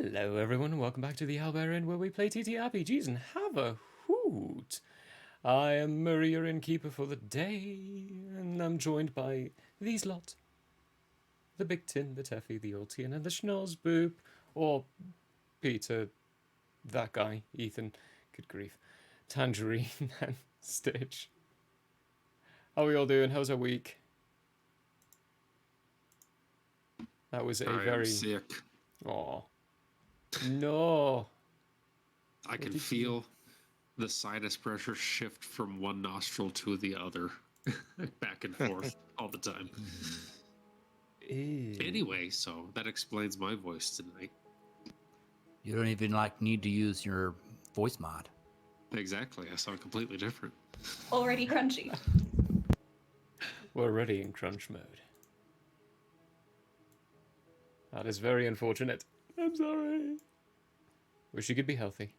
Hello everyone and welcome back to the Albarian where we play TTRPGs and have a hoot. I am Murray, your innkeeper for the day, and I'm joined by these lot. The Big Tin, the Teffy, the Ultian, and the Schnoz Boop, or Peter, that guy, Ethan, good grief, Tangerine and Stitch. How are we all doing? How's our week? That was a I am sick. Aw. No. I can feel the sinus pressure shift from one nostril to the other, back and forth all the time. Ew. Anyway, so that explains my voice tonight. You don't even need to use your voice mod. Exactly. I sound completely different. Already crunchy. We're already in crunch mode. That is very unfortunate. I'm sorry. Wish you could be healthy.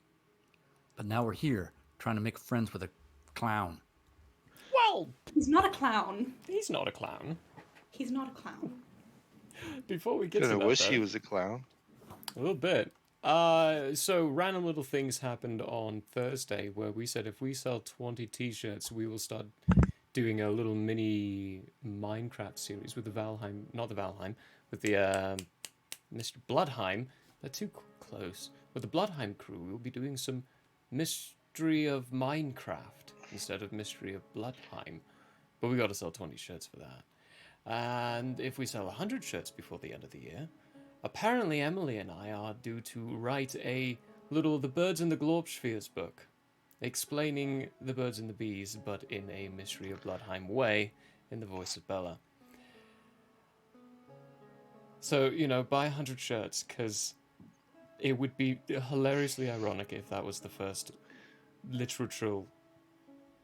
But now we're here, trying to make friends with a clown. Well, He's not a clown. he's not a clown. He's not a clown. Before we get to I that, wish though, he was a clown. a little bit. So random little things happened on Thursday where we said if we sell 20 t-shirts, we will start doing a little mini Minecraft series with the Valheim, not the Valheim, with the Mr. Bloodheim. They're too close. With the Bloodheim crew, we'll be doing some Mystery of Minecraft instead of Mystery of Bloodheim. But we got to sell 20 shirts for that. And if we sell 100 shirts before the end of the year, apparently Emily and I are due to write a little The Birds and the Glorpspheres book, explaining the birds and the bees, but in a Mystery of Bloodheim way, in the voice of Bella. So, you know, buy 100 shirts, because it would be hilariously ironic if that was the first literature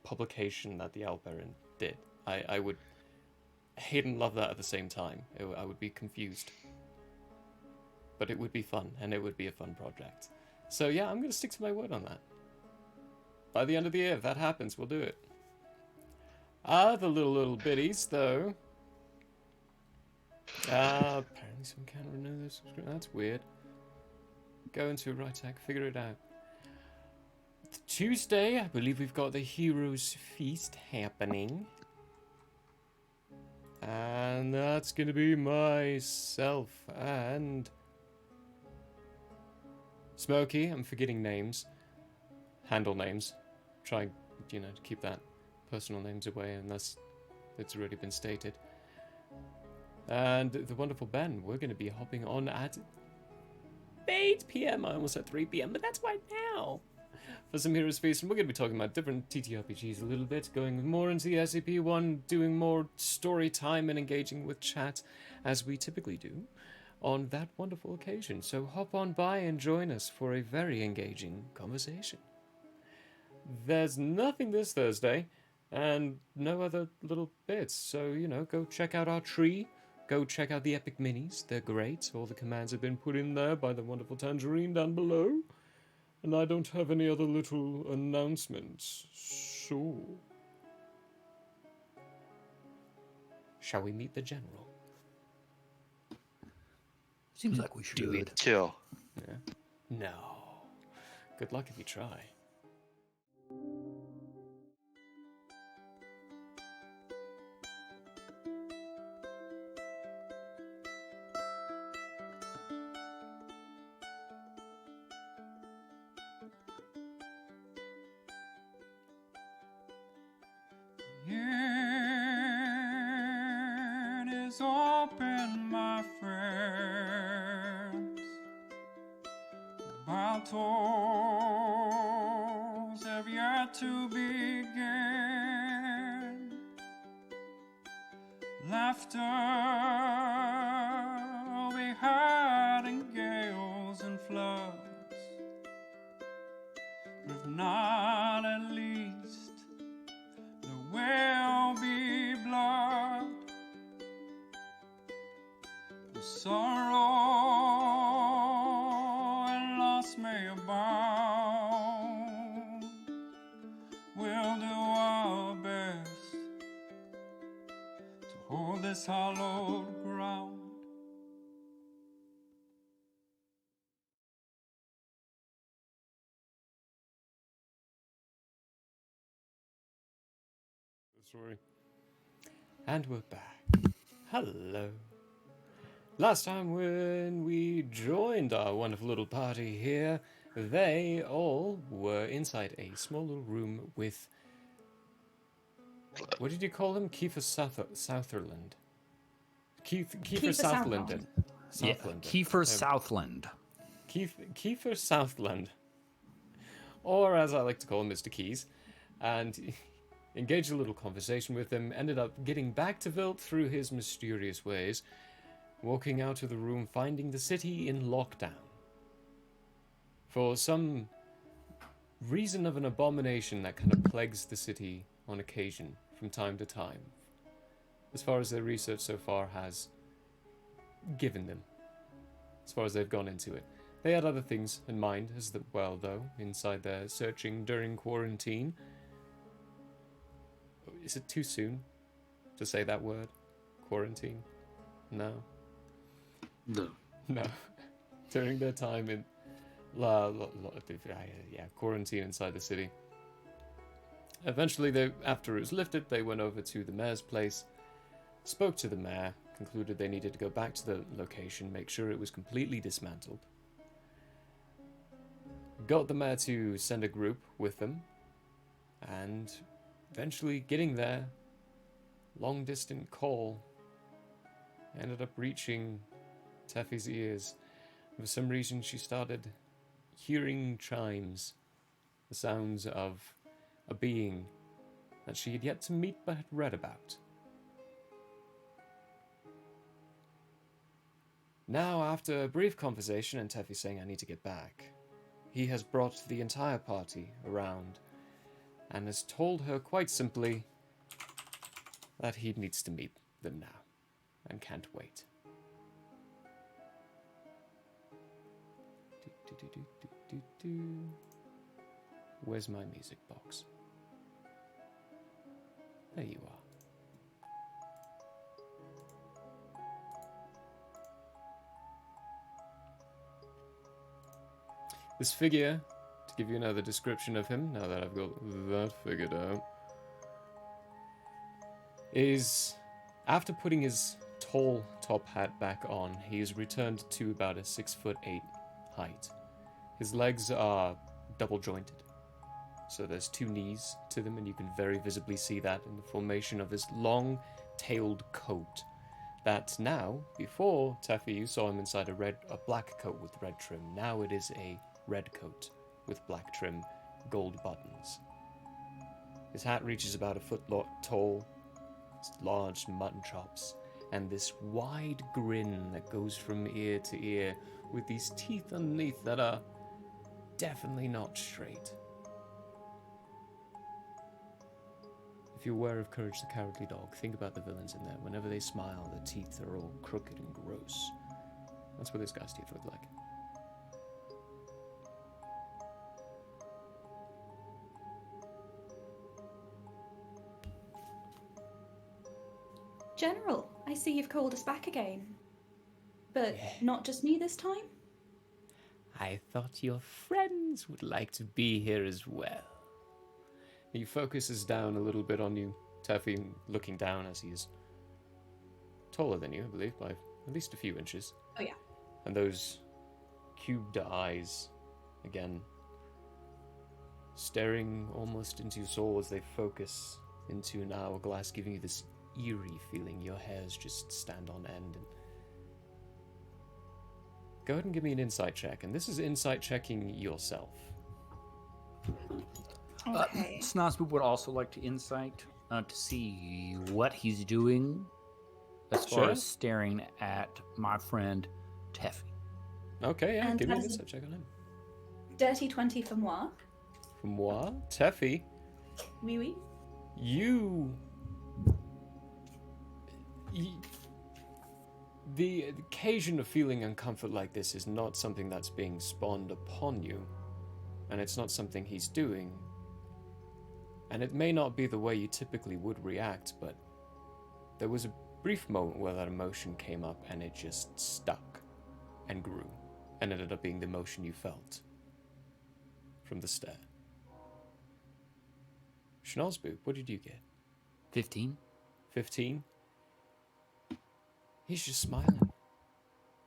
publication that the Albarian did. I would hate and love that at the same time. I would be confused. But it would be fun, and it would be a fun project. So yeah, I'm going to stick to my word on that. By the end of the year, if that happens, we'll do it. The little biddies, though. Apparently someone can't renew their subscription. That's weird. Go into RightTech, figure it out. Tuesday, I believe we've got the Heroes Feast happening. And that's going to be myself and Smokey. I'm forgetting names. Handle names. Try, to keep that personal names away unless it's already been stated. And the wonderful Ben, we're going to be hopping on at 8 p.m. I almost said 3 p.m., but that's right now. For some Heroes Feast, and we're going to be talking about different TTRPGs a little bit, going more into the SCP-1, doing more story time and engaging with chat, as we typically do, on that wonderful occasion. So hop on by and join us for a very engaging conversation. There's nothing this Thursday, and no other little bits, so, go check out our tree. Go check out the epic minis. They're great. All the commands have been put in there by the wonderful Tangerine down below. And I don't have any other little announcements. So, shall we meet the general? Seems like we should. Kill. Yeah. No. Good luck if you try. It is open, my friends. Battles have yet to begin. Laughter will be heard in gales and floods. If not, at least there will be blood. The sorrow and loss may abound. We'll do our best to hold this hallowed ground. Sorry. And we're back. Hello. Last time when we joined our wonderful little party here, they all were inside a small little room with... What did you call him? Southerland. Kiefer Southland. Yeah, Kiefer Southland. Kiefer Southland. Or as I like to call him, Mr. Keys. And engaged a little conversation with him, ended up getting back to Vilt through his mysterious ways, walking out of the room, finding the city in lockdown. For some reason of an abomination that kind of plagues the city on occasion, from time to time, as far as their research so far has given them, as far as they've gone into it. They had other things in mind as well, though, inside their searching during quarantine. Is it too soon to say that word? Quarantine? No. No. No. During their time in quarantine inside the city. Eventually, after it was lifted, they went over to the mayor's place, spoke to the mayor, concluded they needed to go back to the location, make sure it was completely dismantled. Got the mayor to send a group with them, and eventually getting there, long distant call ended up reaching Teffy's ears. For some reason, she started hearing chimes, the sounds of a being that she had yet to meet but had read about. Now, after a brief conversation and Teffy saying, "I need to get back," he has brought the entire party around and has told her quite simply that he needs to meet them now and can't wait. Where's my music box? There you are. This figure, to give you another description of him, now that I've got that figured out, is, after putting his tall top hat back on, he has returned to about a 6'8" height. His legs are double jointed, so there's two knees to them, and you can very visibly see that in the formation of his long-tailed coat. That now, before Teffy, you saw him inside a black coat with red trim. Now it is a red coat with black trim, gold buttons. His hat reaches about a foot tall, large mutton chops, and this wide grin that goes from ear to ear with these teeth underneath that are definitely not straight. If you're aware of Courage the Cowardly Dog, think about the villains in there. Whenever they smile, their teeth are all crooked and gross. That's what this guy's teeth look like. General, I see you've called us back again. But Yeah. not just me this time? I thought your friends would like to be here as well. He focuses down a little bit on you, Teffy, looking down as he is taller than you, I believe, by at least a few inches. Oh, yeah. And those cubed eyes, again, staring almost into your soul as they focus into an hourglass, giving you this eerie feeling. Your hairs just stand on end. And go ahead and give me an insight check. And this is insight checking yourself. Okay. Snozboop would also like to insight to see what he's doing as far Sure. as staring at my friend Teffy. Okay, yeah, And give me an that is- insight check on him. Dirty 20 for moi. For moi, Teffy, Oui, oui. the occasion of feeling uncomfort like this is not something that's being spawned upon you, and it's not something he's doing, and it may not be the way you typically would react, but there was a brief moment where that emotion came up and it just stuck and grew and ended up being the emotion you felt from the stare. Schnozboop, what did you get? 15. 15. He's just smiling.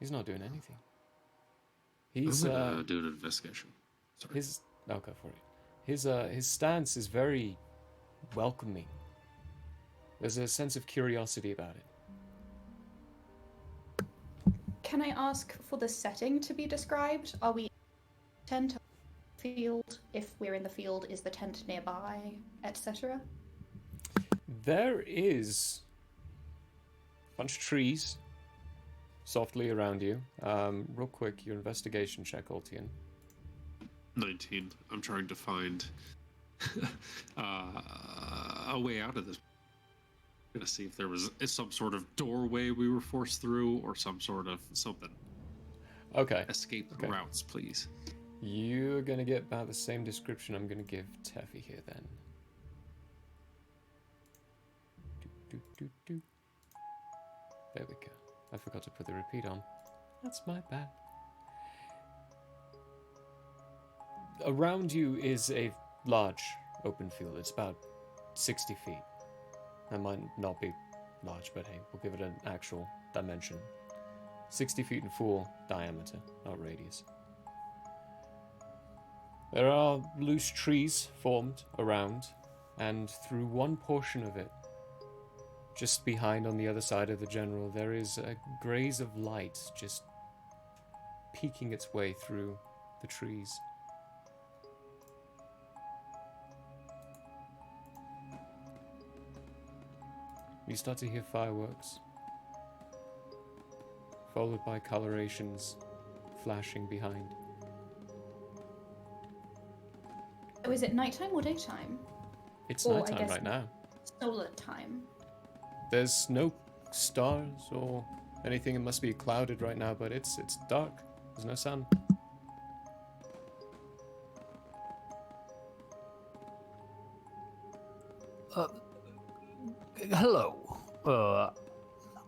He's not doing anything. He's I'm gonna do an investigation. Sorry. I'll go for it. His stance is very welcoming. There's a sense of curiosity about it. Can I ask for the setting to be described? Are we tent field? If we're in the field, is the tent nearby, etc.? There is a bunch of trees softly around you. Real quick, your investigation check, Altian. 19. I'm trying to find a way out of this. I'm gonna see if there was some sort of doorway we were forced through, or some sort of something. Okay. Escape Okay. routes, please. You're gonna get about the same description I'm gonna give Teffy here then. Do. There we go. I forgot to put the repeat on. That's my bad. Around you is a large open field. It's about 60 feet. That might not be large, but hey, we'll give it an actual dimension. 60 feet in full diameter, not radius. There are loose trees formed around, and through one portion of it, just behind on the other side of the general, there is a graze of light just peeking its way through the trees. You start to hear fireworks, followed by colorations flashing behind. Oh, is it nighttime or daytime? It's Or, I nighttime guess- right now. Solar time. There's no stars or anything. It must be clouded right now, but it's dark. There's no sun. Hello.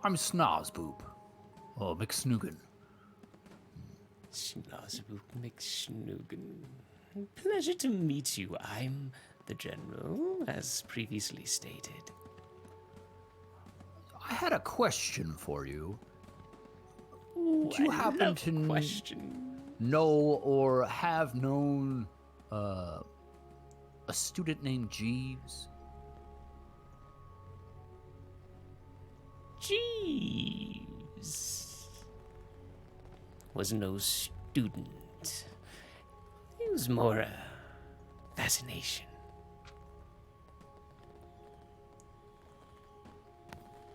I'm Snozboob. McSnoogan. Snozbook McSnoogan. Pleasure to meet you. I'm the General, as previously stated. I had a question for you. Ooh, Do you I happen love to question? know or have known a student named Jeeves? Jeeves was no student. He was more a fascination.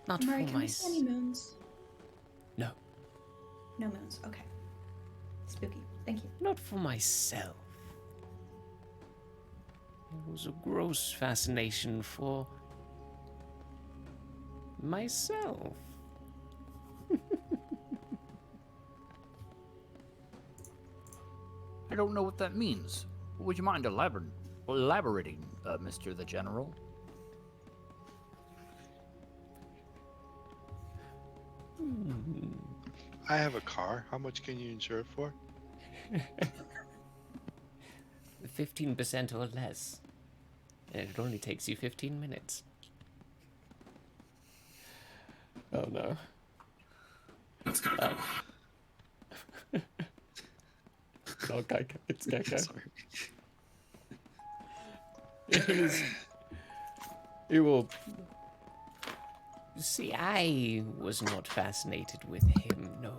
Not Murray, for can we see any moons? No, No moons. Okay. Spooky. Thank you. not for myself. It was a gross fascination for myself. I don't know what that means. Would you mind elaborating, Mr. the General? I have a car. How much can you insure it for? 15% or less. And it only takes you 15 minutes. Oh no. Let's go. Oh, Geico. It's Geico. Sorry. It will. See, I was not fascinated with him. No.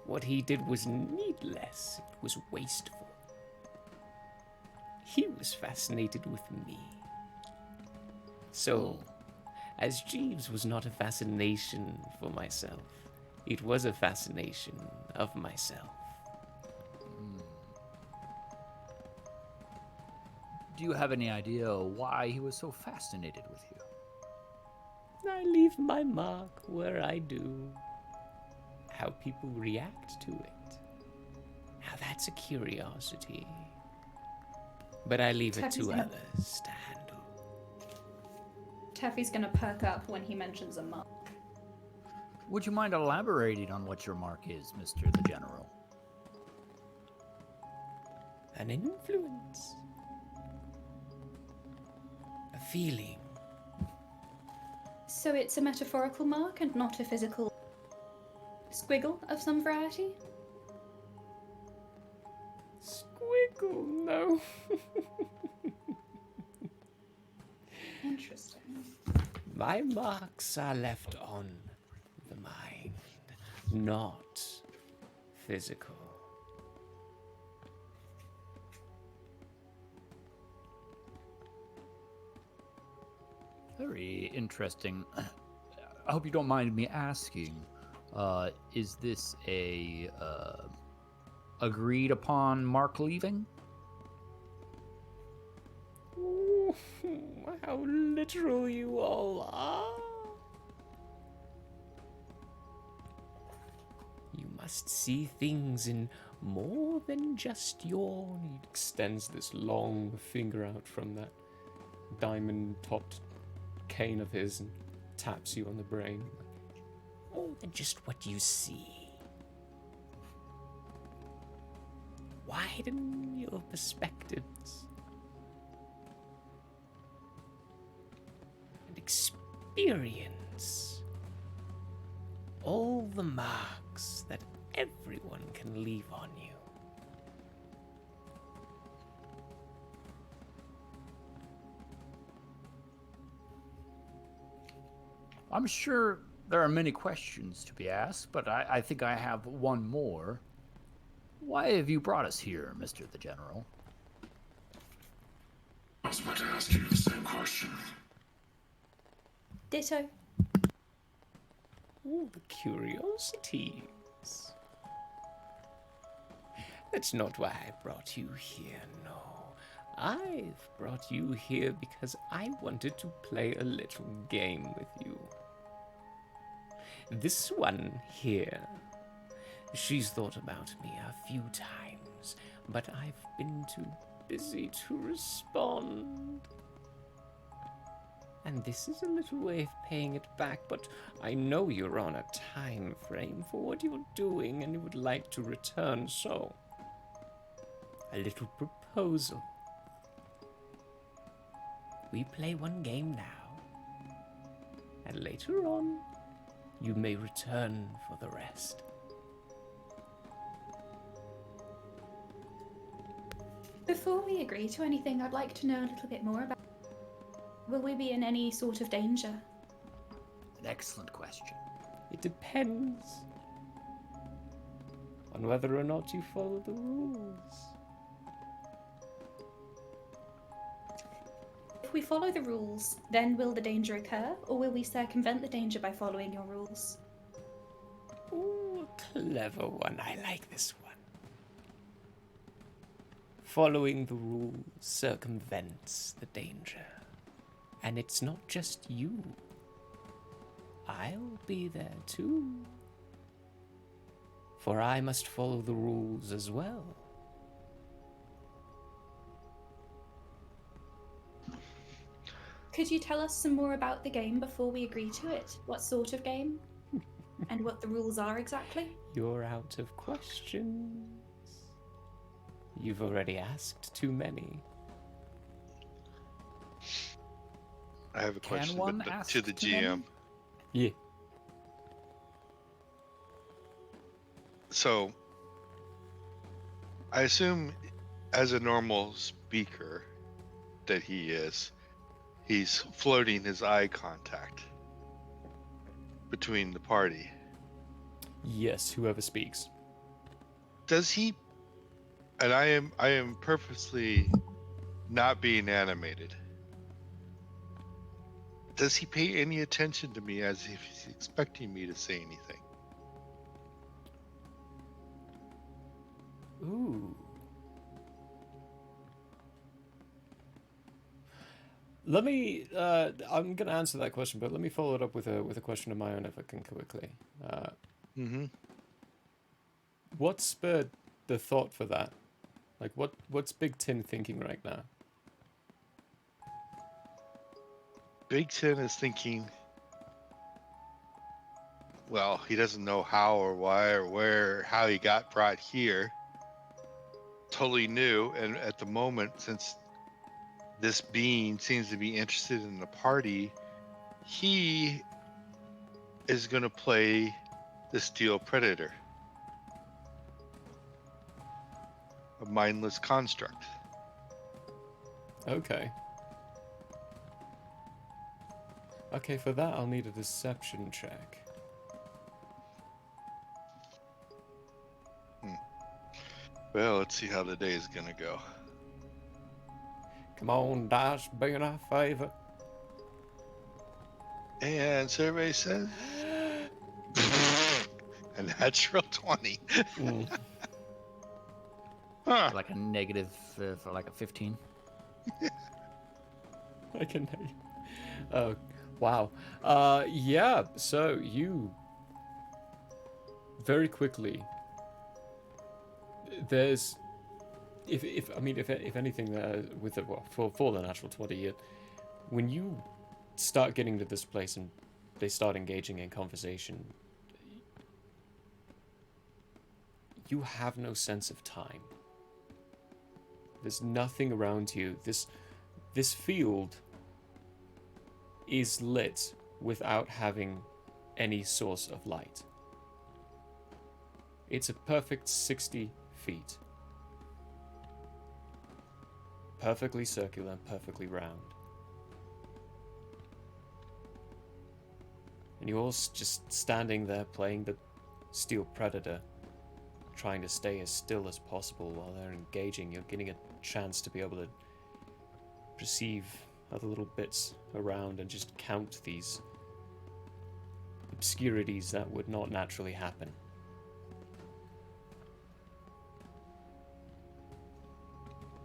What he did was needless. It was wasteful. He was fascinated with me. So, as Jeeves was not a fascination for myself, it was a fascination of myself. Do you have any idea why he was so fascinated with you? I leave my mark where I do. How people react to it. Now that's a curiosity. But I leave it to Teffy's gonna- others to handle. Teffy's gonna perk up when he mentions a mark. Would you mind elaborating on what your mark is, Mr. the General? An influence. A feeling. So it's a metaphorical mark and not a physical squiggle of some variety? Squiggle, no. Interesting. My marks are left on the mind, not physical. Very interesting. I hope you don't mind me asking. Is this a agreed upon mark leaving? Ooh, how literal you all are. You must see things in more than just your... He extends this long finger out from that diamond-topped cane of his and taps you on the brain. More than just what you see. Widen your perspectives. And experience all the marks that everyone can leave on you. I'm sure there are many questions to be asked, but I think I have one more. Why have you brought us here, Mr. the General? I was about to ask you the same question. Ditto. All the curiosities. That's not why I brought you here, no. I've brought you here because I wanted to play a little game with you. This one here, she's thought about me a few times, but I've been too busy to respond. And this is a little way of paying it back, but I know you're on a time frame for what you're doing and you would like to return, so a little proposal. We play one game now, and later on, you may return for the rest. Before we agree to anything, I'd like to know a little bit more about... Will we be in any sort of danger? An excellent question. It depends on whether or not you follow the rules. If we follow the rules, then will the danger occur, or will we circumvent the danger by following your rules? Ooh, a clever one. I like this one. Following the rules circumvents the danger. And it's not just you. I'll be there too. For I must follow the rules as well. Could you tell us some more about the game before we agree to it? What sort of game? And what the rules are exactly? You're out of questions. You've already asked too many. I have a Can question one but ask to the too many? GM. Yeah. So, I assume as a normal speaker that he is, he's floating his eye contact between the party. Yes, whoever speaks. Does he, and I am purposely not being animated. Does he pay any attention to me as if he's expecting me to say anything? Ooh. Let me. I'm going to answer that question, but let me follow it up with a question of my own, if I can quickly. What spurred the thought for that? Like, what's Big Tin thinking right now? Big Tin is thinking, well, he doesn't know how or why or where or how he got brought here. Totally new, and at the moment, since this being seems to be interested in the party, he is going to play the Steel Predator, a mindless construct. Okay. Okay, for that I'll need a deception check. Well, let's see how the day is going to go. Come on, dice, be in our favor. And survey says a natural 20. Mm. Huh. Like a negative for like a 15. I can hear you. Oh, wow. Yeah, so you very quickly there's if anything with the for the natural 20, when you start getting to this place and they start engaging in conversation, you have no sense of time. There's nothing around you. This field is lit without having any source of light. It's a perfect 60 feet. Perfectly circular, perfectly round. And you're all just standing there playing the Steel Predator, trying to stay as still as possible while they're engaging. You're getting a chance to be able to perceive other little bits around and just count these obscurities that would not naturally happen.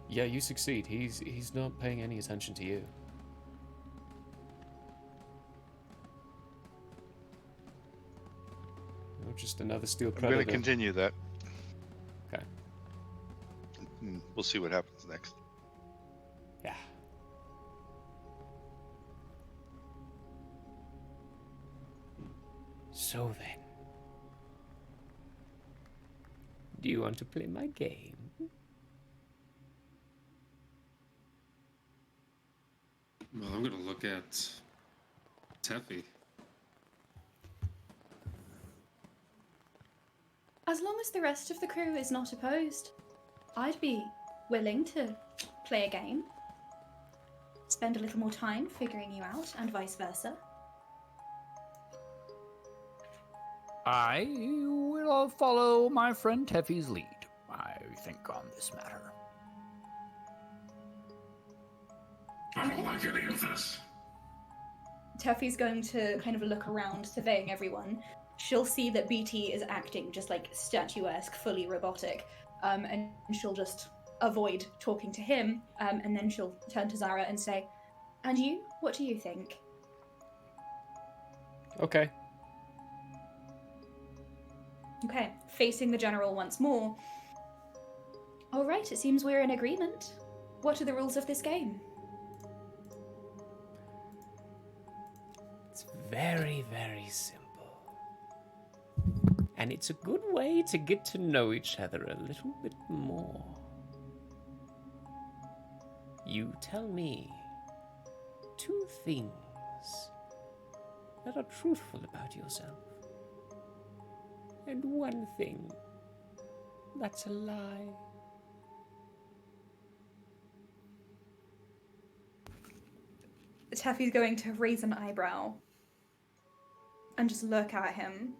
Yeah, you succeed. He's not paying any attention to you. You're just another Steel I'm Predator. going to continue that. Okay. And we'll see what happens next. Yeah. So then, do you want to play my game? Well, I'm gonna look at Teffy. As long as the rest of the crew is not opposed, I'd be willing to play a game. Spend a little more time figuring you out, and vice versa. I will follow my friend Teffy's lead, I think, on this matter. I don't like any of this. Teffy's going to kind of look around, surveying everyone. She'll see that BT is acting just like statuesque, fully robotic, and she'll just avoid talking to him, and then she'll turn to Zara and say, "And you? What do you think?" Okay. Okay, facing the general once more. All right, it seems we're in agreement. What are the rules of this game? It's very, very simple. And it's a good way to get to know each other a little bit more. You tell me 2 things that are truthful about yourself, and 1 thing that's a lie. Teffy's going to raise an eyebrow and just look at him,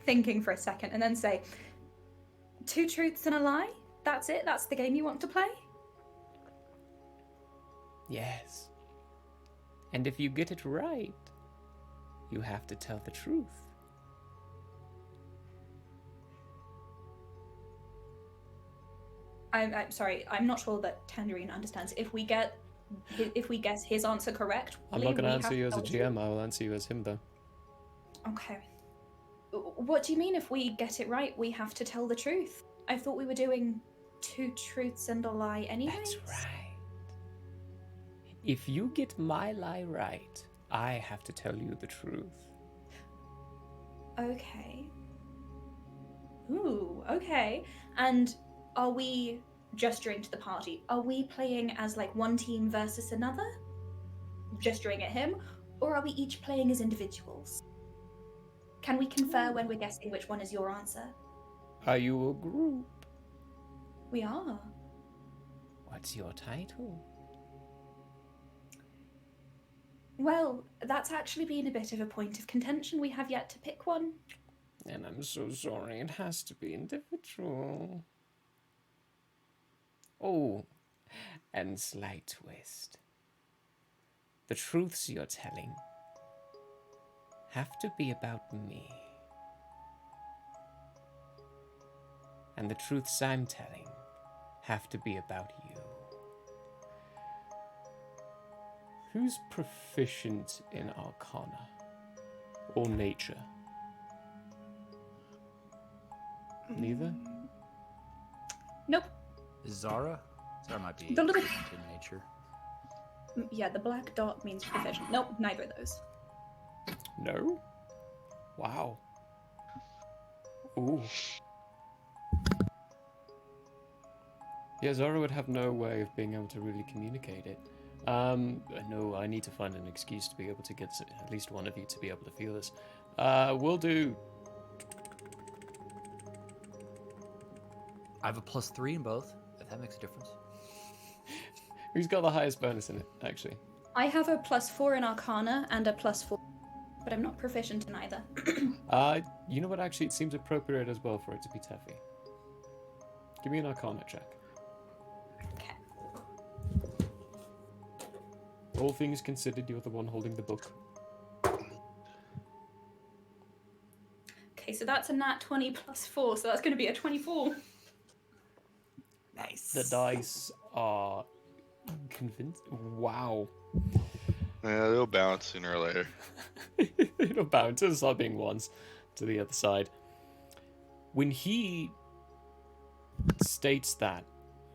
thinking for a second, and then say, 2 truths and a lie? That's it? That's the game you want to play? Yes. And if you get it right, you have to tell the truth. I'm sorry, I'm not sure that Tangerine understands. If we guess his answer correct, I'm not going to we answer have you as a tell the truth. GM. I will answer you as him, though. Okay. What do you mean if we get it right, we have to tell the truth? I thought we were doing 2 truths and a lie anyways. That's right. If you get my lie right, I have to tell you the truth. Okay. Ooh, okay. And are we gesturing to the party, are we playing as like one team versus another? Gesturing at him, or are we each playing as individuals? Can we confer when we're guessing which one is your answer? Are you a group? We are. What's your title? Well, that's actually been a bit of a point of contention. We have yet to pick one. And I'm so sorry, it has to be individual. Oh, and slight twist. The truths you're telling have to be about me. And the truths I'm telling have to be about you. Who's proficient in Arcana or Nature? Neither? Nope. Zara? Zara might be The little- proficient in nature. Yeah, the black dot means proficient. Nope, neither of those. No? Wow. Ooh. Yeah, Zara would have no way of being able to really communicate it. No, I need to find an excuse to be able to get at least one of you to be able to feel this. We'll do... I have a +3 in both, if that makes a difference. Who's got the highest bonus in it, actually? I have a +4 in Arcana and a +4, but I'm not proficient in either. You know what, actually, it seems appropriate as well for it to be Teffy. Give me an Arcana check. Okay. All things considered, you're the one holding the book. Okay, so that's a nat 20 +4, so that's going to be a 24. Nice. The dice are convinced. Wow. Yeah, they'll bounce sooner or later. It'll bounce to start being ones to the other side. When he states that,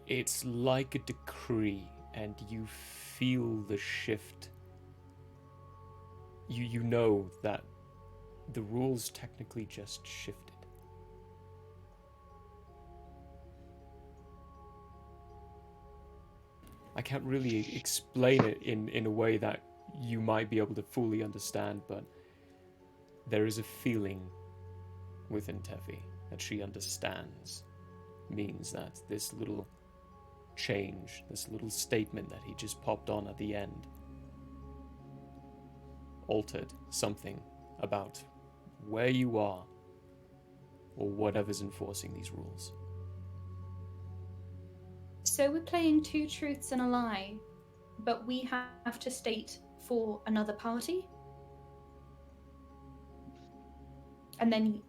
it's like a decree, and you feel the shift. You know that the rules technically just shifted. I can't really explain it in a way that you might be able to fully understand, but there is a feeling within Teffy that she understands. Means that this little change, this little statement that he just popped on at the end, altered something about where you are or whatever's enforcing these rules. So we're playing two truths and a lie, but we have to state for another party? And then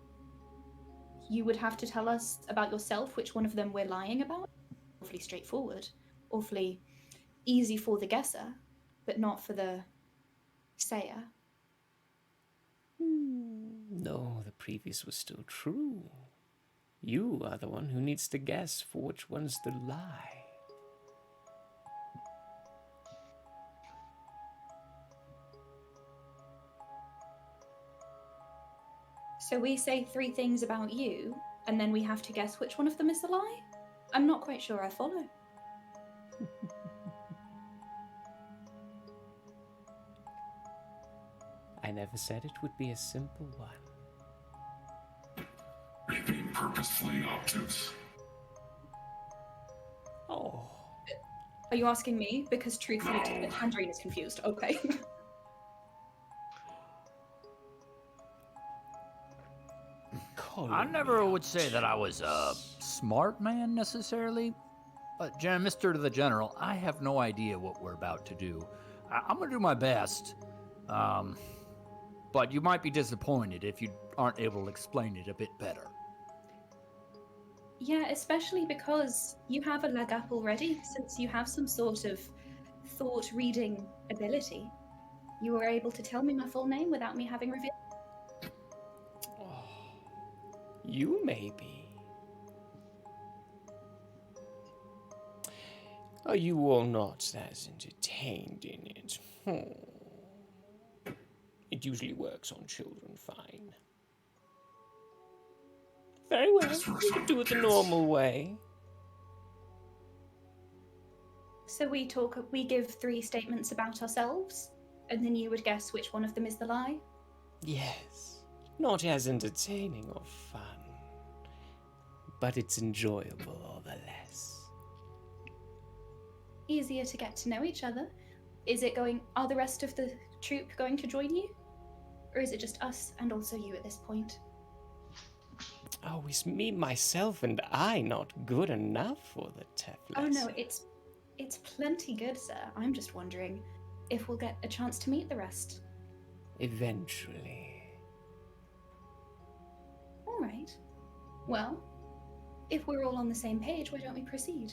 you would have to tell us about yourself, which one of them we're lying about? Awfully straightforward. Awfully easy for the guesser, but not for the sayer. No, the previous was still true. You are the one who needs to guess for which one's the lie. So we say three things about you, and then we have to guess which one of them is the lie? I'm not quite sure I follow. I never said it would be a simple one. Are you being purposefully obtuse? Oh. Are you asking me? Because truthfully, Tangerine is confused. Okay. I never would say that I was a smart man necessarily, but Mr. the General, I have no idea what we're about to do. I'm gonna do my best, but you might be disappointed if you aren't able to explain it a bit better. Yeah, especially because you have a leg up already, since you have some sort of thought reading ability. You were able to tell me my full name without me having revealed. You may be. Are you all not as entertained in it? It usually works on children fine. Very well, This works we can on do it the kids. normal way. So we give 3 statements about ourselves, and then you would guess which one of them is the lie? Yes. Not as entertaining or fun, but it's enjoyable all the less. Easier to get to know each other. Are the rest of the troop going to join you? Or is it just us and also you at this point? Oh, is me, myself, and I not good enough for the Tefless? Oh no, it's plenty good, sir. I'm just wondering if we'll get a chance to meet the rest. Eventually. All right. Well, if we're all on the same page, why don't we proceed?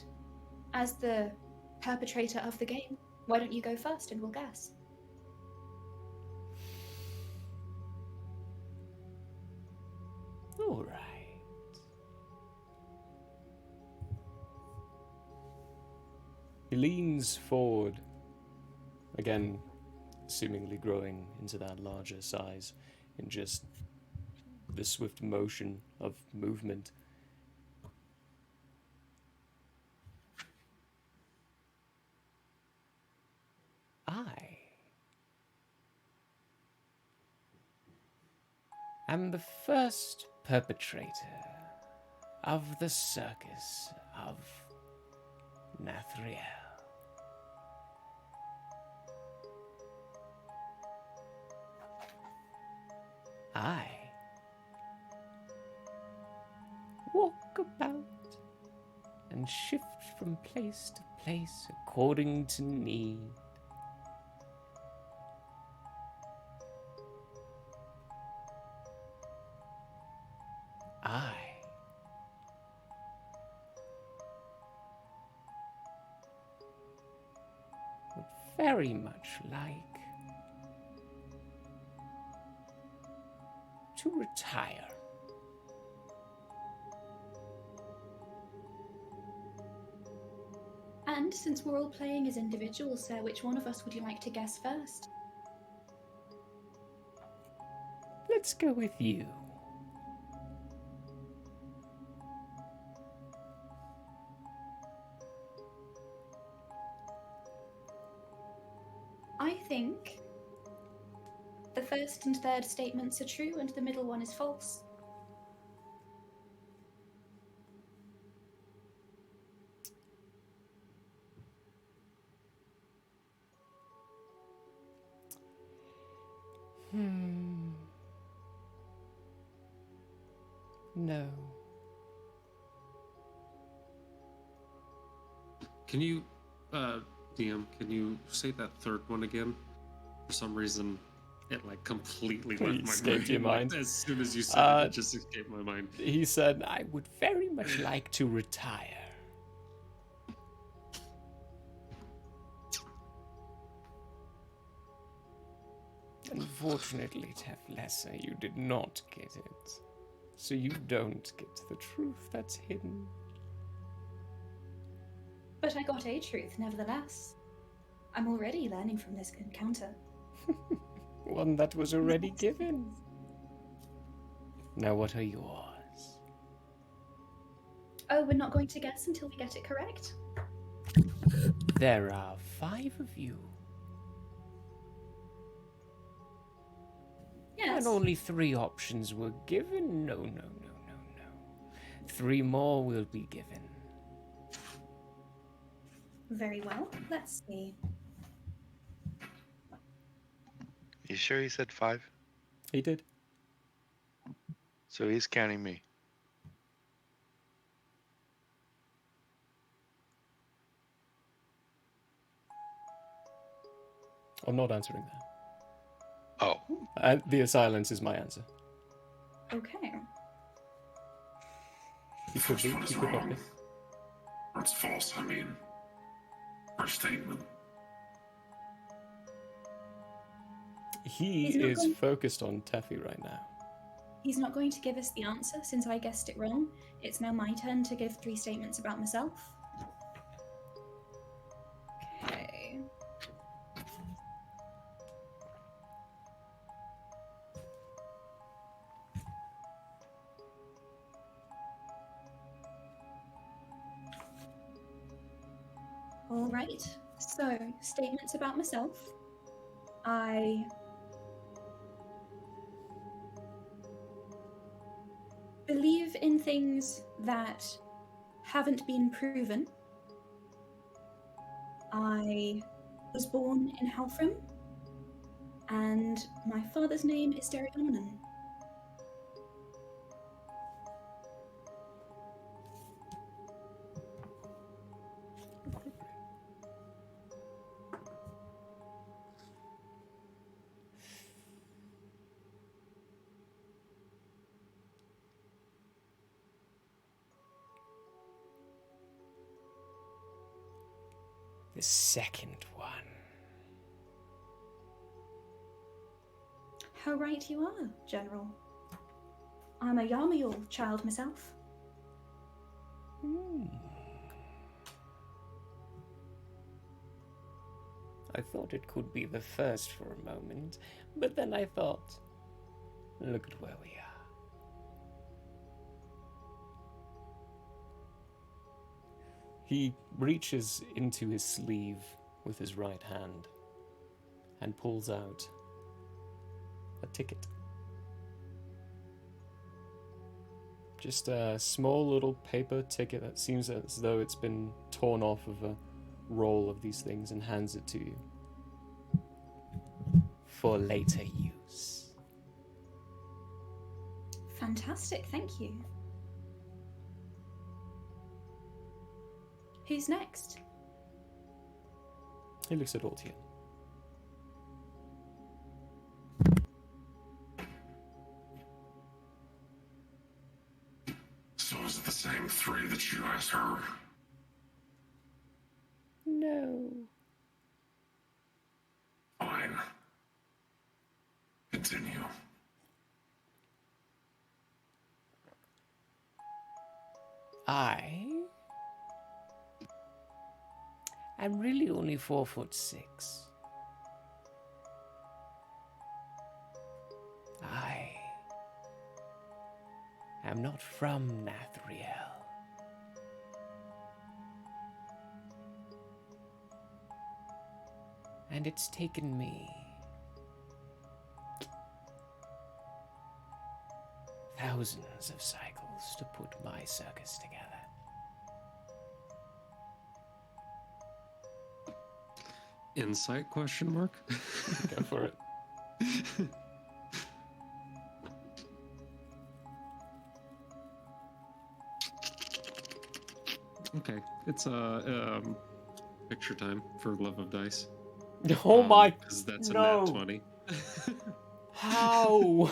As the perpetrator of the game, why don't you go first and we'll guess? All right. He leans forward, again, seemingly growing into that larger size in just the swift motion of movement. I am the first perpetrator of the circus of Nathriel. I walk about and shift from place to place according to need. I would very much like to retire. And since we're all playing as individuals, sir, which one of us would you like to guess first? Let's go with you. I think the first and third statements are true and the middle one is false. No. Can you, DM, can you say that third one again? For some reason, it like completely left my Escaped your mind. As soon as you said it, it just escaped my mind. He said, I would very much like to retire. Unfortunately, Teflessa, you did not get it. So you don't get the truth that's hidden. But I got a truth, nevertheless. I'm already learning from this encounter. One that was already given. Now what are yours? Oh, we're not going to guess until we get it correct? There are 5 of you. Yes. And only 3 options were given? No. 3 more will be given. Very well. Let's see. You sure he said 5? He did. So he's counting me. I'm not answering that. Oh, The silence is my answer. Okay. He could be. He could not be. That's false, I mean. Our statement. He He's not is going- focused on Teffy right now. He's not going to give us the answer since I guessed it wrong. It's now my turn to give 3 statements about myself. Okay. All right. So, statements about myself. I believe in things that haven't been proven. I was born in Halfram, and my father's name is Derridominan. The second one. How right you are, General. I'm a Yarmayul child myself. I thought it could be the first for a moment, but then I thought, look at where we are. He reaches into his sleeve with his right hand and pulls out a ticket. Just a small little paper ticket that seems as though it's been torn off of a roll of these things, and hands it to you. For later use. Fantastic, thank you. Who's next? He looks at Altian. So is it the same three that you asked her? No. Fine. Continue. I'm really only 4'6". I am not from Nathriel. And it's taken me thousands of cycles to put my circus together. Insight question mark? Go for it. Okay, it's picture time for Love of Dice. Oh my! Because that's no. a nat 20. How?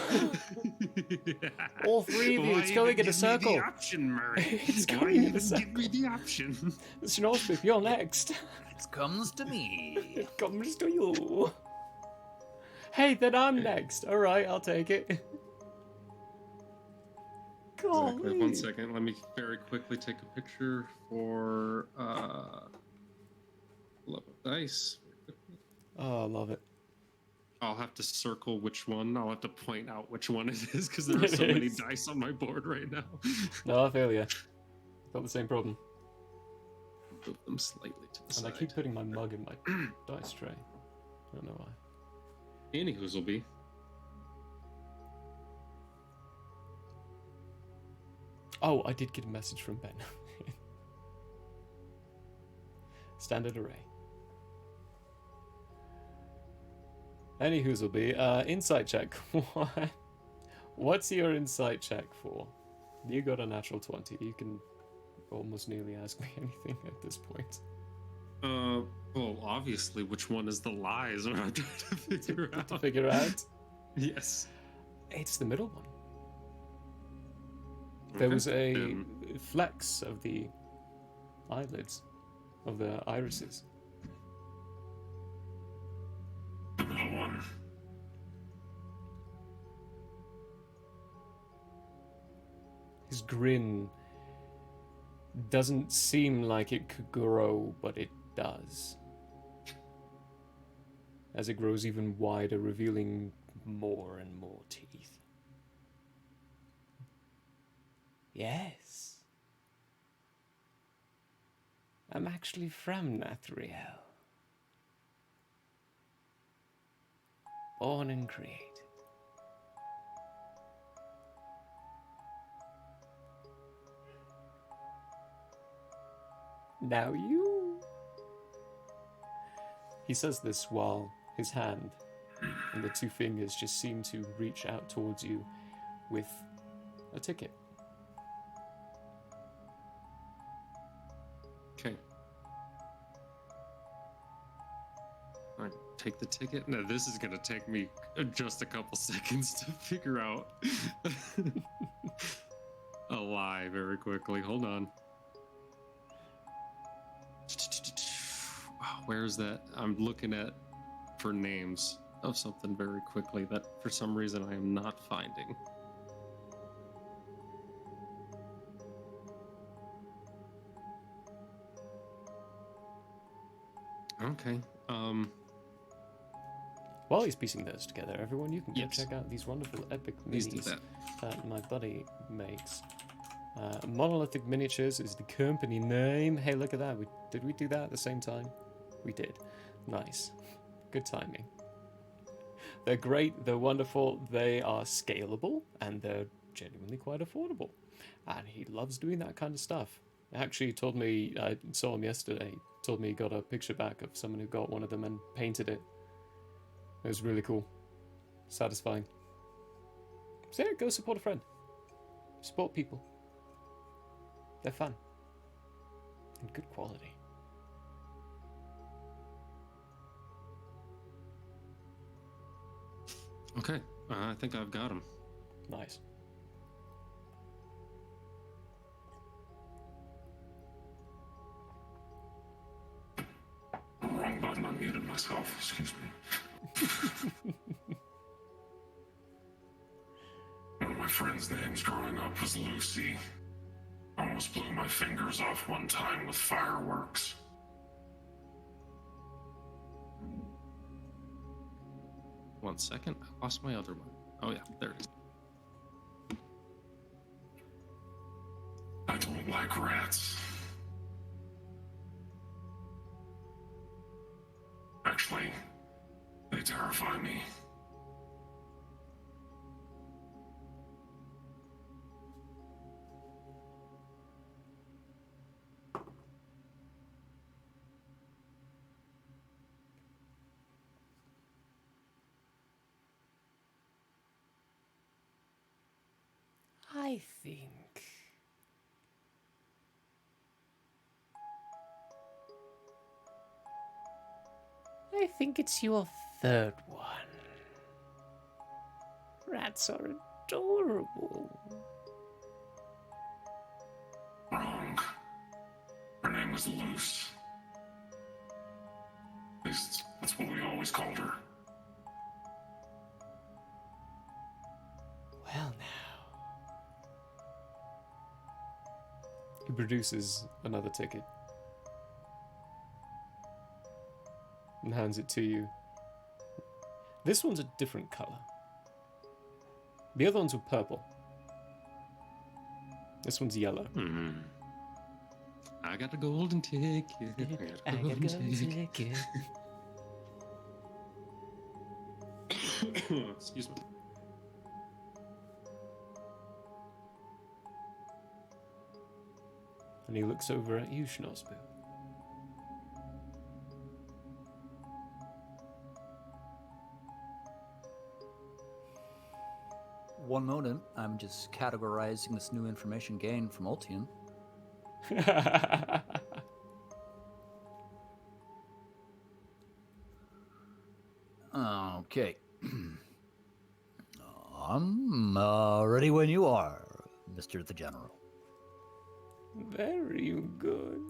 All three of you, it's going in a circle. Give me the option, Murray. It's Why going in a even circle. give me the option? Snorspith, you're next. It comes to me. It comes to you. Hey, then I'm next. All right, I'll take it. Exactly. Golly. 1 second. Let me very quickly take a picture for Love of Dice. Oh, I love it. I'll have to circle which one. I'll have to point out which one it is because there are so many dice on my board right now. No, I feel you. Got the same problem. Move them slightly to the And side. I keep putting my mug in my dice tray. I don't know why. Anywho's will be. Oh, I did get a message from Ben. Standard array. Anywho's will be insight check. What's your insight check for? You got a natural 20. You can almost nearly ask me anything at this point. Well, obviously, which one is the lie is what I'm trying to figure out. To figure out? Yes. It's the middle one. There was a flex of the eyelids, of the irises. The middle one. His grin doesn't seem like it could grow, but it does. As it grows even wider, revealing more and more teeth. Yes. I'm actually from Nathriel. Born and created. Now you. He says this while his hand and the two fingers just seem to reach out towards you with a ticket. Okay. All right, take the ticket. Now this is gonna take me just a couple seconds to figure out a lie very quickly. Hold on. Where's that? I'm looking at for names of something very quickly that for some reason I am not finding. Okay. While he's piecing those together, everyone, you can go Yes. check out these wonderful epic Please do minis that. that my buddy makes. Monolithic Miniatures is the company name. Hey, look at that. Did we do that at the same time? We did. Nice. Good timing. They're great. They're wonderful. They are scalable, and they're genuinely quite affordable. And he loves doing that kind of stuff. Actually, he told me, I saw him yesterday, he told me he got a picture back of someone who got one of them and painted it. It was really cool. Satisfying. So yeah, go support a friend. Support people. They're fun. And good quality. Okay. I think I've got him. Nice. Wrong button, I muted myself. Excuse me. One of my friend's names growing up was Lucy. Almost blew my fingers off one time with fireworks. One second. I lost my other one. Oh yeah, there it is. I don't like rats. Actually, they terrify me. I think. I think it's your third one. Rats are adorable. Wrong. Her name was Luce. At least, that's what we always called her. Well, now. He produces another ticket and hands it to you. This one's a different color. The other ones were purple. This one's yellow. I got a golden ticket. I gotta go ticket. Excuse me. And he looks over at you, Schnorsbu. One moment, I'm just categorizing this new information gained from Ultian. Okay. I'm ready when you are, Mr. the General. Very good.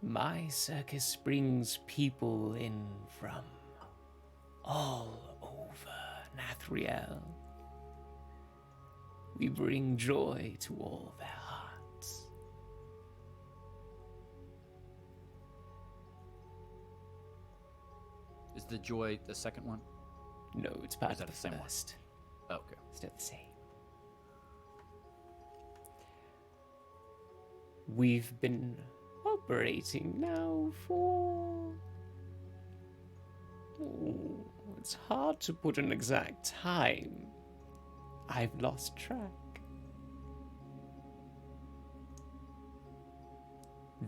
My circus brings people in from all over Nathriel. We bring joy to all their hearts. Is the joy the second one? No, it's part Is that of the same one? first. Okay. It's not the same. We've been operating now for... Oh, it's hard to put an exact time. I've lost track.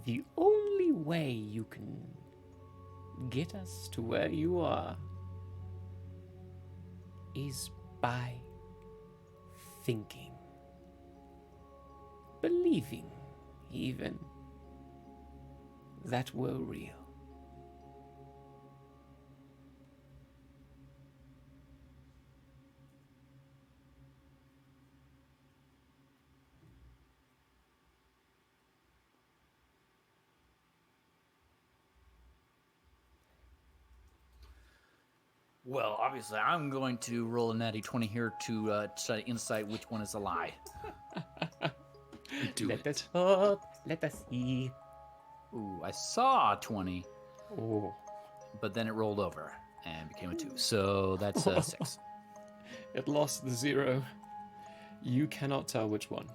The only way you can get us to where you are is by thinking, believing even, that we're real. Well, obviously, I'm going to roll a natty 20 here to try to insight which one is a lie. Let us hope, let us see. Ooh, I saw a 20, Oh. but then it rolled over and became a 2. So that's 6. It lost the 0. You cannot tell which one.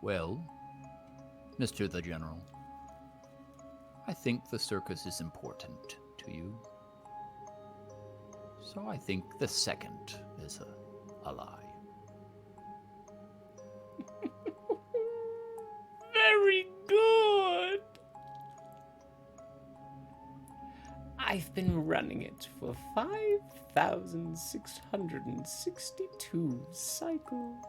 Well, Mr. the General, I think the circus is important to you. So I think the second is a lie. Very good! I've been running it for 5,662 cycles.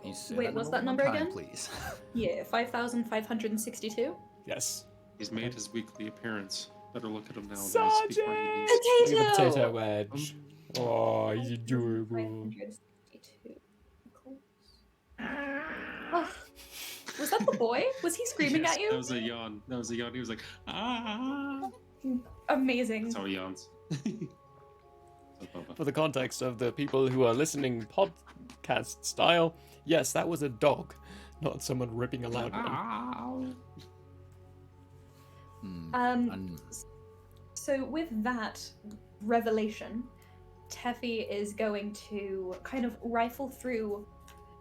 Can you say Wait, that what's number that one number time, again? please? Yeah, 5,562. Yes. He's made his weekly appearance. Better look at him now, guys. Sergeant! Before he leaves. Look at the Potato! potato wedge. Oh, he's adorable. 562. Oh, was that the boy? Was he screaming Yes, at you? That was a yawn. That was a yawn. He was like, ah. Amazing. That's how he yawns. For the context of the people who are listening podcast style, yes, that was a dog, not someone ripping a loud one. So with that revelation, Teffy is going to kind of rifle through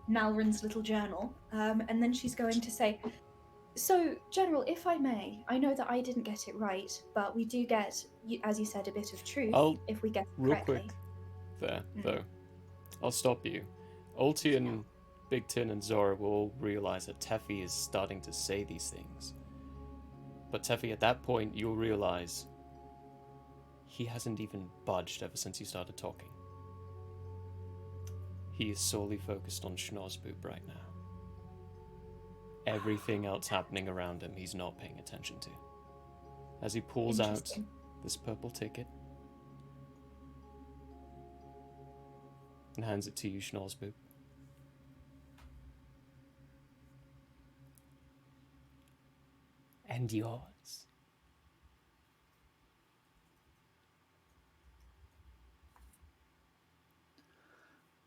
Nalrin's little journal, and then she's going to say, so, General, if I may, I know that I didn't get it right, but we do get, as you said, a bit of truth if we get it Real correctly. quick, there, though, I'll stop you. Ulti and Big Tin and Zora will all realize that Teffy is starting to say these things. But Teffy, at that point, you'll realize he hasn't even budged ever since you started talking. He is solely focused on Schnozzboop right now. Everything else happening around him, he's not paying attention to. As he pulls out Interesting. this purple ticket and hands it to you, Schnozzboop. And yours.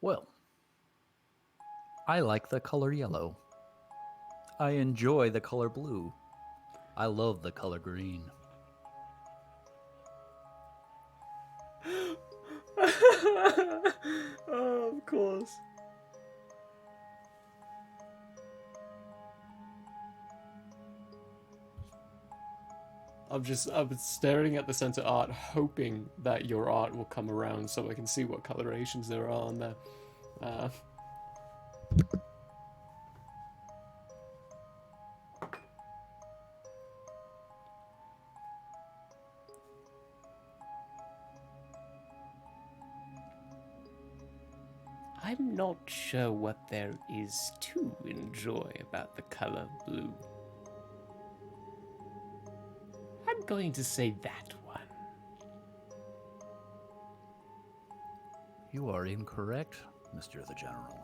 Well, I like the color yellow. I enjoy the color blue. I love the color green. Oh, of course. I'm staring at the center art, hoping that your art will come around so I can see what colorations there are on there. I'm not sure what there is to enjoy about the color blue. I'm going to say that one. You are incorrect, Mr. the General.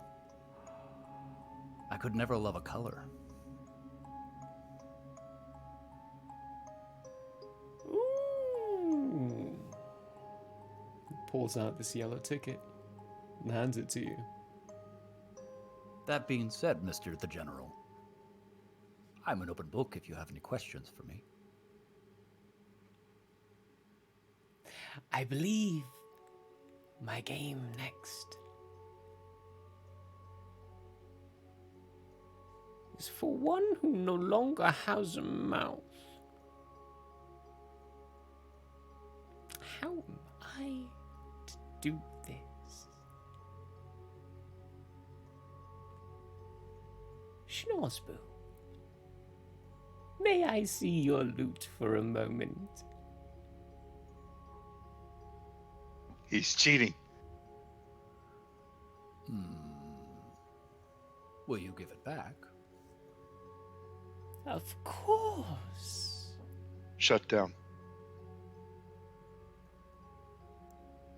I could never love a color. Ooh. He pulls out this yellow ticket and hands it to you. That being said, Mr. the General, I'm an open book if you have any questions for me. I believe my game next is for one who no longer has a mouth. How am I to do this? Schnorsboo, may I see your loot for a moment? He's cheating. Will you give it back? Of course. Shut down.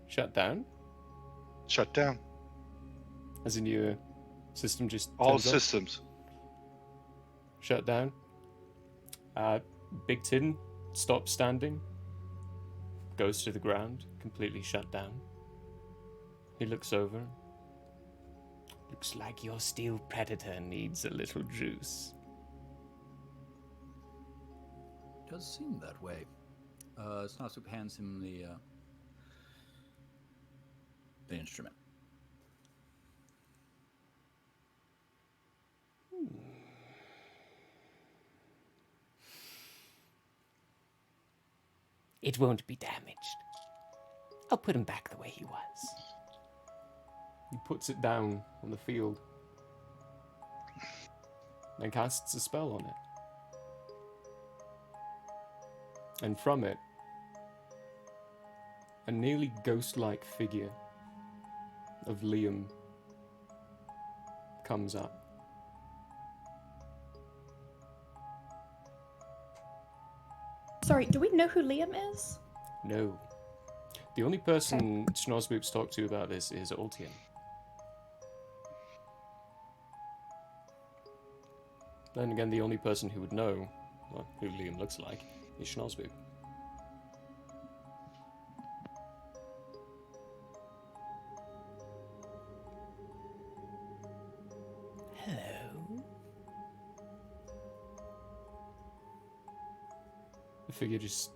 Shut down? Shut down. As in your system just All turns off? systems. Shut down. Big Tin stops standing, goes to the ground, completely shut down. He looks over. Looks like your steel predator needs a little juice. Does seem that way. Snarsup hands him the instrument. It won't be damaged. I'll put him back the way he was. He puts it down on the field and casts a spell on it. And from it, a nearly ghost-like figure of Liam comes up. Sorry, do we know who Liam is? No. The only person Schnorsboop's talked to about this is Ultian. Then again, the only person who would know who Liam looks like is Schnorsboop. Hello? The figure just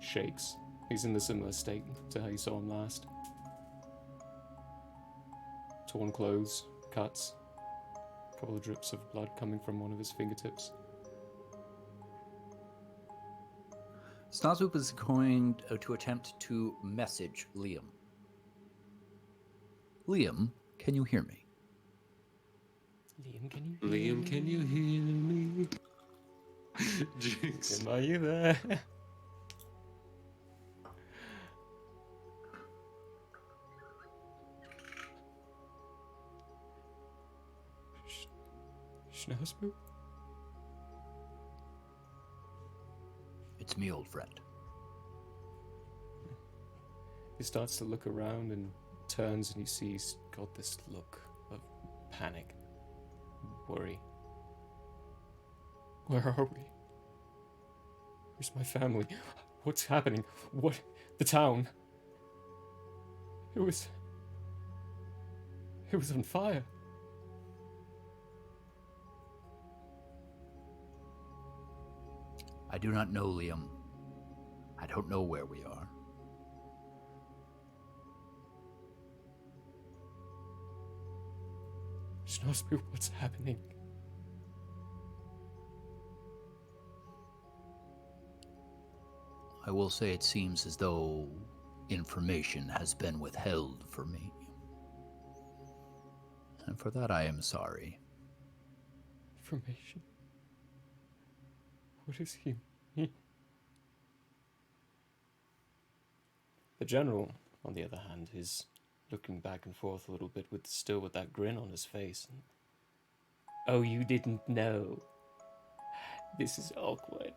shakes. He's in the similar state to how you saw him last. Torn clothes, cuts, a couple of drips of blood coming from one of his fingertips. Snarsup is going to attempt to message Liam. Liam, can you hear me? Liam, can you Liam, can you hear me? Jinx. Are you there? Schnorsboop? It's me, old friend. He starts to look around and turns, and you see he's got this look of panic, worry. Where are we? Where's my family? What's happening? What? The town? It was on fire. I do not know, Liam. I don't know where we are. Schnorsboop, what's happening? I will say it seems as though information has been withheld from me. And for that I am sorry. Information? What does he mean? The general, on the other hand, is looking back and forth a little bit, still with that grin on his face. Oh, you didn't know. This is awkward.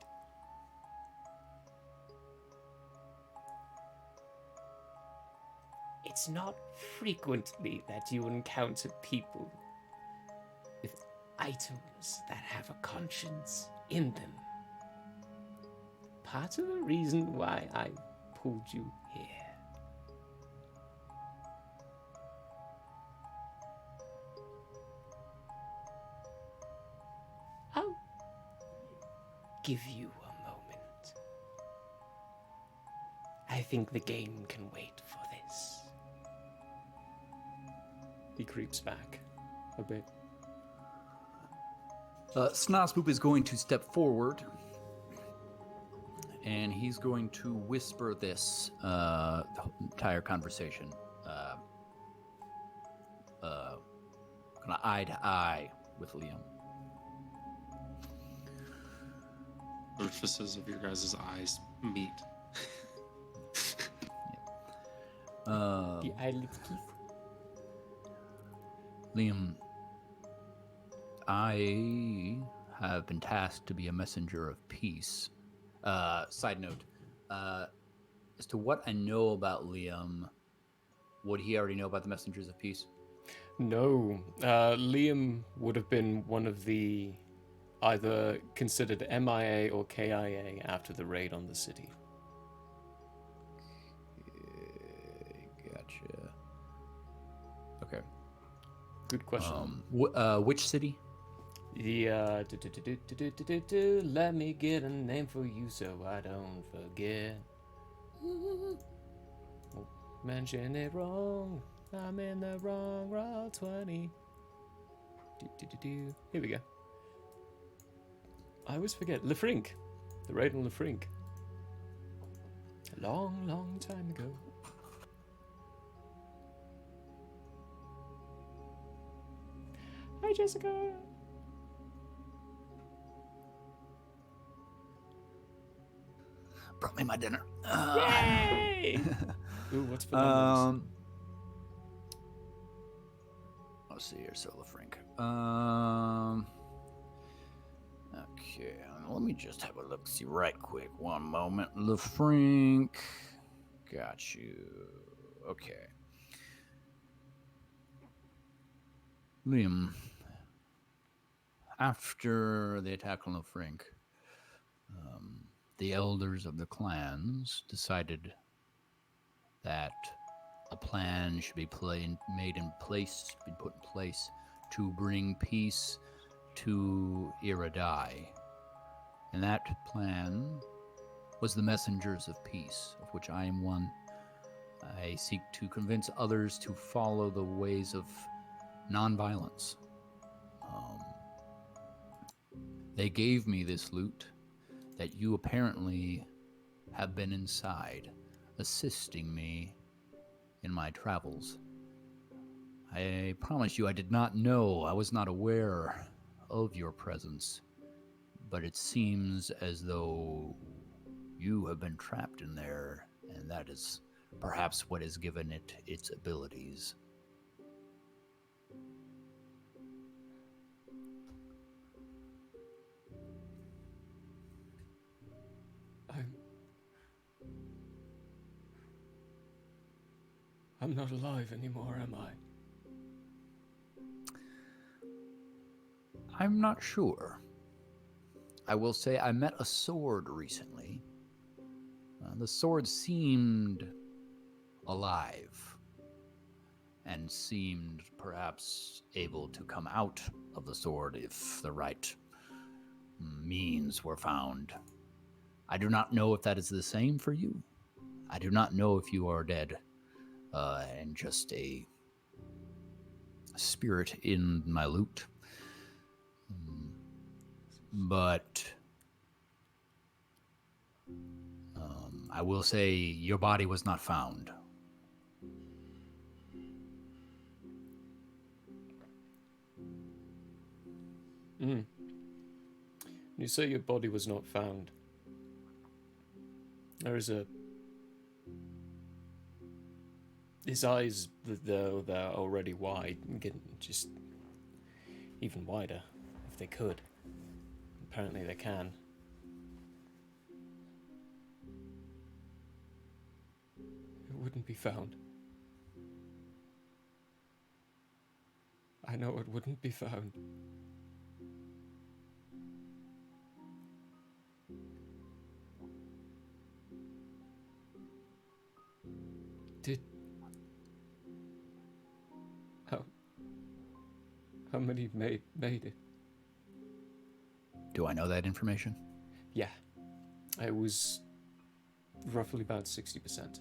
It's not frequently that you encounter people with items that have a conscience in them. Part of the reason why I pulled you here. give you a moment. I think the game can wait for this. He creeps back a bit. Snospoop is going to step forward, and he's going to whisper this the entire conversation, kind of eye to eye with Liam. Surfaces of your guys' eyes meet. The eyelids kiss. Liam, I have been tasked to be a messenger of peace. Side note, as to what I know about Liam, would he already know about the messengers of peace? No, Liam would have been one of the either considered MIA or KIA after the raid on the city. Gotcha. Okay. Good question. Which city? Yeah, let me get a name for you so I don't forget. Oh, mention it wrong. I'm in the wrong roll 20. Here we go. I always forget. Lefrink. The raid on Lefrink. A long, long time ago. Hi, Jessica. Brought me my dinner. Yay! Ooh, what's for numbers? Let's see here, Sola Frank. Okay, let me just have a look. See right quick. One moment. LeFrank. Got you. Okay. Liam, after the attack on LeFrank, the elders of the clans decided that a plan should be put in place to bring peace to Iradai. And that plan was the Messengers of Peace, of which I am one. I seek to convince others to follow the ways of nonviolence. They gave me this loot that you apparently have been inside, assisting me in my travels. I promise you I did not know, I was not aware of your presence, but it seems as though you have been trapped in there, and that is perhaps what has given it its abilities. I'm not alive anymore, am I? I'm not sure. I will say I met a sword recently. The sword seemed alive and seemed perhaps able to come out of the sword if the right means were found. I do not know if that is the same for you. I do not know if you are dead and just a spirit in my loot. But I will say your body was not found. You say your body was not found. There is a... His eyes, though they're already wide, get just even wider, if they could. Apparently they can. It wouldn't be found. I know it wouldn't be found. Did... How many made it? Do I know that information? Yeah. It was roughly about 60%.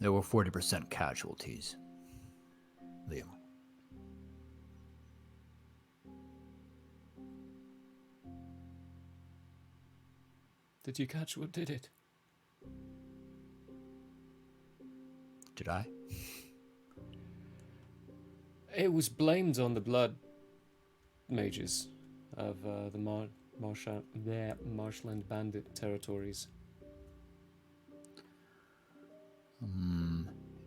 There were 40% casualties. Liam. Did you catch what did it? Did I? It was blamed on the blood mages of the marshland bandit territories.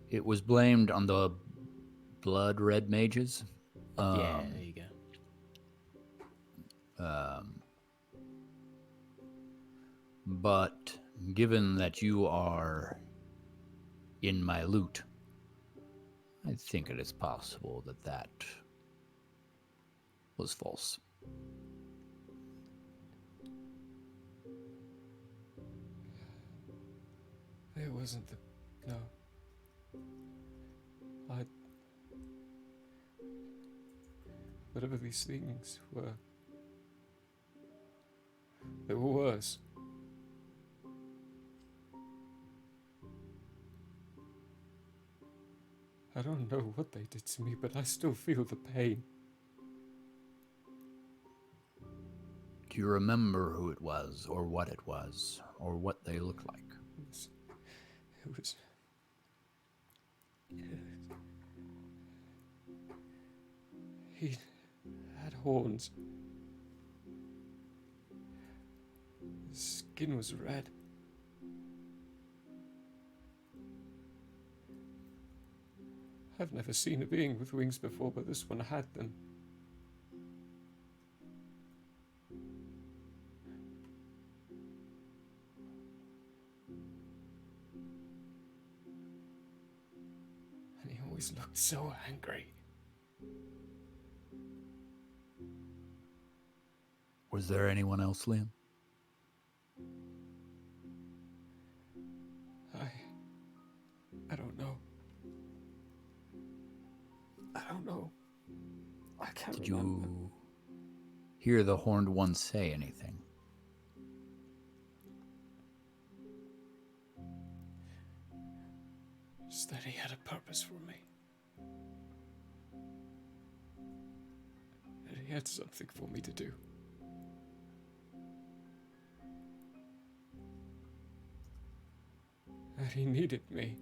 It was blamed on the blood red mages. Yeah, there you go. But given that you are in my loot, I think it is possible that that was false. It wasn't the... No. Whatever these things were... They were worse. I don't know what they did to me, but I still feel the pain. Do you remember who it was, or what it was, or what they looked like? It was... He had horns. His skin was red. I've never seen a being with wings before, but this one had them. And he always looked so angry. Was there anyone else, Liam? I don't know. I don't know. I can't Did remember. you hear the horned one say anything? Just that he had a purpose for me. That he had something for me to do. That he needed me.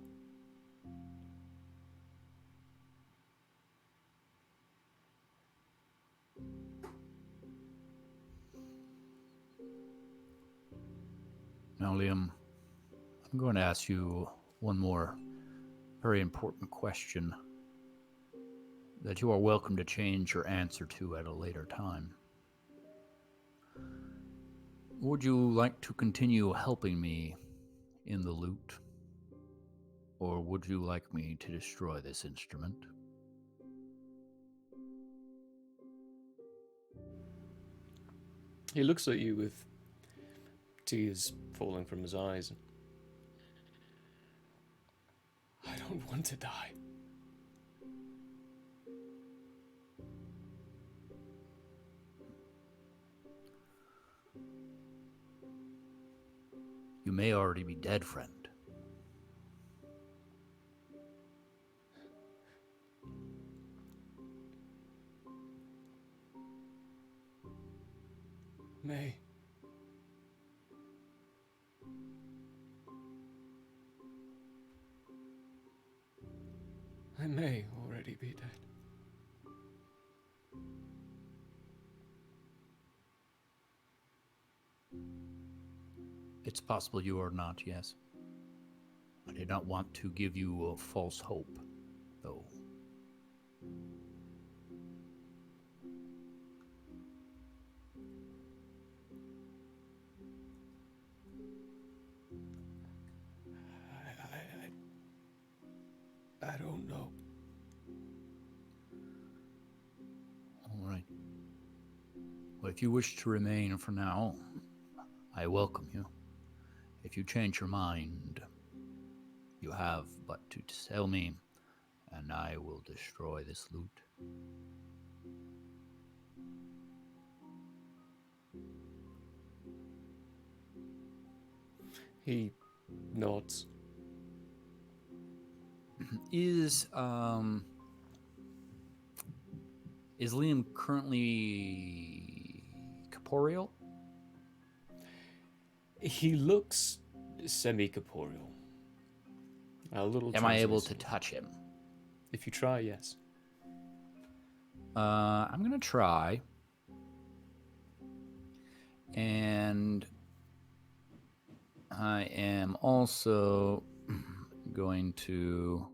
Now, Liam, I'm going to ask you one more very important question that you are welcome to change your answer to at a later time. Would you like to continue helping me in the loot? Or would you like me to destroy this instrument? He looks at you with tears falling from his eyes. I don't want to die. You may already be dead, friend. May. I may already be dead. It's possible you are not, yes. I did not want to give you a false hope, though. I don't know. All right. Well, if you wish to remain for now, I welcome you. If you change your mind, you have but to tell me, and I will destroy this loot. He nods. Is Liam currently corporeal? He looks semi-corporeal. A little Am I able to translucent. touch him? If you try, yes. I'm gonna try, and I am also going to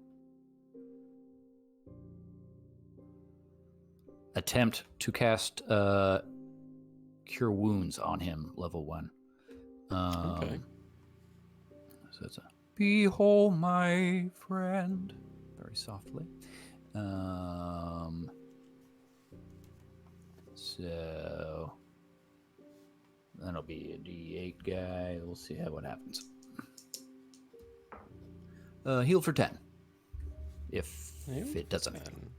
attempt to cast Cure Wounds on him, level 1. Okay. So it's a behold my friend, very softly. So that'll be a D8 guy. We'll see what happens. Heal for 10. If it does anything.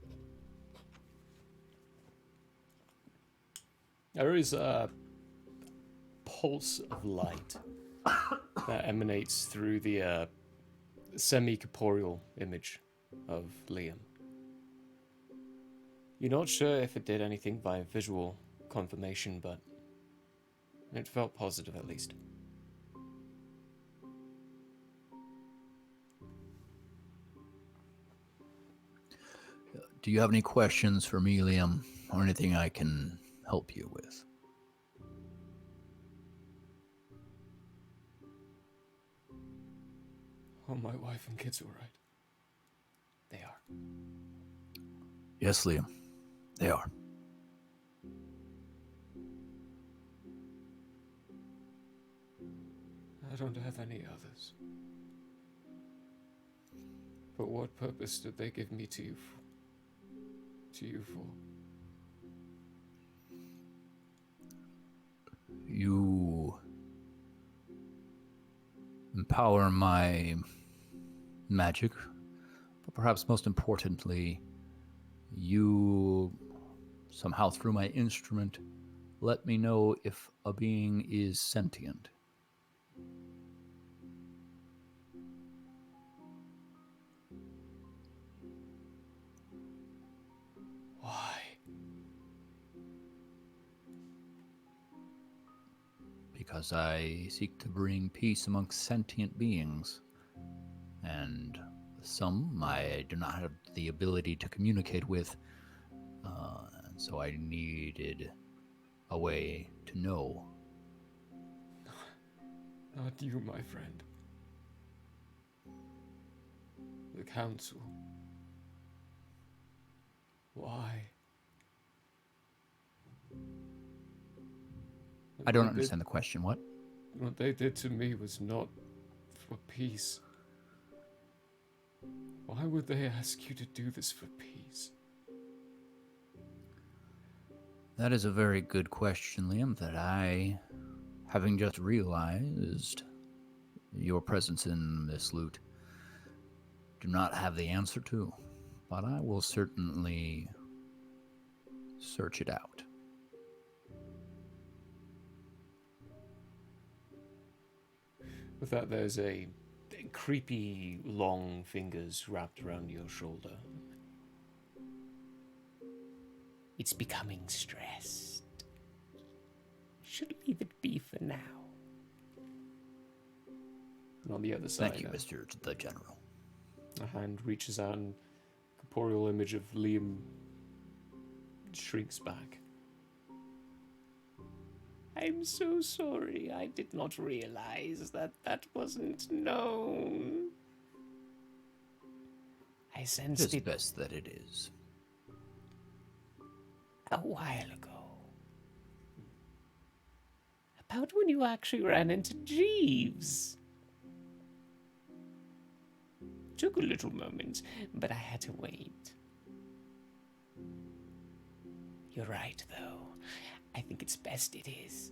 There is a pulse of light that emanates through the semi-corporeal image of Liam. You're not sure if it did anything by visual confirmation, but it felt positive at least. Do you have any questions for me, Liam, or anything I can help you with? Are my wife and kids all right? They are. Yes, Liam, they are. I don't have any others. But what purpose did they give me to you for? You empower my magic, but perhaps most importantly, you somehow through my instrument let me know if a being is sentient. Why? Because I seek to bring peace amongst sentient beings, and some I do not have the ability to communicate with, and so I needed a way to know. Not you, my friend. The council. Why? I don't understand the question. What? What they did to me was not for peace. Why would they ask you to do this for peace? That is a very good question, Liam, that I, having just realized your presence in this loot, do not have the answer to. But I will certainly search it out. With that, there's a creepy, long fingers wrapped around your shoulder. It's becoming stressed. Should leave it be for now. And on the other side, Thank you, Mr. the General. a hand reaches out and corporeal image of Liam shrinks back. I'm so sorry. I did not realize that wasn't known. I sensed It's it best that it is. a while ago. About when you actually ran into Jeeves. Took a little moment, but I had to wait. You're right, though. I think it's best it is.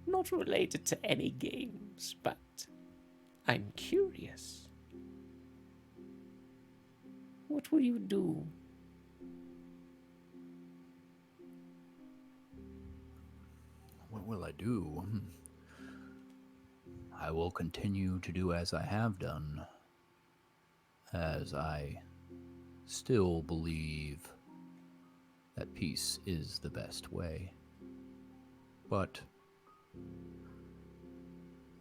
Not related to any games, but I'm curious. What will you do? What will I do? I will continue to do as I have done, as I still believe that peace is the best way. But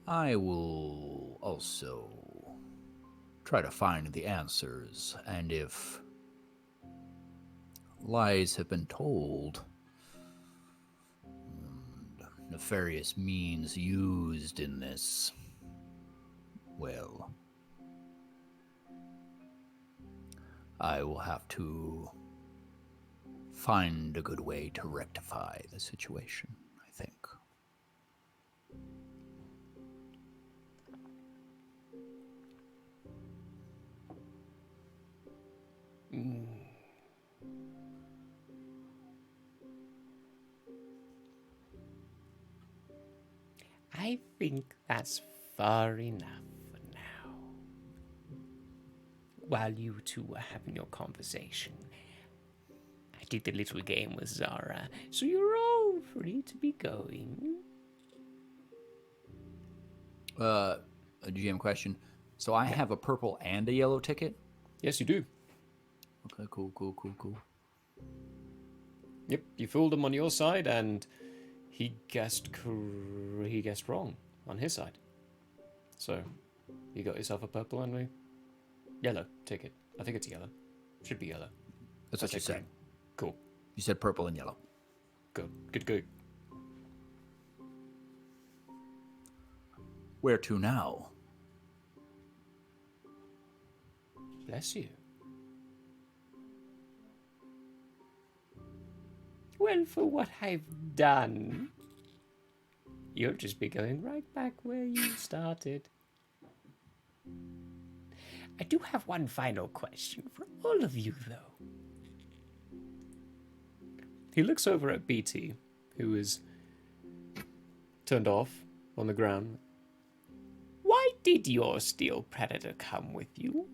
I will also try to find the answers, and if lies have been told, nefarious means used in this, well, I will have to find a good way to rectify the situation, I think. I think that's far enough for now. While you two were having your conversation, I did the little game with Zara, so you're all free to be going. A GM question. So I have a purple and a yellow ticket? Yes, you do. Okay, cool. Yep, you fooled him on your side, and he guessed wrong on his side. So, you got yourself a purple and a yellow ticket. I think it's yellow. Should be yellow. That's what you said. Cool. You said purple and yellow. Good. Where to now? Bless you. Well, for what I've done, you'll just be going right back where you started. I do have one final question for all of you, though. He looks over at BT, who is turned off on the ground. Why did your steel predator come with you?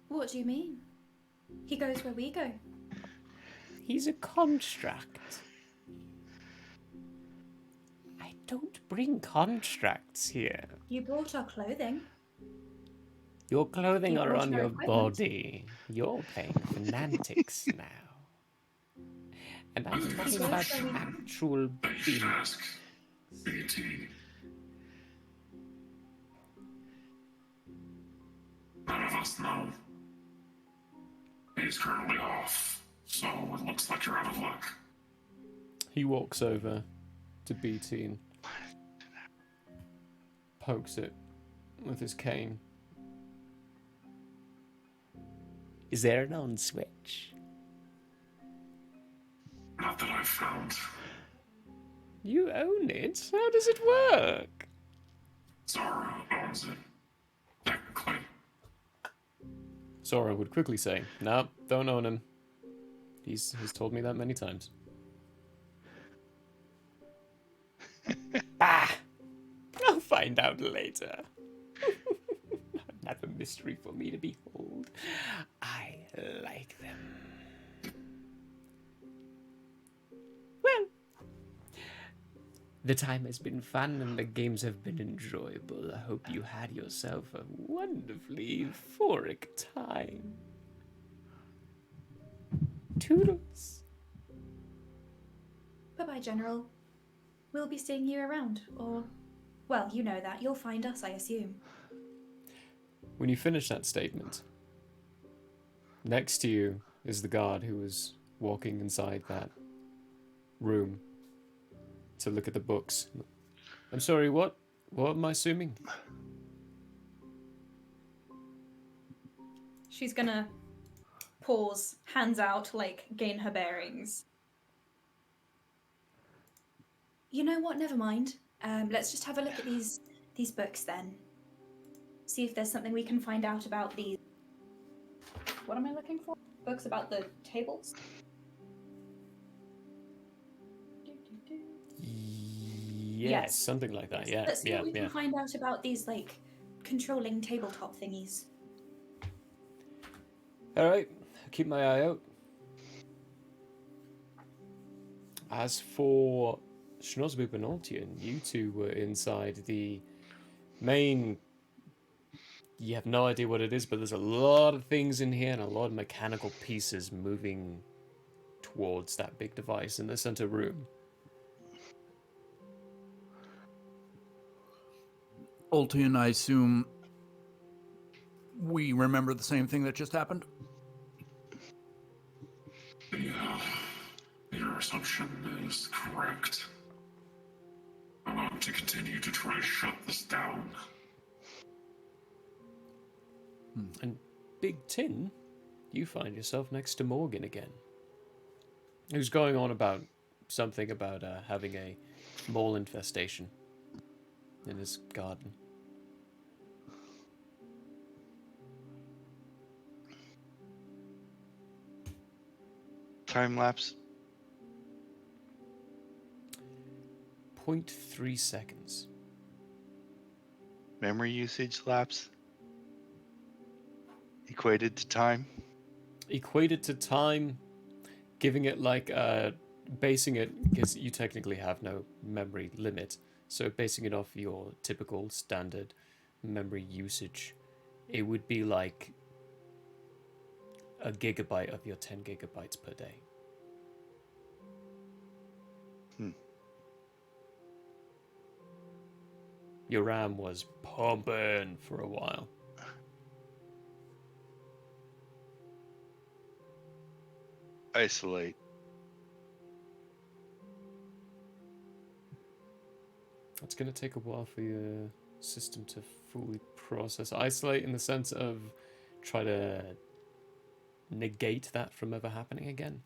What do you mean? He goes where we go. He's a construct. I don't bring constructs here. You brought our clothing. Your clothing You are brought on our your equipment. body. You're playing semantics now. And I'm talking about actual That you should being. ask BT. None of us know. He's currently off, so it looks like you're out of luck. He walks over to BT and pokes it with his cane. Is there an on switch? Not that I've found. You own it? How does it work? Zara owns it. Technically. Sora would quickly say, "No, don't own him. He's told me that many times." Bah! I'll find out later. Another mystery for me to behold. I like them. Well, the time has been fun and the games have been enjoyable. I hope you had yourself a wonderfully euphoric time. Toodles. Bye-bye, General. We'll be seeing you around, or... Well, you know that. You'll find us, I assume. When you finish that statement, next to you is the guard who was walking inside that room to look at the books. I'm sorry, what? What am I assuming? She's gonna pause, hands out, like, gain her bearings. You know what? Never mind. Let's just have a look at these books then. See if there's something we can find out about these. What am I looking for? Books about the tables? Yes, something like that. Yeah, Let's see yeah, what we yeah. can find out about these, like, controlling tabletop thingies. All right, keep my eye out. As for Schnozbub and Altian, you two were inside the main. You have no idea what it is, but there's a lot of things in here and a lot of mechanical pieces moving towards that big device in the center room. Ultian, I assume we remember the same thing that just happened? Yeah, your assumption is correct. I want to continue to try to shut this down. And Big Tin, you find yourself next to Morgan again, who's going on about something about having a mole infestation in his garden. Time lapse. 0.3 seconds. Memory usage lapse. Equated to time. Equated to time, giving it like basing it, because you technically have no memory limit, so basing it off your typical standard memory usage, it would be like a gigabyte of your 10 gigabytes per day. Your RAM was pumping for a while. Isolate. It's going to take a while for your system to fully process. Isolate in the sense of try to negate that from ever happening again.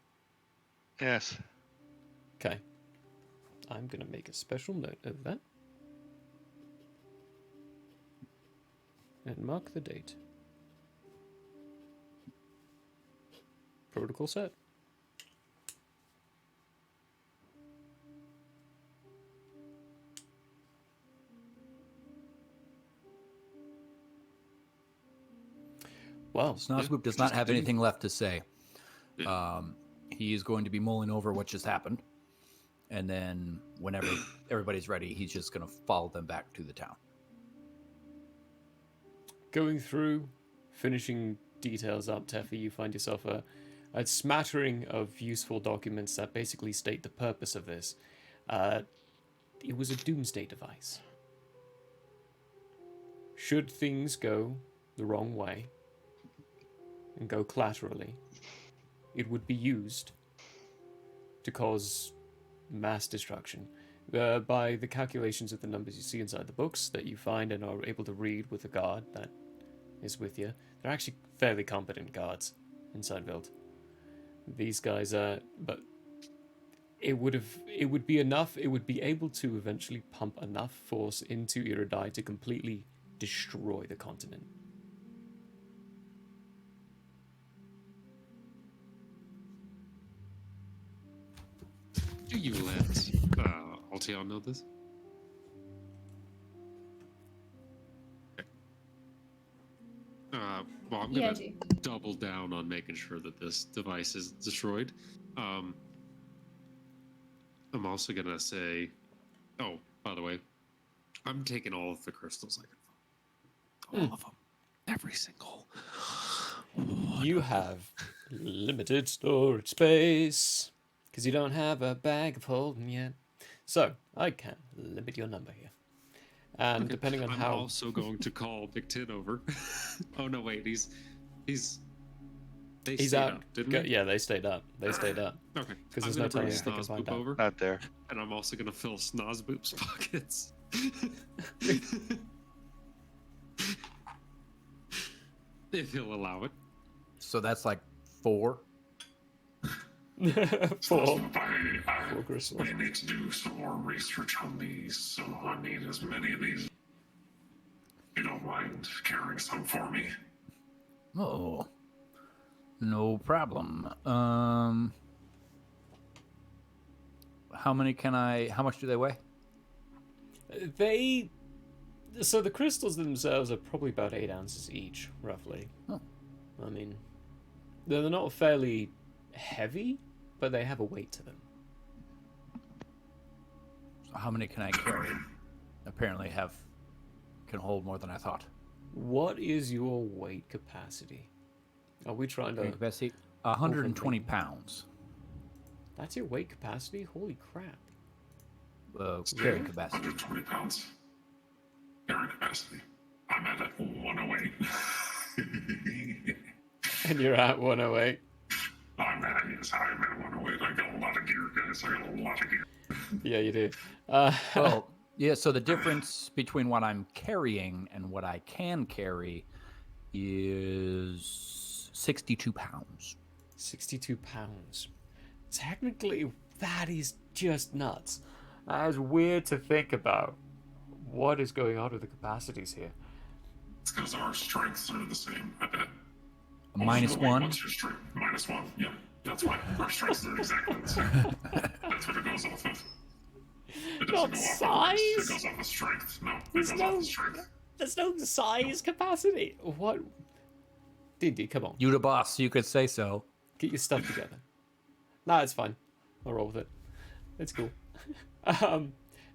Yes. Okay. I'm going to make a special note of that. And mark the date. Protocol set. Well, Snozboop does not have anything left to say. He is going to be mulling over what just happened. And then whenever everybody's ready, he's just going to follow them back to the town. Going through, finishing details up, Teffy, you find yourself a smattering of useful documents that basically state the purpose of this. It was a doomsday device. Should things go the wrong way and go collaterally, it would be used to cause mass destruction. By the calculations of the numbers you see inside the books that you find and are able to read with the guard that is with you, they're actually fairly competent guards inside Vilt. These guys are, but it would be enough, it would be able to eventually pump enough force into Iridai to completely destroy the continent. Do you let Alteon know this? Okay. Well, I'm Yeah, gonna double down on making sure that this device is destroyed. I'm also gonna say, oh, by the way, I'm taking all of the crystals I can find. All of them. Every single one. You have limited storage space because you don't have a bag of holding yet. So I can limit your number here. And Okay. depending on I'm how... also going to call Big Tin over. Oh no, wait, he's stayed out. up, didn't he? Yeah, they stayed up. They stayed up. Okay. Because I'm there's no gonna bring telling if they can find Snozboop out. over, Not there. and I'm also gonna fill Snozboop's pockets. If he'll allow it. So that's like 4. 4 I crystals. we need to do some more research on these, so I need as many of these. You don't mind carrying some for me? Oh, no problem. How many can I? How much do they weigh? So the crystals themselves are probably about 8 ounces each, roughly. Oh. I mean, they're not fairly heavy, but they have a weight to them. How many can I carry? Apparently can hold more than I thought. What is your weight capacity? Are we trying to... Capacity 120 overthink? pounds. That's your weight capacity? Holy crap. Carrying capacity. 120 pounds. Carrying capacity. I'm at 108. And you're at 108. I'm at 108. I got a lot of gear, guys. I got a lot of gear. Yeah, you do. Well, yeah, so the difference between what I'm carrying and what I can carry is 62 pounds. 62 pounds. Technically, that is just nuts. That is weird to think about. What is going on with the capacities here? It's because our strengths are the same, I bet. Minus Wait, one. What's your strength? -1. Yeah, that's why our strengths are exactly the same. That's what it goes off of. It doesn't Not go off size? Of race. It goes off of strength. No, it There's goes off of strength. There's no size capacity. What? Dindy, come on. You the boss, you could say so. Get your stuff together. Nah, it's fine. I'll roll with it. It's cool.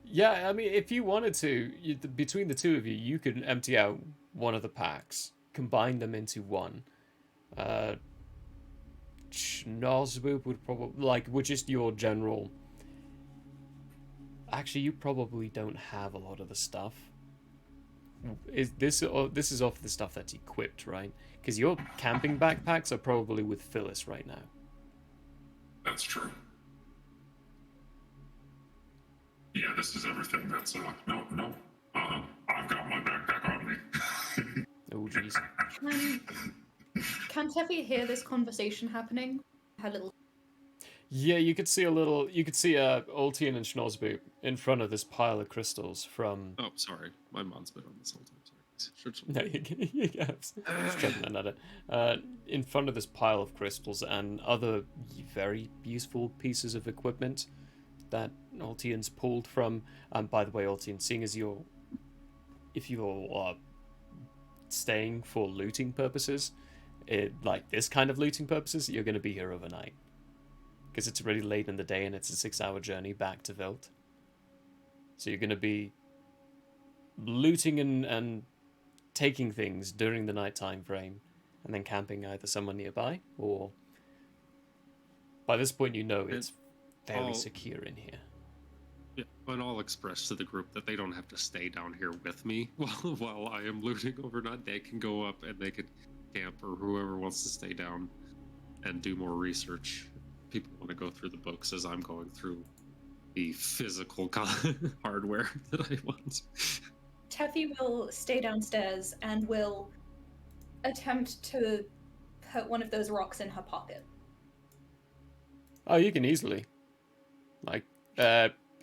Yeah, I mean, if you wanted to, between the two of you, you could empty out one of the packs, combine them into one. Schnozboop would probably, with just your general... Actually, you probably don't have a lot of the stuff. This is off the stuff that's equipped, right? Because your camping backpacks are probably with Phyllis right now. That's true. Yeah, this is everything that's, no. I've got my backpack on me. Oh, jeez. Can Teffy hear this conversation happening? Her little... Yeah, you could see Ultian and Schnozboop in front of this pile of crystals from... Oh, sorry. My mom's been on this whole time. Sorry. No, you just jumping at it. In front of this pile of crystals and other very useful pieces of equipment that Ultian's pulled from. By the way, Ultian, seeing as if you're staying for looting purposes, like this kind of looting purposes, you're going to be here overnight. Because it's already late in the day and it's a 6-hour journey back to Velt. So you're going to be looting and taking things during the nighttime frame and then camping either somewhere nearby or... By this point, you know it's fairly secure in here. Yeah, but I'll express to the group that they don't have to stay down here with me while I am looting overnight. They can go up and they could camp, or whoever wants to stay down and do more research. People want to go through the books as I'm going through the physical hardware that I want. Teffy will stay downstairs and will attempt to put one of those rocks in her pocket. Oh, you can easily.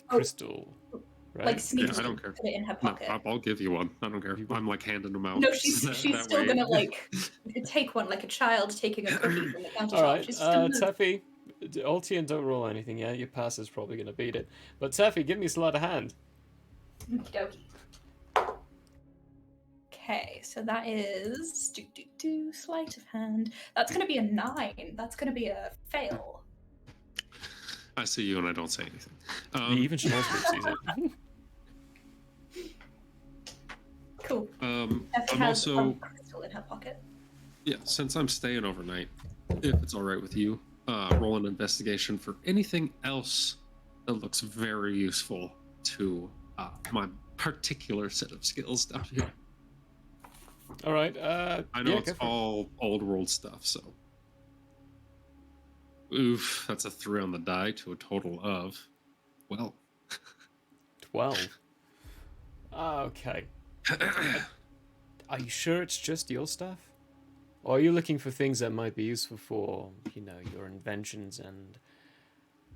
Crystal. Right? Like sneak I don't care. put it in her pocket. No, I'll give you one. I don't care. I'm handing them out. No, she's still way. gonna take one like a child taking a cookie from the counter All shop. right, She's just gonna... Teffy, Ultian, don't roll anything yet. Your pass is probably going to beat it. But Teffy, give me a sleight of hand. Okie dokie. Okay, so that is sleight of hand. That's gonna be a 9. That's gonna be a fail. I see you and I don't say anything. Even Schnozboop sees it. Cool. I'm has also... a crystal in her pocket. Yeah, since I'm staying overnight, if it's all right with you, roll an investigation for anything else that looks very useful to my particular set of skills down here. All right. I know it's all old world stuff, so. Oof, that's a 3 on the die to a total of, 12. Okay. Are you sure it's just your stuff? Or are you looking for things that might be useful for, your inventions and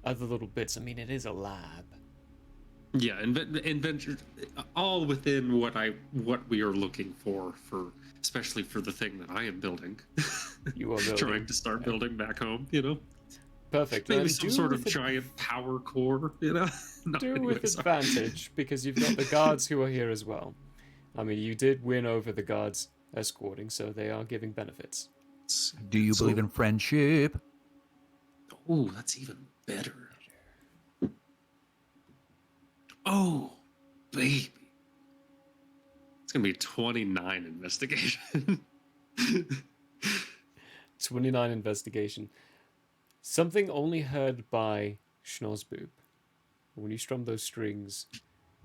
other little bits? I mean, it is a lab. Yeah, inventions, all within what we are looking for, especially for the thing that I am building. You are building. Trying to start building back home, Perfect. Maybe some sort of giant power core, Not Do anyways, with advantage, because you've got the guards who are here as well. I mean, you did win over the guards escorting, so they are giving benefits. Do you believe in friendship? Oh, that's even better. Oh, baby. It's going to be 29 investigation. 29 investigation. Something only heard by Schnozzboob. When you strum those strings,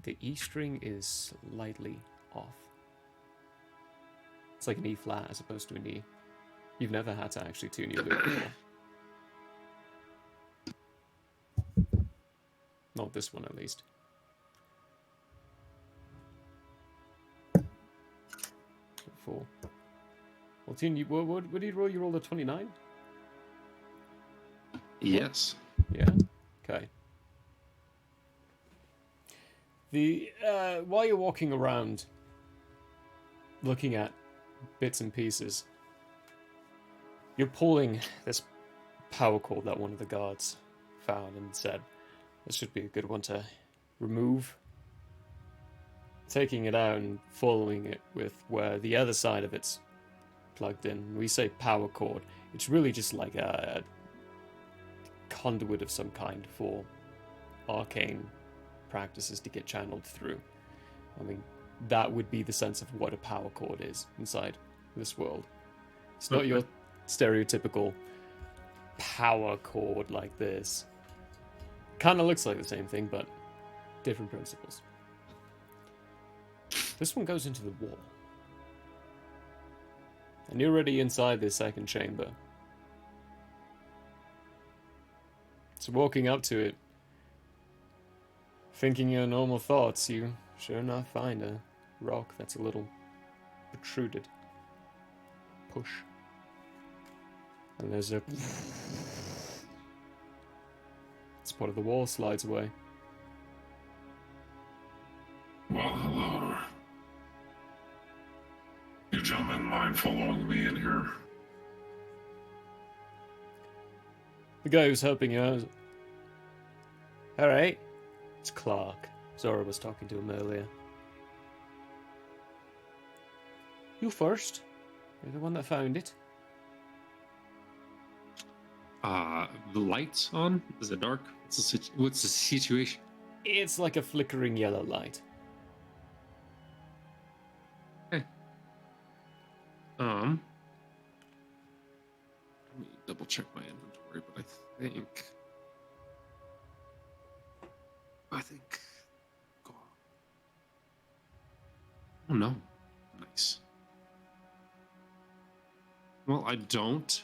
the E string is slightly off. It's like an E flat as opposed to an E. You've never had to actually tune your lute before. Not this one, at least. Four. Well, Tune, what did you roll? You rolled a 29? Yes. Yeah? Okay. While you're walking around, looking at bits and pieces, you're pulling this power cord that one of the guards found and said, this should be a good one to remove. Taking it out and following it with where the other side of it's plugged in. We say power cord. It's really just like a conduit of some kind for arcane practices to get channeled through. I mean, that would be the sense of what a power cord is inside this world. It's not your stereotypical power cord like this. Kind of looks like the same thing, but different principles. This one goes into the wall. And you're already inside this second chamber. So walking up to it, thinking your normal thoughts, you sure enough find a rock that's a little protruded. Push. And there's a... It's part of the wall slides away. Well, hello. You gentlemen mind following me in here? The guy who's helping you out. Alright. It's Clark. Zora was talking to him earlier. You first. You're the one that found it. The lights on? Is it dark? What's the situation? It's like a flickering yellow light. Okay. Let me double check my inventory, but I think. Oh no. Nice. Well, I don't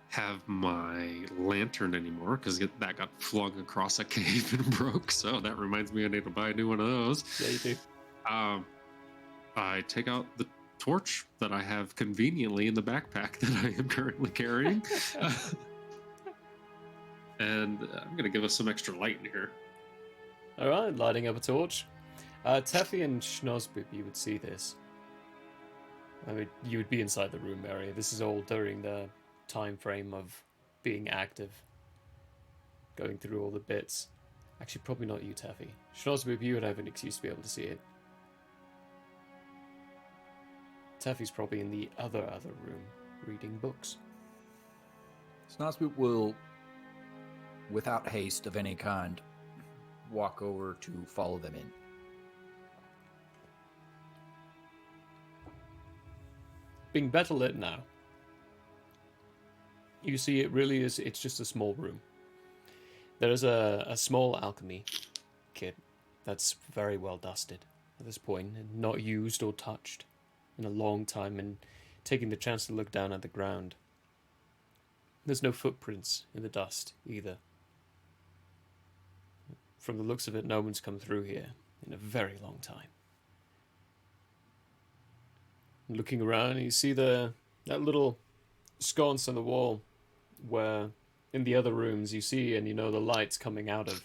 have my lantern anymore because that got flung across a cave and broke. So that reminds me I need to buy a new one of those. Yeah, you do. I take out the torch that I have conveniently in the backpack that I am currently carrying. And I'm going to give us some extra light in here. Alright, lighting up a torch. Teffy and Schnozzboob, you would see this. I mean, you would be inside the room area. This is all during the time frame of being active. Going through all the bits. Actually, probably not you, Teffy. Schnozzboob, you would have an excuse to be able to see it. Teffy's probably in the other room, reading books. Snozzboot will, without haste of any kind, walk over to follow them in. Being better lit now, you see it really is, it's just a small room. There is a small alchemy kit that's very well dusted at this point, and not used or touched in a long time, and taking the chance to look down at the ground. There's no footprints in the dust either. From the looks of it, no one's come through here in a very long time. Looking around, you see that little sconce on the wall where in the other rooms you see and you know the lights coming out of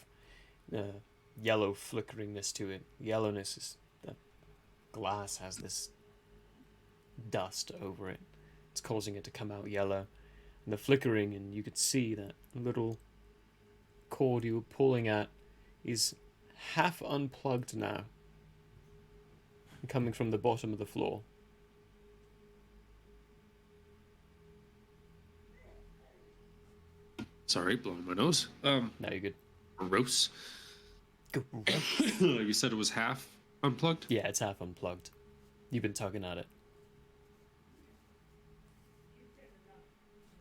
yellow flickeringness to it. Yellowness is that glass has this dust over it. It's causing it to come out yellow. And the flickering, and you could see that little cord you were pulling at is half unplugged now. Coming from the bottom of the floor. Sorry, blowing my nose. No, you're good. Gross. You said it was half unplugged? Yeah, it's half unplugged. You've been tugging at it.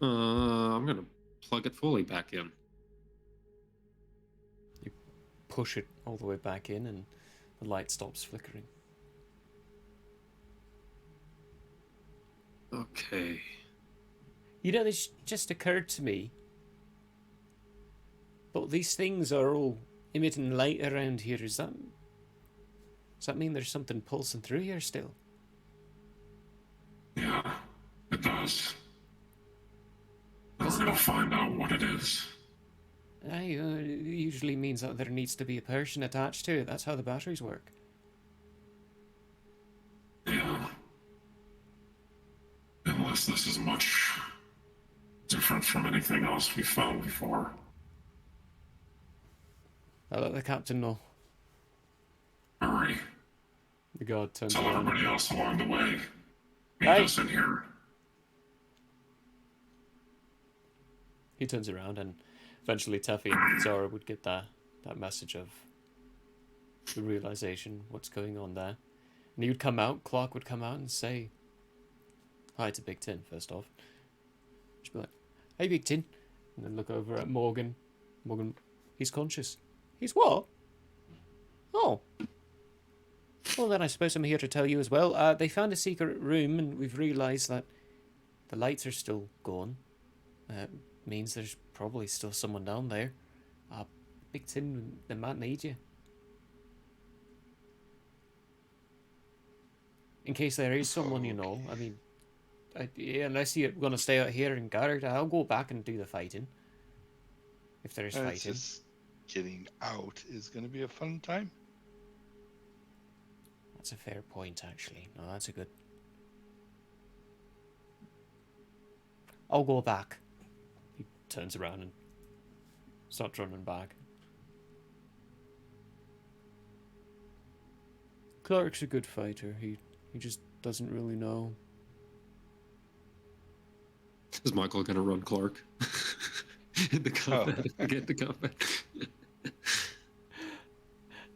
I'm gonna plug it fully back in. You push it all the way back in and the light stops flickering. Okay. You know, this just occurred to me. But these things are all emitting light around here. Does that mean there's something pulsing through here still? Yeah, it does. Doesn't We're gonna that- find out what it is. It usually means that there needs to be a person attached to it. That's how the batteries work. Yeah. Unless this is much different from anything else we found before. I'll let the captain know. Hurry. The guard turns Tell around. everybody else along the way. Meet Hey. us in here. He turns around and eventually Teffy and Zara would get that message of the realization, what's going on there. And he would come out, Clark would come out and say hi to Big Tin, first off. She'd be like, hey Big Tin. And then look over at Morgan. Morgan, he's conscious. He's what? Oh. Well then I suppose I'm here to tell you as well. They found a secret room and we've realised that the lights are still gone. Means there's probably still someone down there. Big Tin, they might need you. In case there is someone, you know. I mean, unless you're going to stay out here and guard, I'll go back and do the fighting. If there is And it's fighting. just getting out is going to be a fun time. That's a fair point, actually. No, that's a good... I'll go back. He turns around and starts running back. Clark's a good fighter. He just doesn't really know. Is Michael gonna run Clark? In the combat. Get the combat.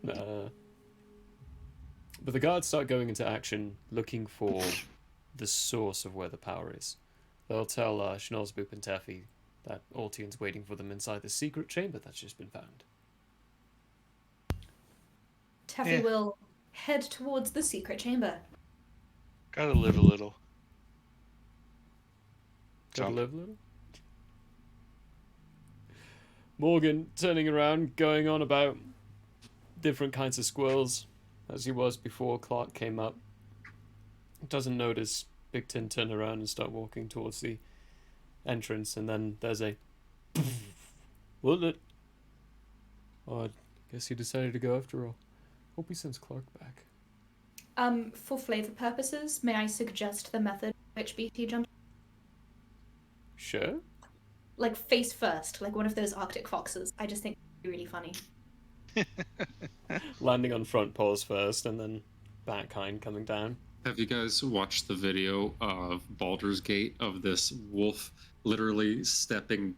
But the guards start going into action looking for the source of where the power is. They'll tell Schnorsboop and Taffy that Ortian's waiting for them inside the secret chamber that's just been found. Taffy Yeah. will head towards the secret chamber. Gotta live a little. Gotta Jump. live a little. Morgan turning around, going on about different kinds of squirrels, as he was before Clark came up. Doesn't notice Big Tin turn around and start walking towards the entrance, and then there's a... Will it? Oh, I guess he decided to go after all. Hope he sends Clark back. For flavor purposes, may I suggest the method which BT jumped? Sure. Like face first, like one of those Arctic foxes. I just think it'd be really funny. Landing on front paws first, and then back hind coming down. Have you guys watched the video of Baldur's Gate of this wolf literally stepping,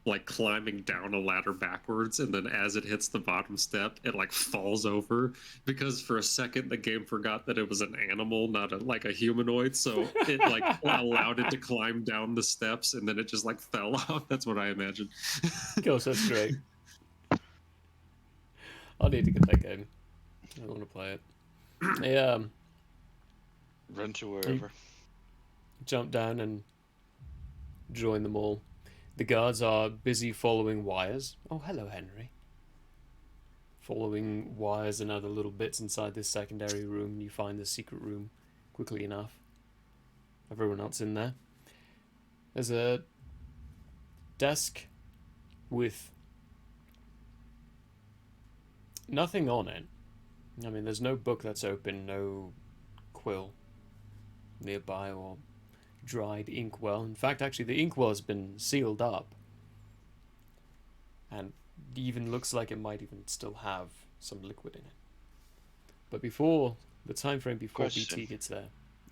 like climbing down a ladder backwards, and then as it hits the bottom step, it like falls over because for a second the game forgot that it was an animal, not like a humanoid, so it like allowed it to climb down the steps, and then it just like fell off. That's what I imagine. Gosh, that's great. I'll need to get that game. I want to play it. Yeah. Run to wherever. Jump down and join them all. The guards are busy following wires. Oh, hello, Henry. Following wires and other little bits inside this secondary room. You find the secret room quickly enough. Everyone else in there. There's a desk with nothing on it. I mean, there's no book that's open, no quill nearby or dried inkwell. In fact, actually, the inkwell has been sealed up, and even looks like it might even still have some liquid in it. But before the time frame before Question. BT gets there,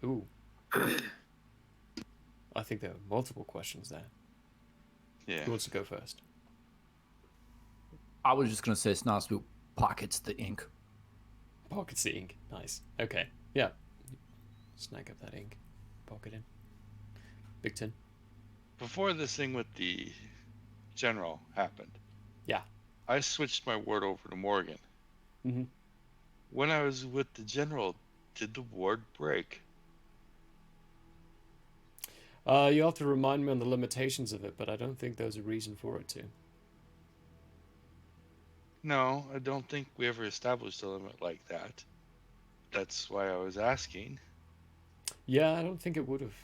ooh, I think there are multiple questions there. Yeah. Who wants to go first? I was just gonna say Snozboot pockets the ink. Pockets the ink. Nice. Okay. Yeah. Snag up that ink. Pocket in. Big tin. Before this thing with the general happened, Yeah. I switched my ward over to Morgan. Mm-hmm. When I was with the general, did the ward break? You have to remind me on the limitations of it, but I don't think there's a reason for it to. No, I don't think we ever established a limit like that. That's why I was asking. Yeah, I don't think it would have.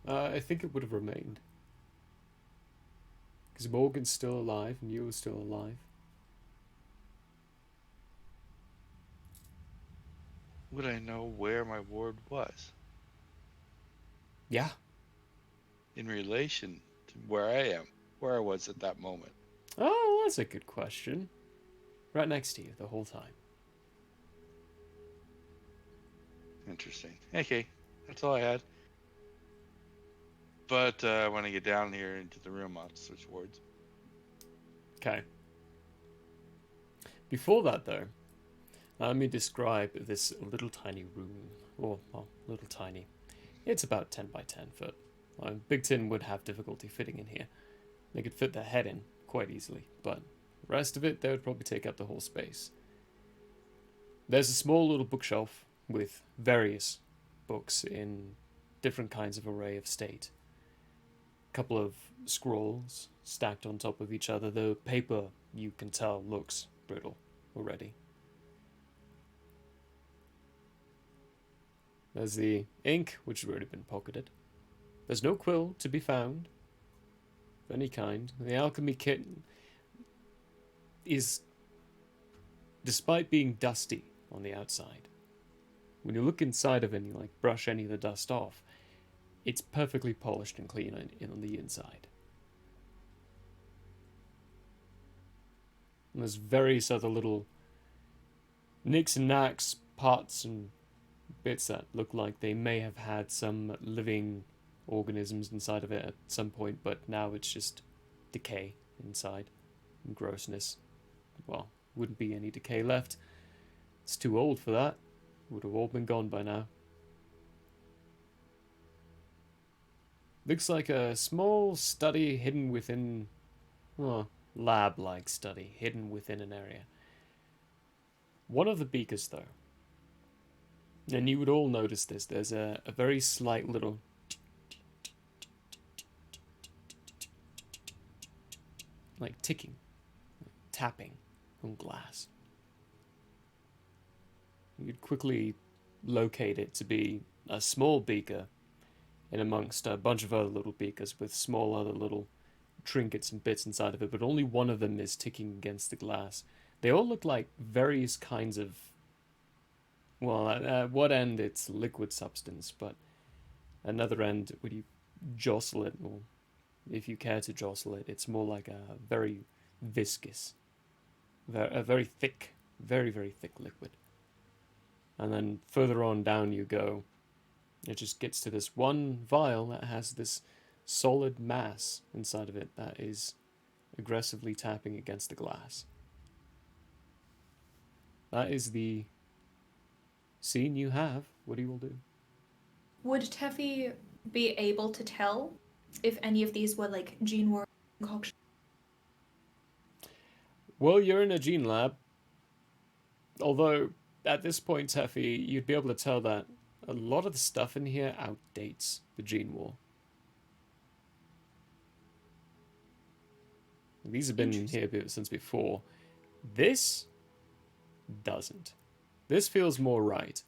I think it would have remained. Because Morgan's still alive and you were still alive. Would I know where my ward was Yeah. in relation to where I was at that moment? Oh, that's a good question. Right next to you the whole time. Interesting. Okay, that's all I had. But when I get down here into the room, I'll switch wards. Okay. Before that, though, let me describe this little tiny room. Or, well, little tiny. It's about 10 by 10 foot. Big Tin would have difficulty fitting in here. They could fit their head in quite easily, but the rest of it, they would probably take up the whole space. There's a small little bookshelf with various books in different kinds of array of state. A couple of scrolls stacked on top of each other. The paper, you can tell, looks brittle already. There's the ink, which has already been pocketed. There's no quill to be found of any kind. The alchemy kit is, despite being dusty on the outside, when you look inside of it and you brush any of the dust off, it's perfectly polished and clean on the inside. And there's various other little nicks and knacks, parts and bits that look like they may have had some living organisms inside of it at some point, but now it's just decay inside and grossness. Well, wouldn't be any decay left. It's too old for that. Would have all been gone by now. Looks like a small study hidden within, lab-like study hidden within an area. One of the beakers, though, and you would all notice this, there's a very slight little ticking, tapping on glass. You'd quickly locate it to be a small beaker in amongst a bunch of other little beakers with small other little trinkets and bits inside of it, but only one of them is ticking against the glass. They all look like various kinds of, well, at one end it's liquid substance, but another end, when you jostle it, or if you care to jostle it, it's more like a very viscous, a very thick, very, very thick liquid. And then further on down you go, it just gets to this one vial that has this solid mass inside of it that is aggressively tapping against the glass. That is the scene you have. What you will do. Would Teffy be able to tell if any of these were gene war concoctions? Well, you're in a gene lab. Although, at this point, Teffy, you'd be able to tell that a lot of the stuff in here outdates the gene war. These have been in here since before. This doesn't. This feels more right.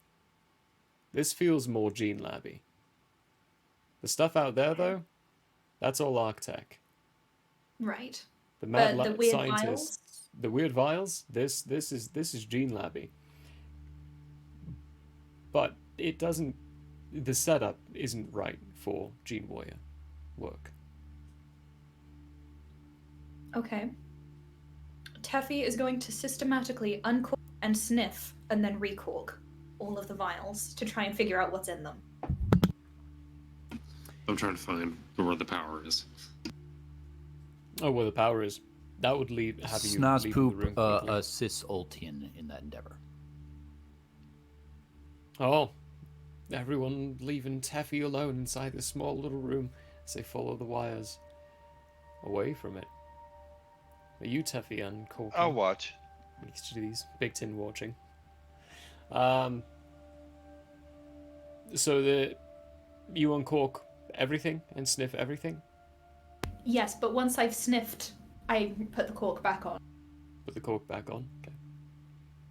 This feels more gene labby. The stuff out there, though, that's all Arctech. Right. The mad the weird scientists, vials? the weird vials. This is gene labby. But it doesn't. The setup isn't right for Gene Warrior work. Okay. Teffy is going to systematically uncork and sniff and then recork all of the vials to try and figure out what's in them. I'm trying to find where the power is. Oh, well, the power is. That would have you leaving the Snozpoop room quickly. assists Ultian in that endeavor. Oh, everyone leaving Teffy alone inside this small little room as they follow the wires away from it. Are you, Teffy, and Corky? I'll watch. Next to these Big Tin watching. So you uncork everything and sniff everything? Yes, but once I've sniffed, I put the cork back on. Put the cork back on. Okay.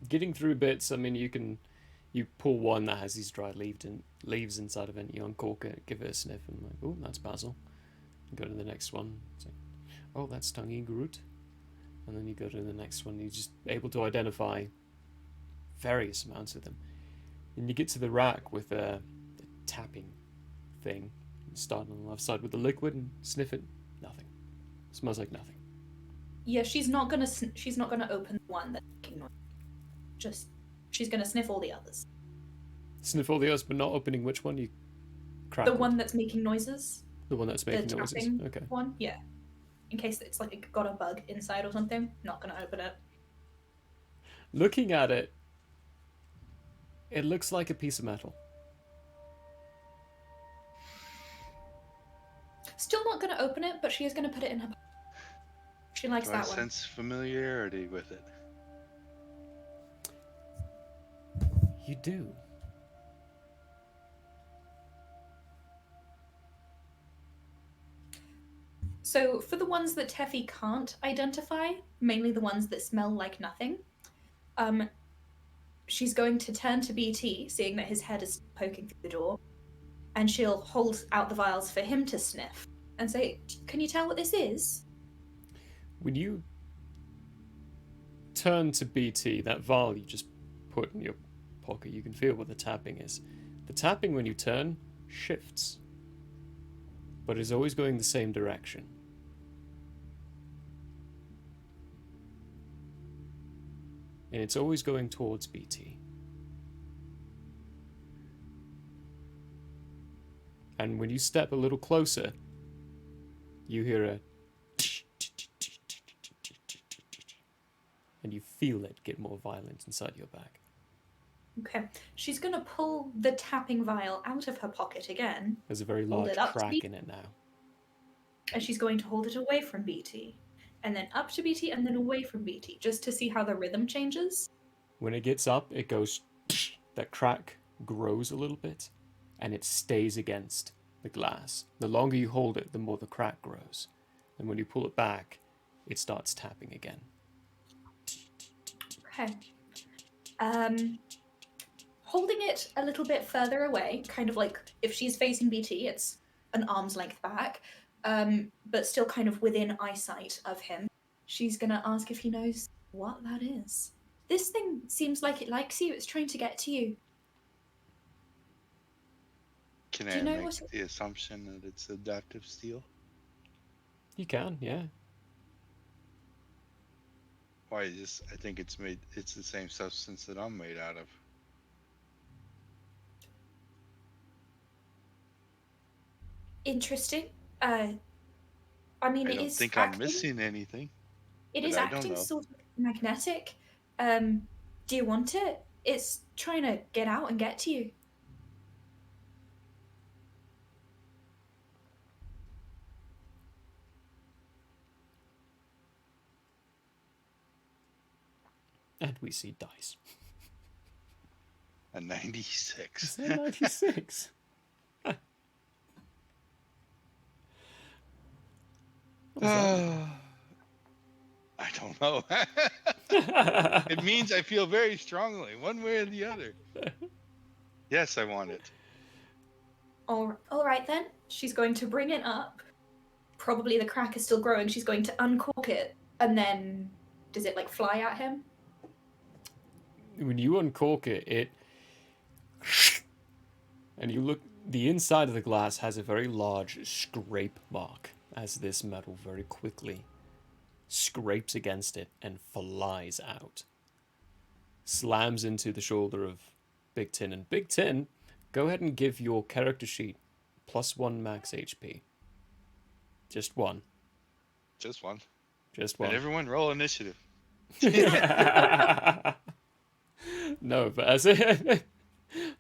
Getting through bits, I mean, you pull one that has these dried leaves inside of it, you uncork it, give it a sniff, and like, oh, that's basil. You go to the next one. It's like, oh, that's tangy root. And then you go to the next one, you're just able to identify various amounts of them. And you get to the rack with the tapping thing. You start on the left side with the liquid and sniff it. Nothing. Smells like nothing. Yeah, she's not gonna open the one that's making noise. She's gonna sniff all the others. Sniff all the others, but not opening which one? You crack The one that's making noises. The one that's making the noises. tapping Okay. one, yeah. In case it's like it got a bug inside or something, not gonna open it. Looking at it, it looks like a piece of metal. Still not gonna open it, but she is gonna put it in her. She likes Do I that one. sense familiarity with it? You do. So for the ones that Teffy can't identify, mainly the ones that smell like nothing, she's going to turn to BT, seeing that his head is poking through the door, and she'll hold out the vials for him to sniff and say, "Can you tell what this is?" When you turn to BT, that vial you just put in your pocket, you can feel what the tapping is. The tapping when you turn shifts, but is always going the same direction. And it's always going towards BT. And when you step a little closer, you hear a and you feel it get more violent inside your back. Okay. She's going to pull the tapping vial out of her pocket again. There's a very Hold large it up to crack BT. in it now. And she's going to hold it away from BT. And then up to BT and then away from BT, just to see how the rhythm changes. When it gets up, it goes, that crack grows a little bit, and it stays against the glass. The longer you hold it, the more the crack grows. And when you pull it back, it starts tapping again. Okay. Holding it a little bit further away, kind of like if she's facing BT, it's an arm's length back, but still kind of within eyesight of him. She's gonna ask if he knows what that is. This thing seems like it likes you. It's trying to get to you. Can Do I you know make what it- the assumption that it's adaptive steel? You can, yeah. Why? I think it's the same substance that I'm made out of. Interesting. I mean, I it don't is think acting, I'm missing anything. It but is I don't acting know. sort of magnetic. Do you want it? It's trying to get out and get to you. And we see dice. A 96. Is that 96? I don't know. It means I feel very strongly, one way or the other. Yes, I want it. All right then. She's going to bring it up. Probably the crack is still growing. She's going to uncork it, and then does it like fly at him? When you uncork it, and you look, the inside of the glass has a very large scrape mark as this metal very quickly scrapes against it and flies out. Slams into the shoulder of Big Tin. And Big Tin, go ahead and give your character sheet +1 max HP. Just one. Just one. Just And one. everyone roll initiative. No, but as it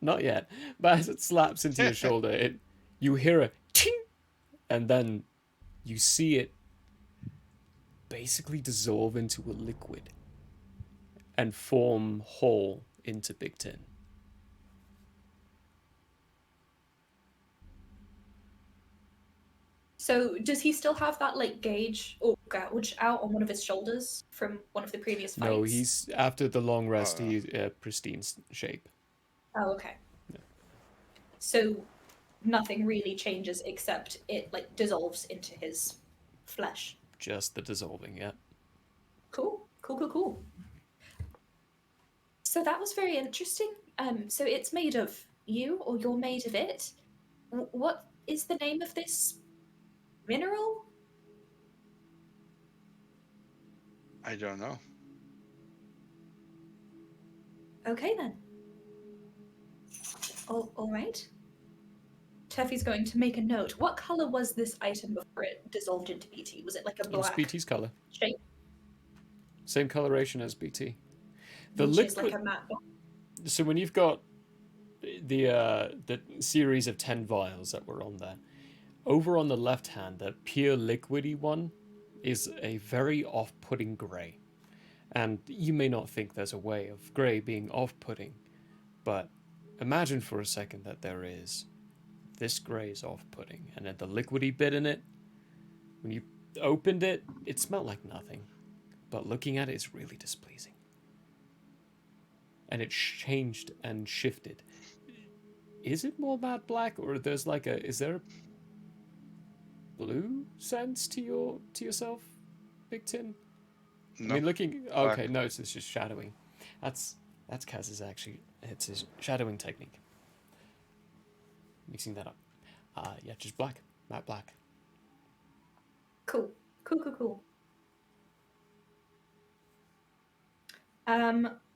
not yet. But as it slaps into your shoulder, you hear a ting, and then you see it basically dissolve into a liquid and form whole into Big Tin. So does he still have that like gauge or gouge out on one of his shoulders from one of the previous fights? No, he's after the long rest. He's pristine shape. Oh, okay. So nothing really changes except it like dissolves into his flesh. Just the dissolving, yeah. Cool. So that was very interesting. So it's made of you, or you're made of it. What is the name of this mineral? I don't know. Okay then. All right. Teffy's going to make a note. What color was this item before it dissolved into BT? Was it like a It was black BT's color. shape? Same coloration as BT. The Which liquid. is like a matte box? So when you've got the series of 10 vials that were on there, over on the left hand, the pure liquidy one is a very off-putting grey. And you may not think there's a way of grey being off-putting, but imagine for a second that there is. This grey is off-putting, and then the liquidy bit in it, when you opened it, it smelled like nothing. But looking at it, it's really displeasing. And it changed and shifted. Is it more matte black, or is there a blue sense to yourself, Big Tin? No. I mean, looking. Black. Okay, no, it's just shadowing. That's Kaz's actually. It's his shadowing technique. Mixing that up. Yeah, just black, matte black. Cool.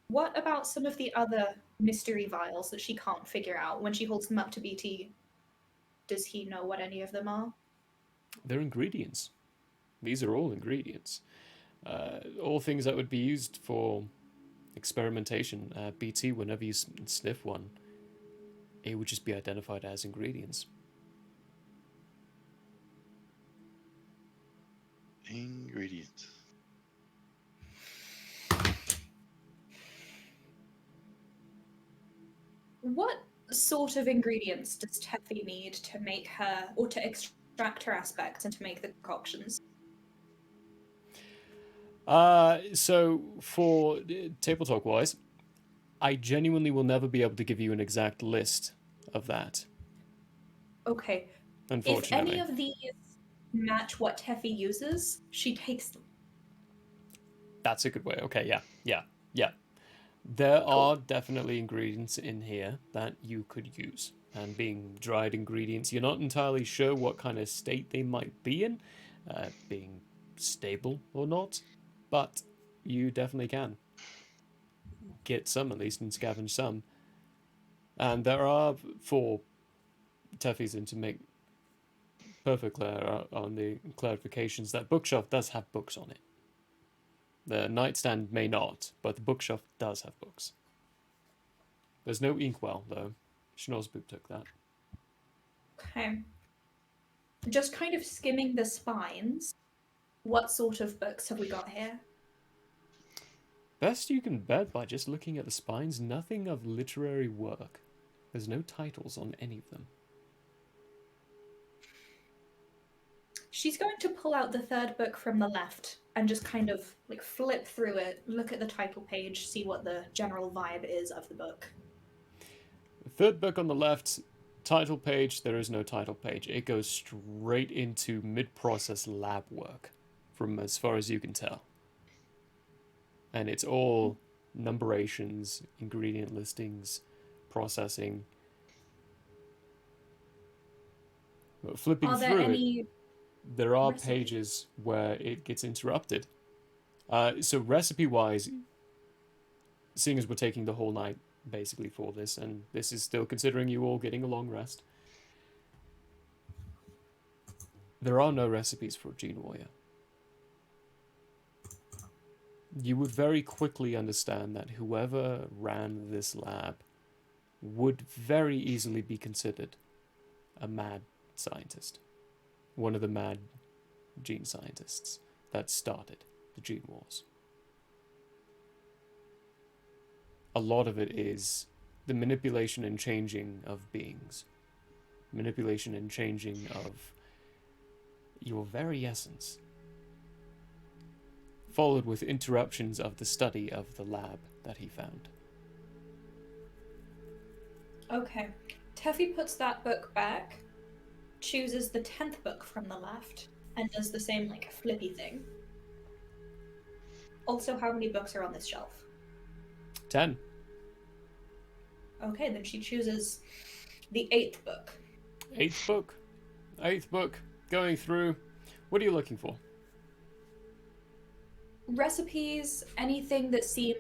What about some of the other mystery vials that she can't figure out? When she holds them up to BT, does he know what any of them are? They're ingredients. These are all ingredients. All things that would be used for experimentation. BT, whenever you sniff one, it would just be identified as ingredients. Ingredients. What sort of ingredients does Teffy need to make her, or to extract her aspects and to make the concoctions? So for table talk wise, I genuinely will never be able to give you an exact list of that. Okay. Unfortunately. If any of these match what Teffy uses, she takes them. That's a good way. Okay, yeah. There are definitely ingredients in here that you could use. And being dried ingredients, you're not entirely sure what kind of state they might be in, being stable or not, but you definitely can get some at least and scavenge some. And there are, for Teffy's, and to make perfect clear on the clarifications, that bookshelf does have books on it. The nightstand may not, but the bookshelf does have books. There's no inkwell, though. Schnorsboop took that. Okay. Just kind of skimming the spines, what sort of books have we got here? Best you can bet by just looking at the spines, nothing of literary work. There's no titles on any of them. She's going to pull out the third book from the left and just kind of like flip through it, look at the title page, see what the general vibe is of the book. The third book on the left, title page, there is no title page. It goes straight into mid-process lab work, from as far as you can tell. And it's all numberations, ingredient listings, processing. But flipping Are there through any there are recipes? pages where it gets interrupted. So recipe-wise, seeing as we're taking the whole night basically for this, and this is still considering you all getting a long rest, there are no recipes for Gene Warrior. you would very quickly understand that whoever ran this lab would very easily be considered a mad scientist. One of the mad gene scientists that started the gene wars. A lot of it is the manipulation and changing of beings. Manipulation and changing of your very essence. Followed with interruptions of the study of the lab that he found. Okay. Teffy puts that book back, chooses the 10th book from the left, and does the same, like, flippy thing. Also, how many books are on this shelf? 10. Okay, then she chooses the 8th book. 8th book. 8th book. Going through. What are you looking for? Recipes, anything that seemed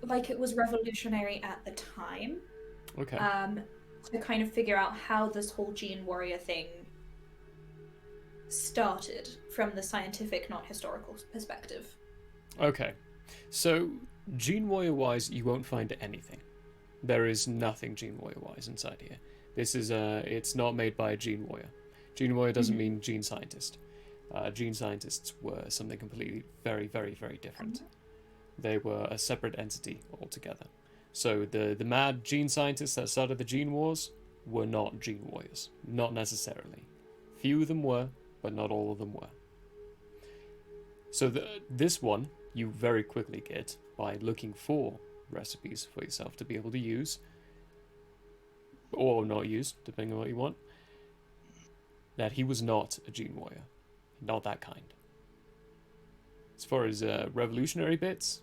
like it was revolutionary at the time. Okay. To kind of figure out how this whole gene warrior thing started from the scientific, not historical perspective. Okay. So, Gene Warrior-wise, you won't find anything. There is nothing Gene Warrior-wise inside here. This is, it's not made by a Gene Warrior. Gene Warrior doesn't mean Gene Scientist. Gene Scientists were something completely very, very, very different. They were a separate entity altogether. So the mad Gene Scientists that started the Gene Wars were not Gene Warriors. Not necessarily. Few of them were, but not all of them were. So this one you very quickly get by looking for recipes for yourself to be able to use, or not use, depending on what you want, that he was not a Gene Warrior. Not that kind. As far as revolutionary bits,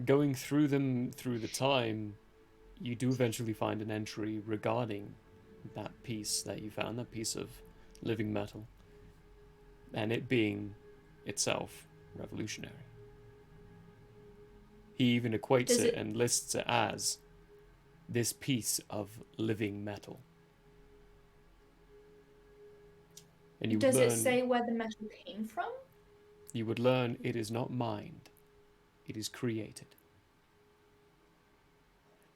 going through them through the time, you do eventually find an entry regarding that piece that you found, that piece of living metal, and it being itself revolutionary. He even equates it and lists it as this piece of living metal. And you Does learn, it say where the metal came from? You would learn it is not mined, it is created.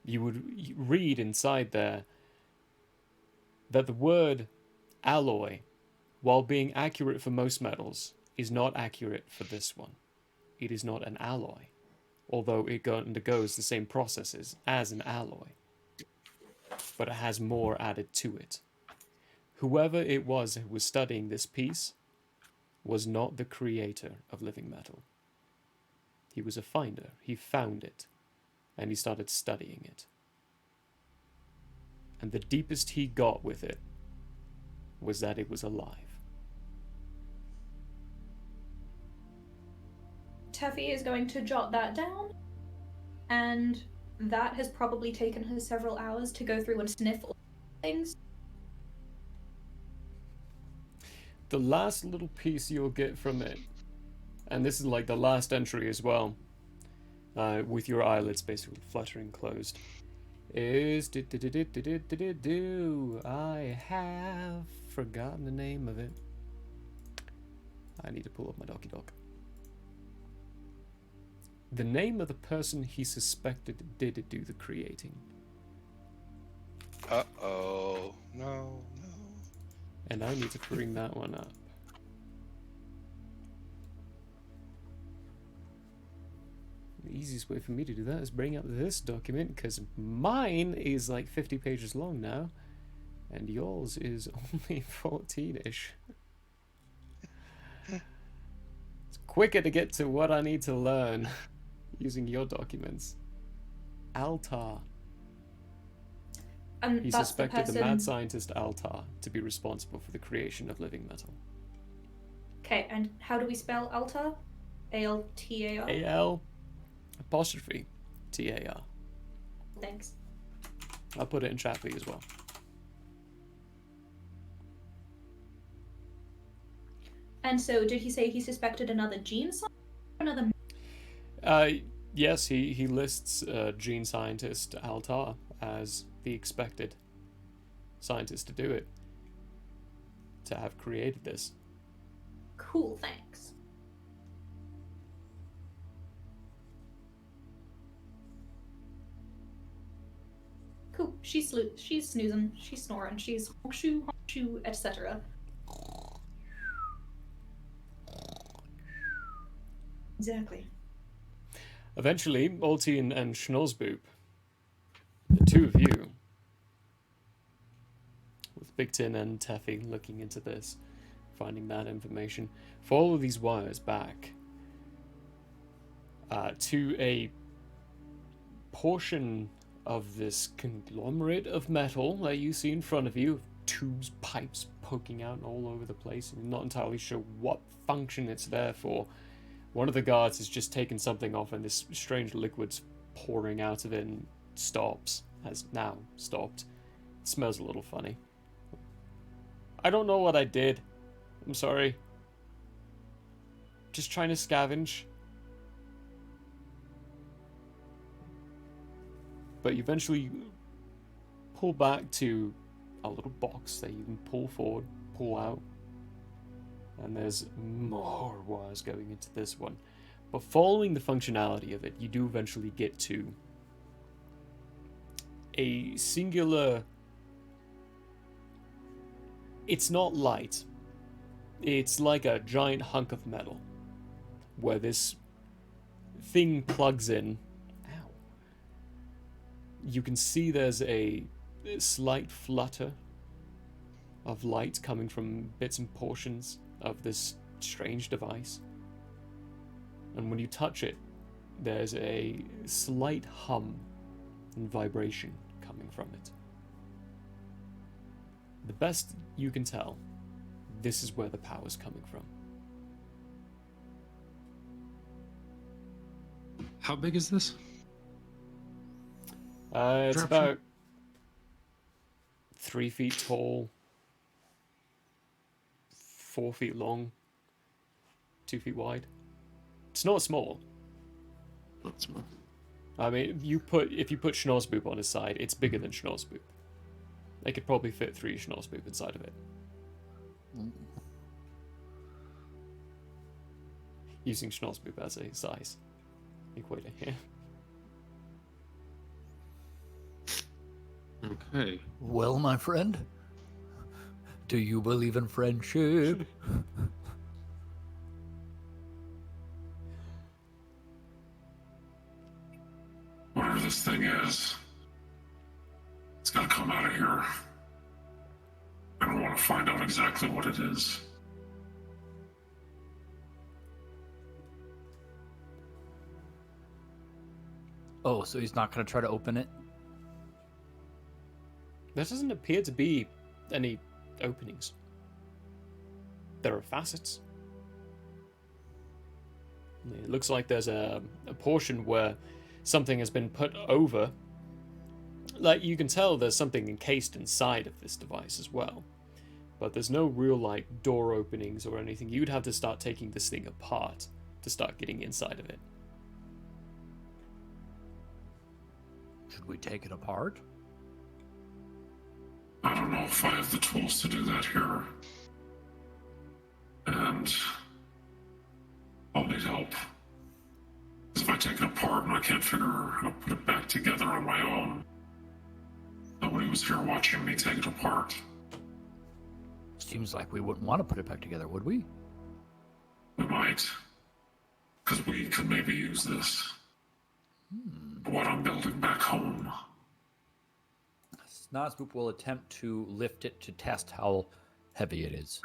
You would read inside there that the word alloy, while being accurate for most metals, is not accurate for this one. It is not an alloy, although it undergoes the same processes as an alloy, but it has more added to it. Whoever it was who was studying this piece was not the creator of living metal. He was a finder. He found it, and he started studying it. And the deepest he got with it was that it was alive. Teffy is going to jot that down, and that has probably taken her several hours to go through and sniff all things. The last little piece you'll get from it, and this is like the last entry as well, with your eyelids basically fluttering closed, is I have forgotten the name of it. I need to pull up my docky doc. The name of the person he suspected did do the creating. Uh-oh. No. And I need to bring that one up. The easiest way for me to do that is bring up this document, because mine is like 50 pages long now, and yours is only 14-ish. It's quicker to get to what I need to learn using your documents. Altar. And He that's suspected the the person... mad scientist Altar to be responsible for the creation of living metal. Okay, and how do we spell Altar? A-L-T-A-R? A-L apostrophe T-A-R. Thanks. I'll put it in chat for you as well. And so, did he say he suspected another gene scientist? Another... Yes, he lists gene scientist Altar as the expected scientist to do it, to have created this. Cool, thanks. Cool. She's snoozing, she's snoring, she's honk shoo, etc. Exactly. Eventually, Altian and Schnorzboop, the two of you, with Big Tin and Teffy looking into this, finding that information, follow these wires back to a portion of this conglomerate of metal that you see in front of you, tubes, pipes poking out all over the place, and you're not entirely sure what function it's there for. One of the guards has just taken something off and this strange liquid's pouring out of it and has now stopped. It smells a little funny. I don't know what I did. I'm sorry. Just trying to scavenge. But you eventually pull back to a little box that you can pull forward, pull out. And there's more wires going into this one. But following the functionality of it, you do eventually get to a singular... It's not light. It's like a giant hunk of metal, where this thing plugs in. Ow. You can see there's a slight flutter of light coming from bits and portions of this strange device. And when you touch it, there's a slight hum and vibration coming from it. The best you can tell, this is where the power's coming from. How big is this? It's Drop about 3 feet tall, 4 feet long, 2 feet wide. It's not small. Not small. I mean, if you put Schnorzboop on his side, it's bigger than Schnorzboop. They could probably fit 3 Schnorzboop inside of it. Using Schnorzboop as a size equator here. Okay. Well, my friend, do you believe in friendship? Whatever this thing is, it's gotta come out of here. I don't want to find out exactly what it is. Oh, so he's not going to try to open it? There doesn't appear to be any openings. There are facets. It looks like there's a portion where something has been put over. Like, you can tell there's something encased inside of this device as well. But there's no real, like, door openings or anything. You'd have to start taking this thing apart to start getting inside of it. Should we take it apart? I don't know if I have the tools to do that here. And I'll need help. Because if I take it apart and I can't figure how to put it back together on my own, nobody was here watching me take it apart. Seems like we wouldn't want to put it back together, would we? We might. Because we could maybe use this. For what I'm building back home. Snozboop will attempt to lift it to test how heavy it is.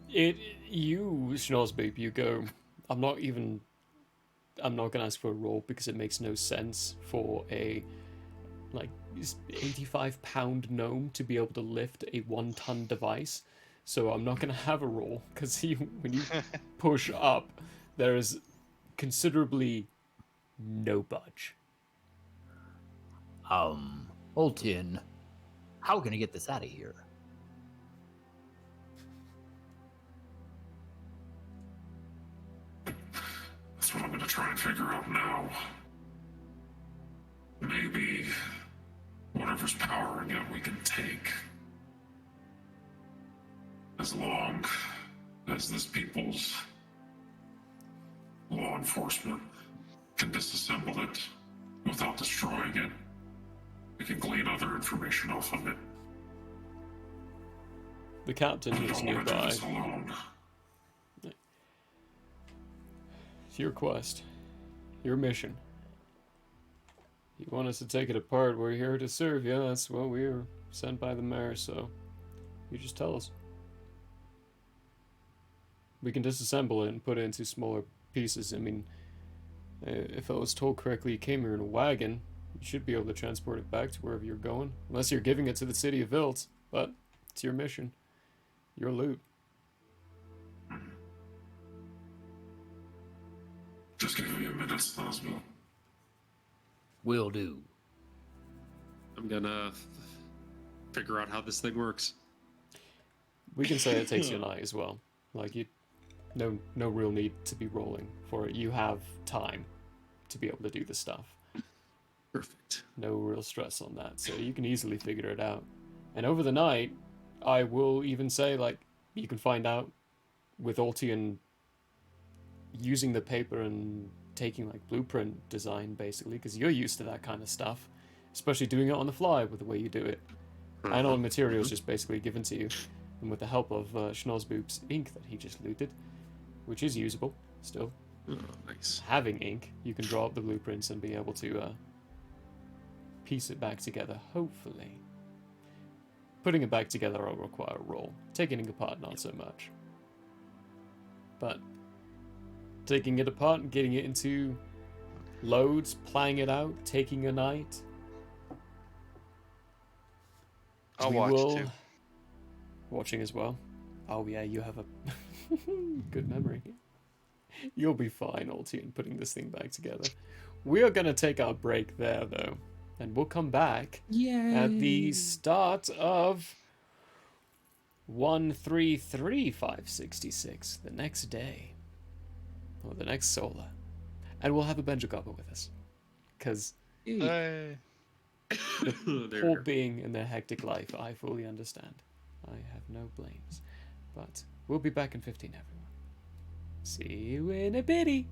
You, Schnorzboop, you go, I'm not gonna ask for a roll because it makes no sense for a, like, 85-pound gnome to be able to lift a 1-ton device. So I'm not gonna have a roll, because when you push up, there is considerably no budge. Oltin, how can I get this out of here? That's what I'm gonna try and figure out now. Maybe whatever's powering it we can take. as long as this people's law enforcement can disassemble it without destroying it, we can glean other information off of it. The captain We is don't want to do nearby. this alone. It's your quest. Your mission. You want us to take it apart, we're here to serve you. That's what we were sent by the mayor, so you just tell us. We can disassemble it and put it into smaller pieces. I mean, if I was told correctly, you came here in a wagon. You should be able to transport it back to wherever you're going. Unless you're giving it to the city of Vilt. But it's your mission. Your loot. Just give me a minute, Osmo. Will do. I'm gonna figure out how this thing works. We can say it takes you a night as well. Like, no real need to be rolling for it. You have time to be able to do the stuff. Perfect. No real stress on that, so you can easily figure it out. And over the night, I will even say, like, you can find out with Altian using the paper and taking, like, blueprint design, basically, because you're used to that kind of stuff, especially doing it on the fly with the way you do it. And all the materials just basically given to you, and with the help of Schnozboop's ink that he just looted, which is usable, still. Oh, nice. Having ink, you can draw up the blueprints and be able to piece it back together, hopefully. Putting it back together will require a roll. Taking it apart, not so much. But taking it apart and getting it into loads, planning it out, taking a night. I'll We watch will... too. Watching as well. Oh yeah, you have a good memory. You'll be fine, Altian, putting this thing back together. We are going to take our break there, though. And we'll come back at the start of 133566, the next day. Or the next solar. And we'll have a Benjagaba with us. Because Hey. poor being in their hectic life, I fully understand. I have no blames. But we'll be back in 15, everyone. See you in a bitty.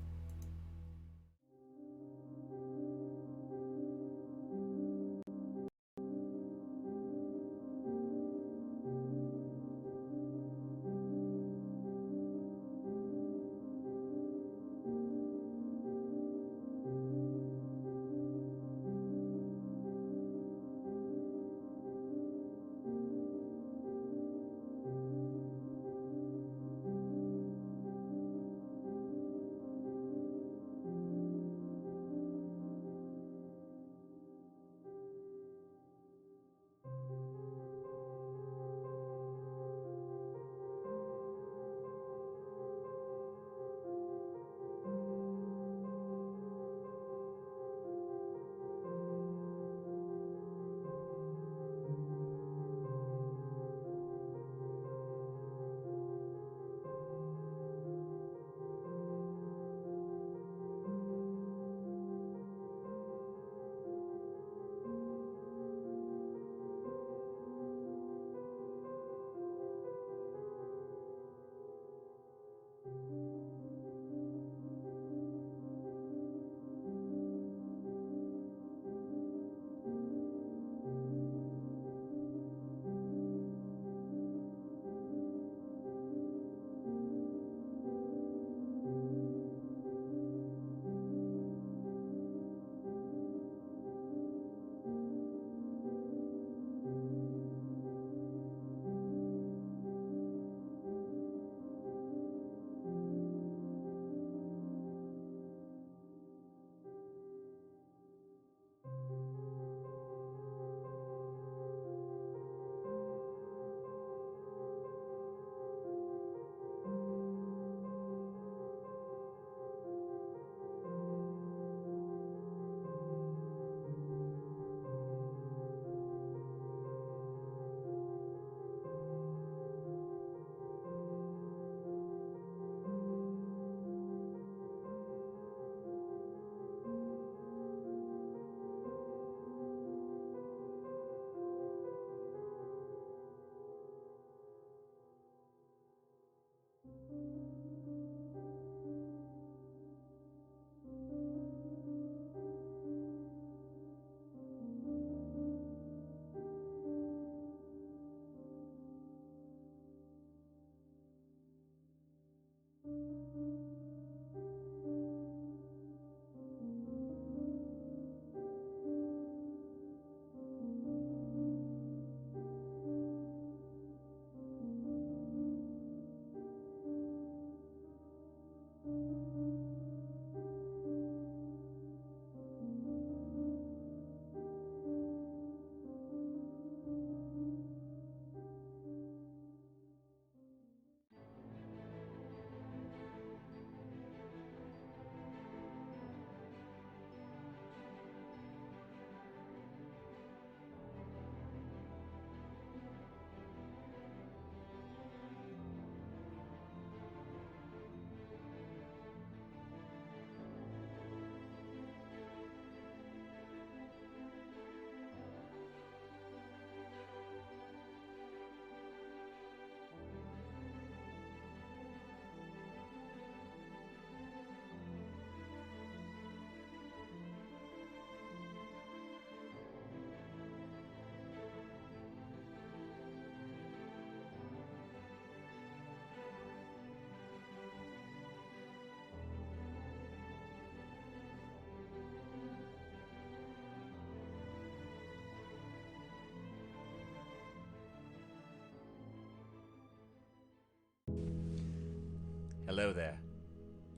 Hello there.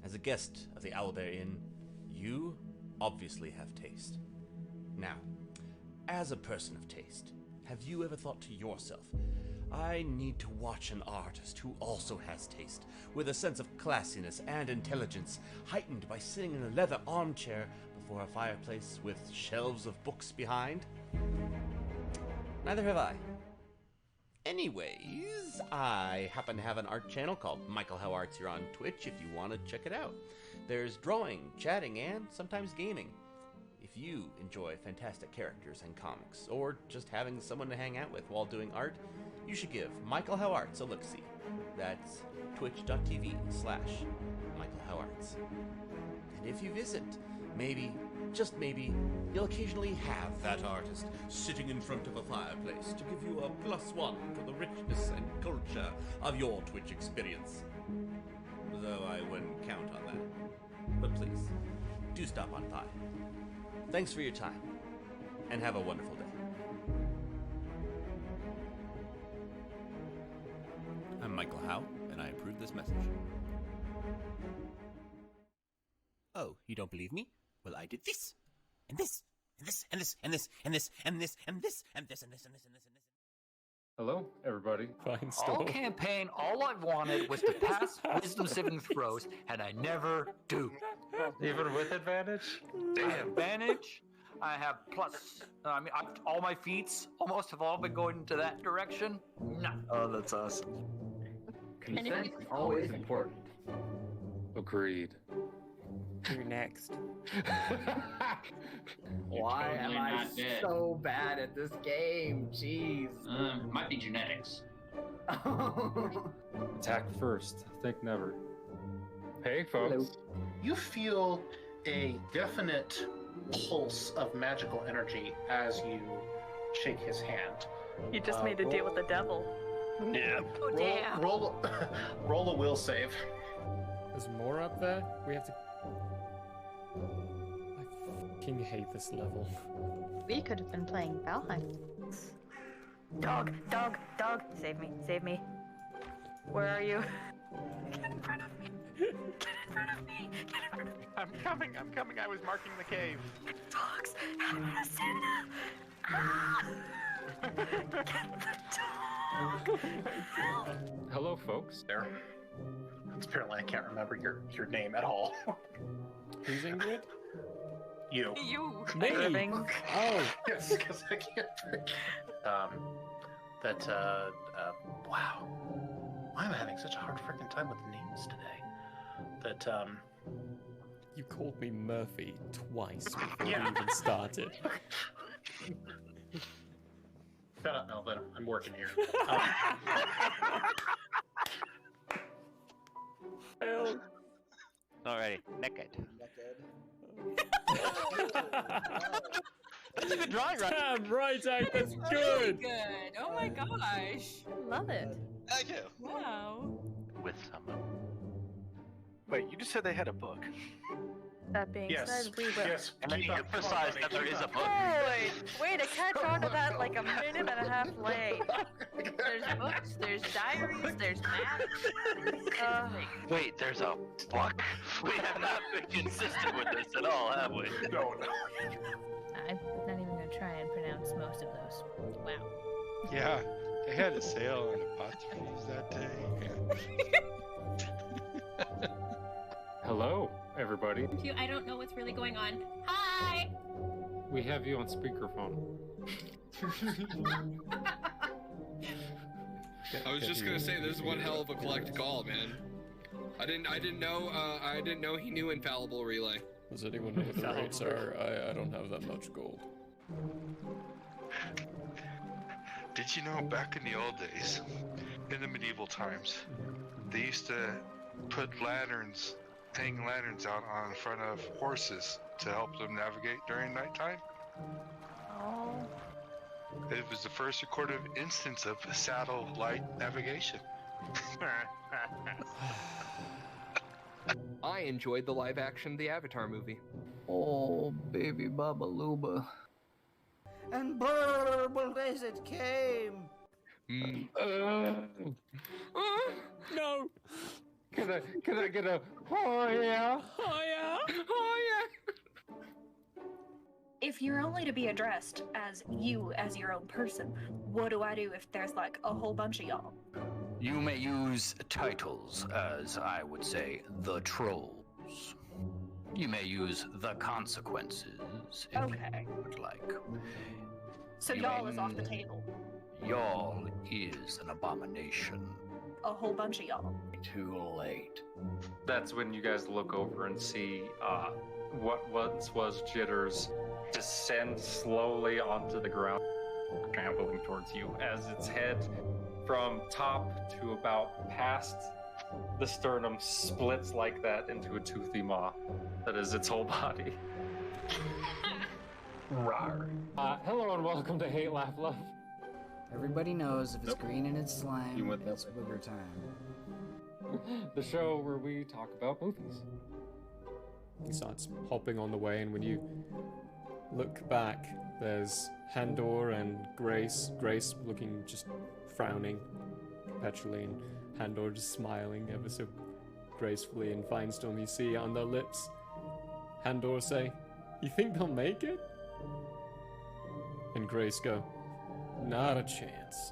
As a guest of the Owlbear Inn, you obviously have taste. Now, as a person of taste, have you ever thought to yourself, I need to watch an artist who also has taste, with a sense of classiness and intelligence, heightened by sitting in a leather armchair before a fireplace with shelves of books behind? Neither have I. Anyways, I happen to have an art channel called Michael How Arts here on Twitch if you want to check it out. There's drawing, chatting, and sometimes gaming. If you enjoy fantastic characters and comics, or just having someone to hang out with while doing art, you should give Michael How Arts a look-see. That's twitch.tv/Michael How Arts. And if you visit, maybe, just maybe, you'll occasionally have that artist sitting in front of a fireplace to give you a +1 to the richness and culture of your Twitch experience. Though I wouldn't count on that. But please, do stop on by. Thanks for your time, and have a wonderful day. I'm Michael Howe, and I approve this message. Oh, you don't believe me? Well, I did this, and this, and this, and this, and this, and this, and this, and this, and this, and this, and this, and this, and this. Hello, everybody. Fine All store. campaign, all I wanted was to pass wisdom saving throws, and I never do. Even with advantage? I have advantage. I have plus. All my feats almost have all been going into that direction. No. Oh, that's awesome. Consent is always important. Agreed. You're next. Why am totally I not dead. so bad at this game? Jeez. Might be genetics. Attack first. Think never. Hey, folks. You feel a definite pulse of magical energy as you shake his hand. You just made a deal with the devil. Yeah. Oh, damn. Roll a will save. There's more up there? We have to... I fucking hate this level. We could have been playing Valheim. Dog, dog, dog. Save me, save me. Where are you? Get in front of me. Get in front of me. Get in front of me. I'm coming. I was marking the cave. Dogs. Santa. Ah! Get the dog. Help. Hello, folks. There. Apparently, I can't remember your name at all. Who's Ingrid? You. You. Me? Irving. Oh. Yes, because I can't think. Wow. Why am I having such a hard freaking time with names today? You called me Murphy twice before we Yeah. even started. Shut up, Melvin. I'm working here. Alrighty, naked. That's a good drawing, right? Damn right, Zach, that's Really good. good. Oh my gosh. Love it. Thank you. Wow. With someone. Wait, you just said they had a book. That being said, we will. Yes. And then you emphasize that there is a book. Holy! Way to catch on to that like a minute and a half late. There's books, there's diaries, there's maps. Wait, there's a book? We have not been consistent with this at all, have we? No. I'm not even gonna try and pronounce most of those. Wow. Yeah, they had a sale on apostrophes that day. Hello, everybody. I don't know what's really going on. Hi! We have you on speakerphone. I was just gonna say, this is one hell of a collect call, man. I didn't know he knew infallible relay. Does anyone know what the rates are? I don't have that much gold. Did you know back in the old days, in the medieval times, they used to put lanterns, hang lanterns out on front of horses to help them navigate during nighttime? Oh. It was the first recorded instance of satellite navigation. I enjoyed the live action The Avatar movie. Oh, baby Baba Luba. And burble as it came. No! Can Can I get a oh yeah? Oh yeah? Oh yeah? If you're only to be addressed as you, as your own person, what do I do if there's like a whole bunch of y'all? You may use titles as, I would say, the trolls. You may use the consequences if Okay. you would like. So You y'all may- is off the table. Y'all is an abomination. A whole bunch of y'all. Too late. That's when you guys look over and see what once was Jitters descend slowly onto the ground, trampling towards you as its head from top to about past the sternum splits like that into a toothy maw that is its whole body. Rawr. Hello and welcome to Hate, Laugh, Love. Everybody knows if it's Nope. green and it's slime, You went that it's booger time. The show where we talk about movies. He starts hopping on the way, and when you look back, there's Handor and Grace. Grace looking just frowning perpetually, and Handor just smiling ever so gracefully. And Finestorm, you see on their lips, Handor say, "You think they'll make it?" And Grace go, "Not a chance."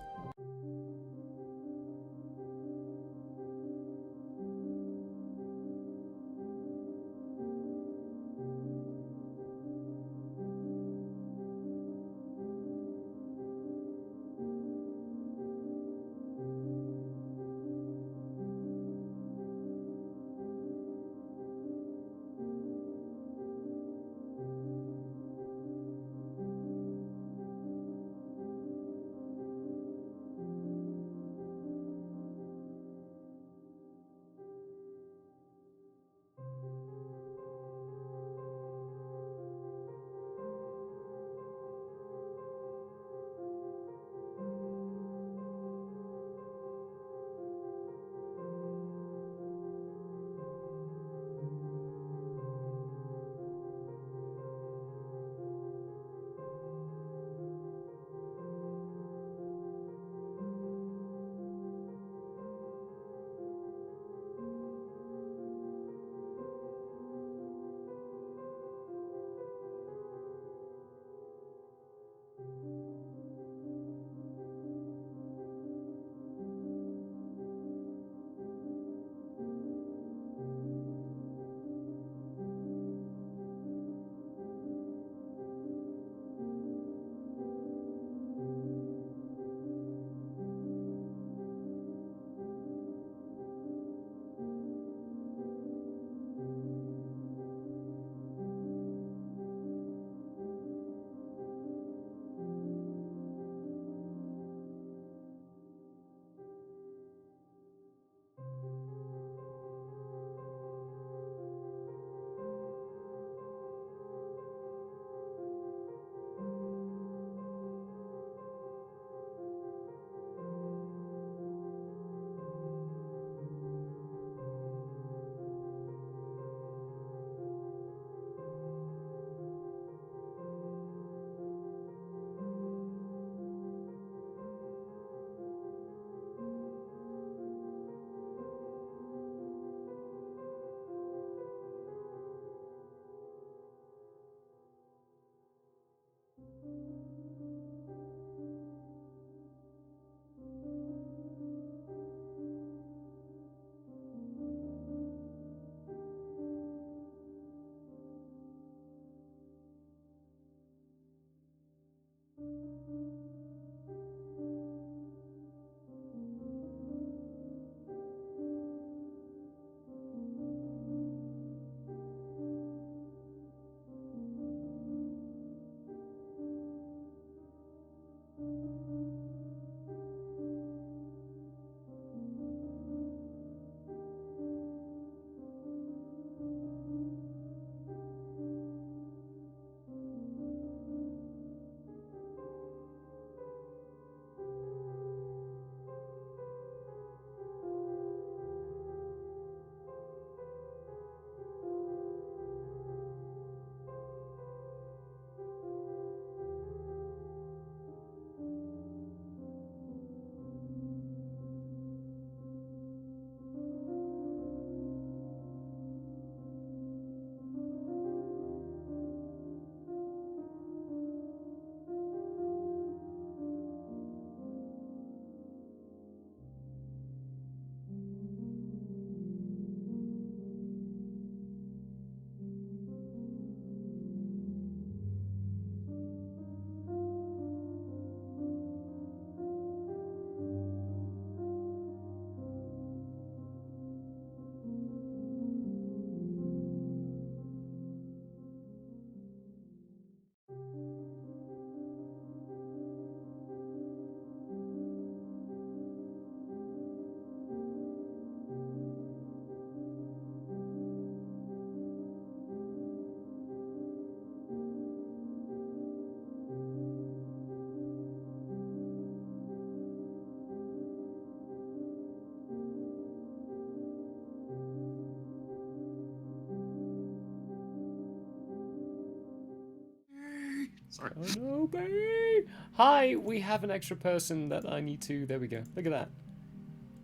Sorry. Oh no, baby! Hi, we have an extra person that I need to. There we go. Look at that.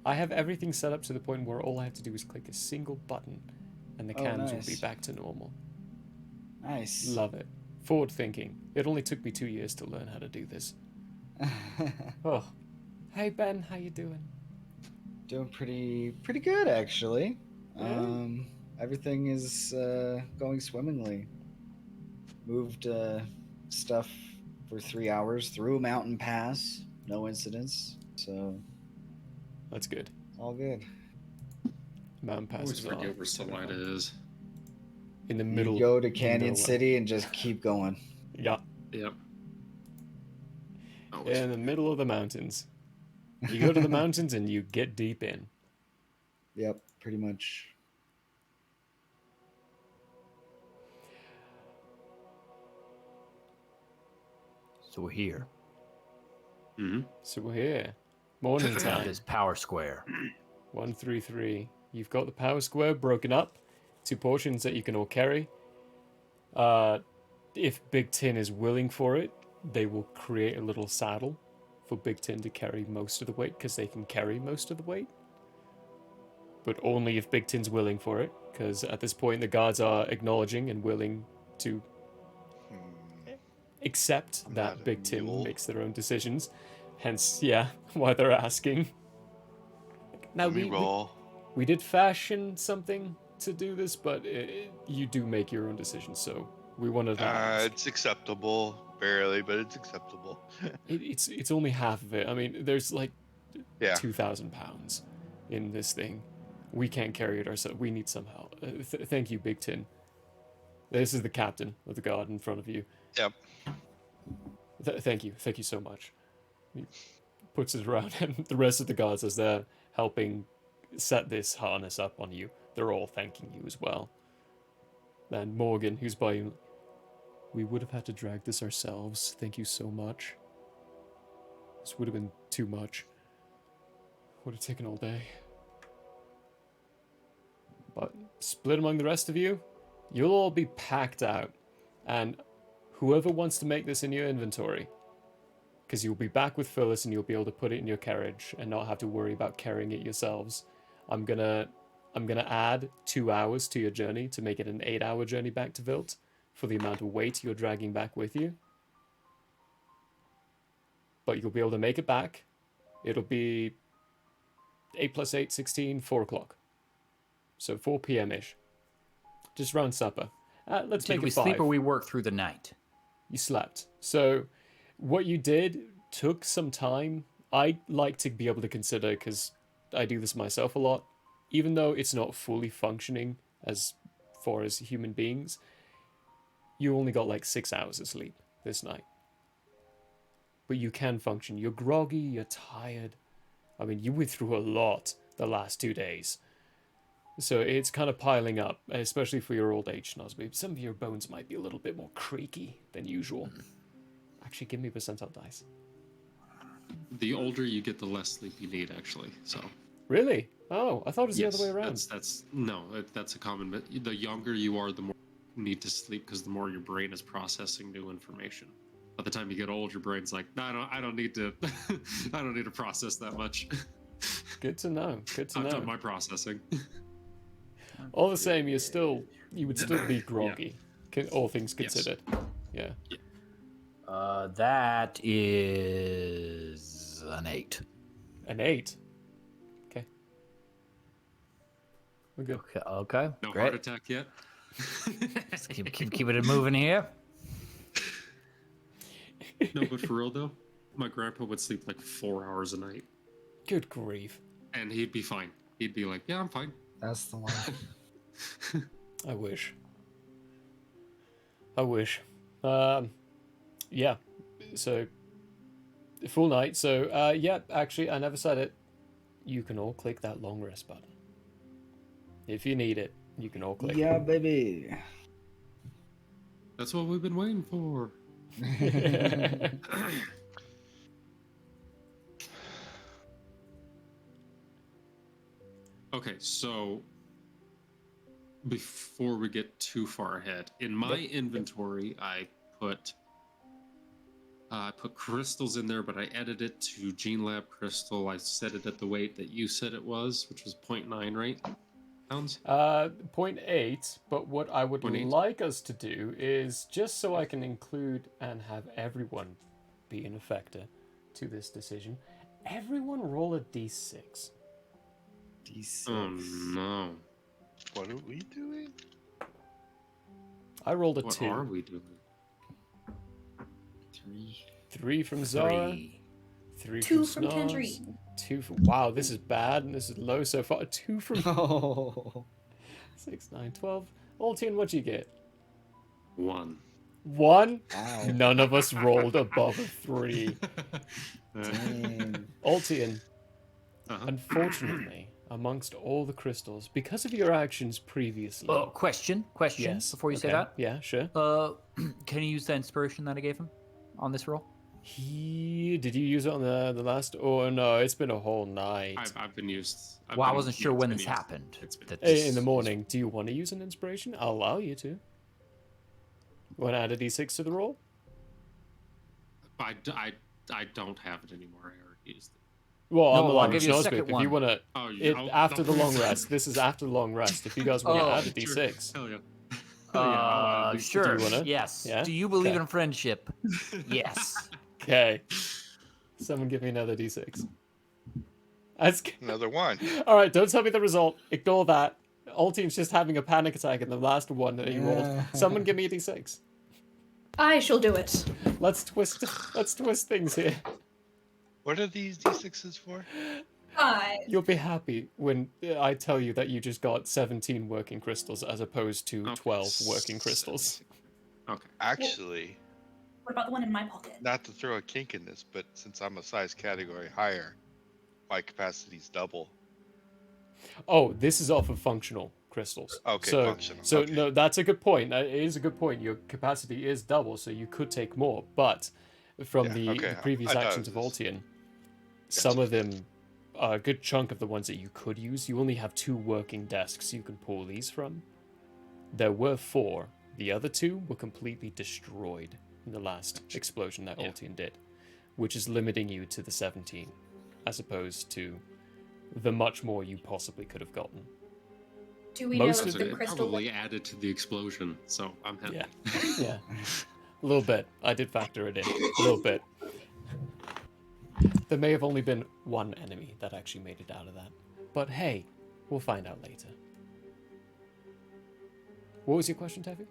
I have everything set up to the point where all I have to do is click a single button, and the cams will be nice. back to normal. Nice. Love it. Forward thinking. It only took me 2 years to learn how to do this. Oh, hey Ben, how you doing? Doing pretty good actually. Yeah. Everything is going swimmingly. Moved stuff for 3 hours through a mountain pass, no incidents. So That's good. all good. Mountain I always passes forget are where Salida is. in the middle. You go to Canyon nowhere. City and just keep going. Yeah. Yep. In the middle of the mountains. You go to the mountains and you get deep in. Yep, pretty much. So we're here. Mm-hmm. So we're here. Morning time. This power square. 133. You've got the power square broken up. 2 portions that you can all carry. If Big Tin is willing for it, they will create a little saddle for Big Tin to carry most of the weight, because they can carry most of the weight. But only if Big Tin's willing for it, because at this point the guards are acknowledging and willing to accept that Big Tin makes their own decisions. Hence, yeah, why they're asking. Now we did fashion something to do this, but you do make your own decisions, so we wanted to ask. It's acceptable, barely, but it's acceptable. It's only half of it. I mean, there's like Yeah. 2,000 pounds in this thing. We can't carry it ourselves. We need some help. Thank you, Big Tin. This is the captain of the guard in front of you. Yep. Thank you. Thank you so much. He puts it around, and the rest of the guards, as they're helping set this harness up on you, they're all thanking you as well. And Morgan, who's by you, we would have had to drag this ourselves. Thank you so much. This would have been too much. Would have taken all day. But split among the rest of you, you'll all be packed out. And whoever wants to make this in your inventory, because you'll be back with Phyllis and you'll be able to put it in your carriage and not have to worry about carrying it yourselves. I'm gonna add 2 hours to your journey to make it an 8-hour journey back to Vilt for the amount of weight you're dragging back with you. But you'll be able to make it back. It'll be 8 plus 8, 16, 4 o'clock. So 4 p.m.-ish. Just round supper. Let's make it 5. Did we sleep or we work through the night? You slept. So what you did took some time. I like to be able to consider, because I do this myself a lot, even though it's not fully functioning as far as human beings, you only got like 6 hours of sleep this night. But you can function. You're groggy, you're tired. I mean, you went through a lot the last 2 days. So it's kind of piling up, especially for your old age, Nosby. Some of your bones might be a little bit more creaky than usual. Actually, give me percentile dice. The older you get, the less sleep you need, actually. So. Really? Oh, I thought it was Yes, the other way around. That's a common. But the younger you are, the more you need to sleep, because the more your brain is processing new information. By the time you get old, your brain's like, no, I don't need to, I don't need to process that much. Good to know. Good to know. I've done my processing. All the same, you would still be groggy, all things considered. Yeah. That is an 8. An 8? Okay. We're good. Okay. No Great. heart attack yet. Just keep it moving here. No, but for real though, my grandpa would sleep like 4 hours a night. Good grief. And he'd be fine. He'd be like, yeah, I'm fine. That's the life. I wish. Yeah. So, full night. So, yeah, actually, I never said it. You can all click that long rest button. If you need it, you can all click. Yeah, baby. That's what we've been waiting for. Okay, so before we get too far ahead, in my inventory, I put I put crystals in there, but I edited it to Gene Lab crystal. I set it at the weight that you said it was, which was 0.9, right? Pounds? 0.8, but what I would 0.8. like us to do is, just so I can include and have everyone be an effector to this decision, everyone roll a d6. D6. Oh no. What are we doing? I rolled a What 2. are we doing? 3 from Zara. 3 2 from from Snars. Tangerine. 2 from... Wow, this is bad, and this is low so far. 2 from... Oh. 6, 9, 12. Altian, what'd you get? 1. 1? Wow. None of us rolled above a 3. Dang. Altian, Uh-huh. unfortunately, amongst all the crystals, because of your actions previously... Question Yes. before you say okay. that. Yeah, sure. Can you use the inspiration that I gave him on this roll? Did you use it on the last... Oh, no, it's been a whole night. I've been used. Well, I wasn't sure when this happened. In the morning. Do you want to use an inspiration? I'll allow you to. Want to add a d6 to the roll? I don't have it anymore. I already used it. Well, I'm I'll allowing give you a Snowspeak. second If one. you want to... Oh, yeah, after the long rest. This is after the long rest. If you guys want to add a Sure. d6. Hell yeah. I'll add a D6. Sure. Do you wanna? Yes. Yeah? Do you believe Okay. in friendship? Yes. Okay. Someone give me another d6. That's... Another one. All right, don't tell me the result. Ignore that. Altian's just having a panic attack in the last one that he rolled. Someone give me a d6. I shall do it. Let's twist things here. What are these D6s for? 5. You'll be happy when I tell you that you just got 17 working crystals as opposed to 12 working crystals. Okay. Actually, What about the one in my pocket? not to throw a kink in this, but since I'm a size category higher, my capacity's double. Oh, this is off of functional crystals. Okay, so, functional. So Okay. no, that's a good point. It is a good point. Your capacity is double, so you could take more. But from the previous I thought actions it of Altian, some of them, a good chunk of the ones that you could use, you only have 2 working desks you can pull these from. There were 4. The other 2 were completely destroyed in the last explosion that Altian did, which is limiting you to the 17, as opposed to the much more you possibly could have gotten. Do we Most know of if the it crystal? Probably added to the explosion, so I'm happy. Yeah. A little bit. I did factor it in. A little bit. There may have only been one enemy that actually made it out of that. But hey, we'll find out later. What was your question, Tevi?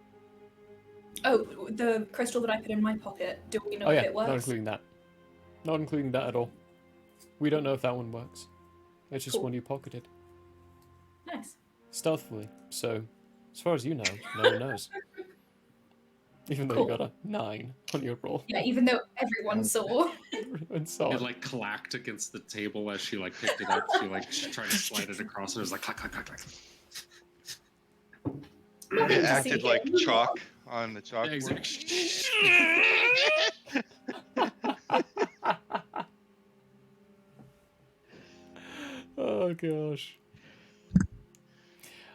Oh, the crystal that I put in my pocket. Do we know Oh if yeah, it works? not including that. Not including that at all. We don't know if that one works. It's just Cool. one you pocketed. Nice. Stealthily. So, as far as you know, no one knows. Even though Cool. you got a 9 on your roll. Yeah, even though everyone saw. Everyone saw It it. like clacked against the table as she like picked it up. She tried to slide it across, and it was like clack, clack, clack, clack. It acted like chalk on the chalkboard. Oh gosh.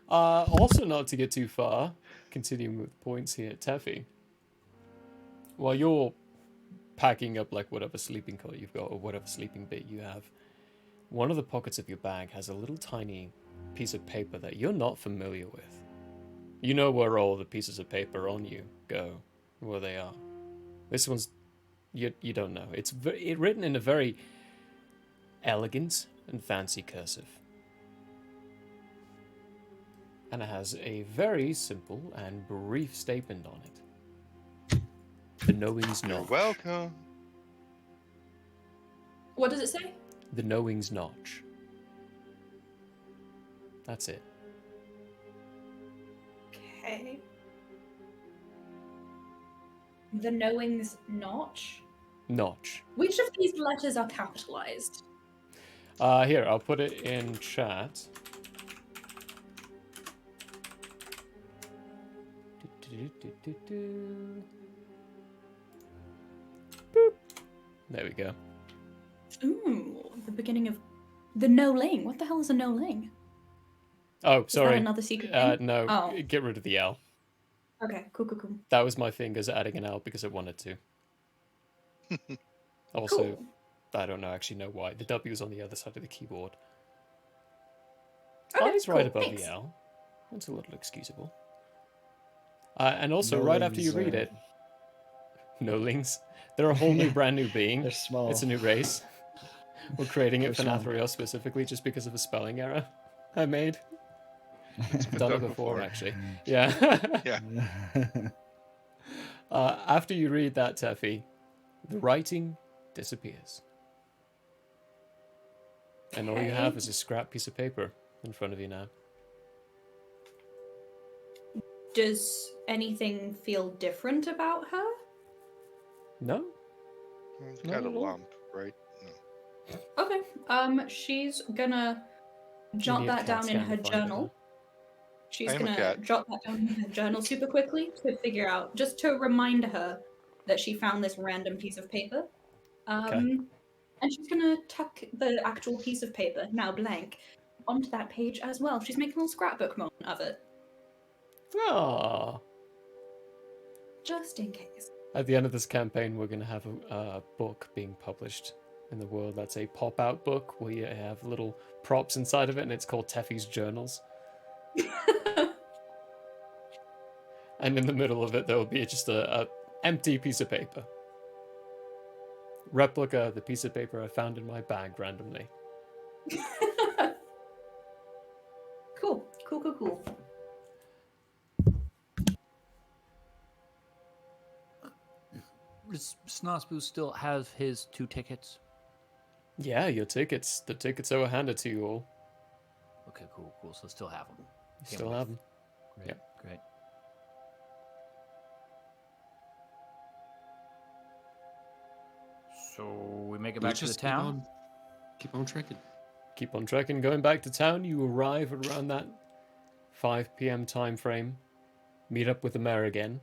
Also, not to get too far, continuing with points here, Teffy. While you're packing up like whatever sleeping cot you've got or whatever sleeping bit you have, one of the pockets of your bag has a little tiny piece of paper that you're not familiar with. You know where all the pieces of paper on you go, where they are. This one's you don't know. It's written in a very elegant and fancy cursive. And it has a very simple and brief statement on it. The knowing's You're notch. welcome. What does it say? The knowing's notch. That's it. Okay. The knowing's notch. Notch. Which of these letters are capitalized? Here, I'll put it in chat. Boop. There we go. Ooh, the beginning of the no-ling. What the hell is a no-ling? Oh, that sorry. another secret thing? No, Oh. get rid of the L. Okay, cool. That was my fingers adding an L because it wanted to. Also, Cool. I don't actually know why. The W is on the other side of the keyboard. Okay, I's right cool, above thanks. the L. That's a little excusable. And also, No right after you lings, read it, no lings. They're a whole new, Yeah. brand new being. They're small. It's a new race. We're creating They're it for small. Nathriel specifically just because of a spelling error I made. It's been Done it done before, before. actually. Yeah. Yeah. After you read that, Teffy, the writing disappears. And all you have Okay. is a scrap piece of paper in front of you now. Does anything feel different about her? No? It's Not got a at all. lump, right? Okay. She's gonna jot need a that CAT down in scan to her find it, journal. huh? She's I am a gonna cat. jot that down in her journal super quickly to figure out, just to remind her that she found this random piece of paper. And she's gonna tuck the actual piece of paper, now blank, onto that page as well. She's making a little scrapbook moment of it, Aww. just in case. At the end of this campaign, we're going to have a book being published in the world that's a pop-out book where you have little props inside of it, and it's called Teffy's Journals. And in the middle of it, there will be just a empty piece of paper. Replica, the piece of paper I found in my bag randomly. Cool. Does Snosboo still have his 2 tickets? Yeah, your tickets. The tickets that were handed to you all. Okay, cool. So still have them. You still have them. Great, Yeah. great. So we make it We back to the just town? Keep on trekking. Keep on trekking, going back to town. You arrive at around that 5 p.m. time frame. Meet up with the mayor again.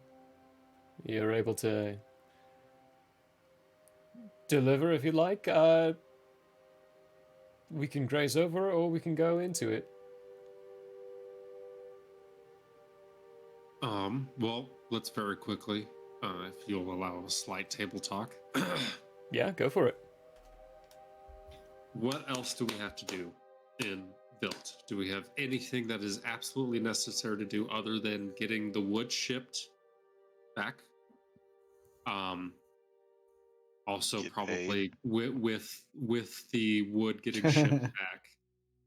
You're able to deliver if you like. We can graze over it or we can go into it. Well, let's very quickly, if you'll allow a slight table talk. Yeah, go for it. What else do we have to do in Built? Do we have anything that is absolutely necessary to do other than getting the wood shipped back? Also, Get probably with the wood getting shipped back,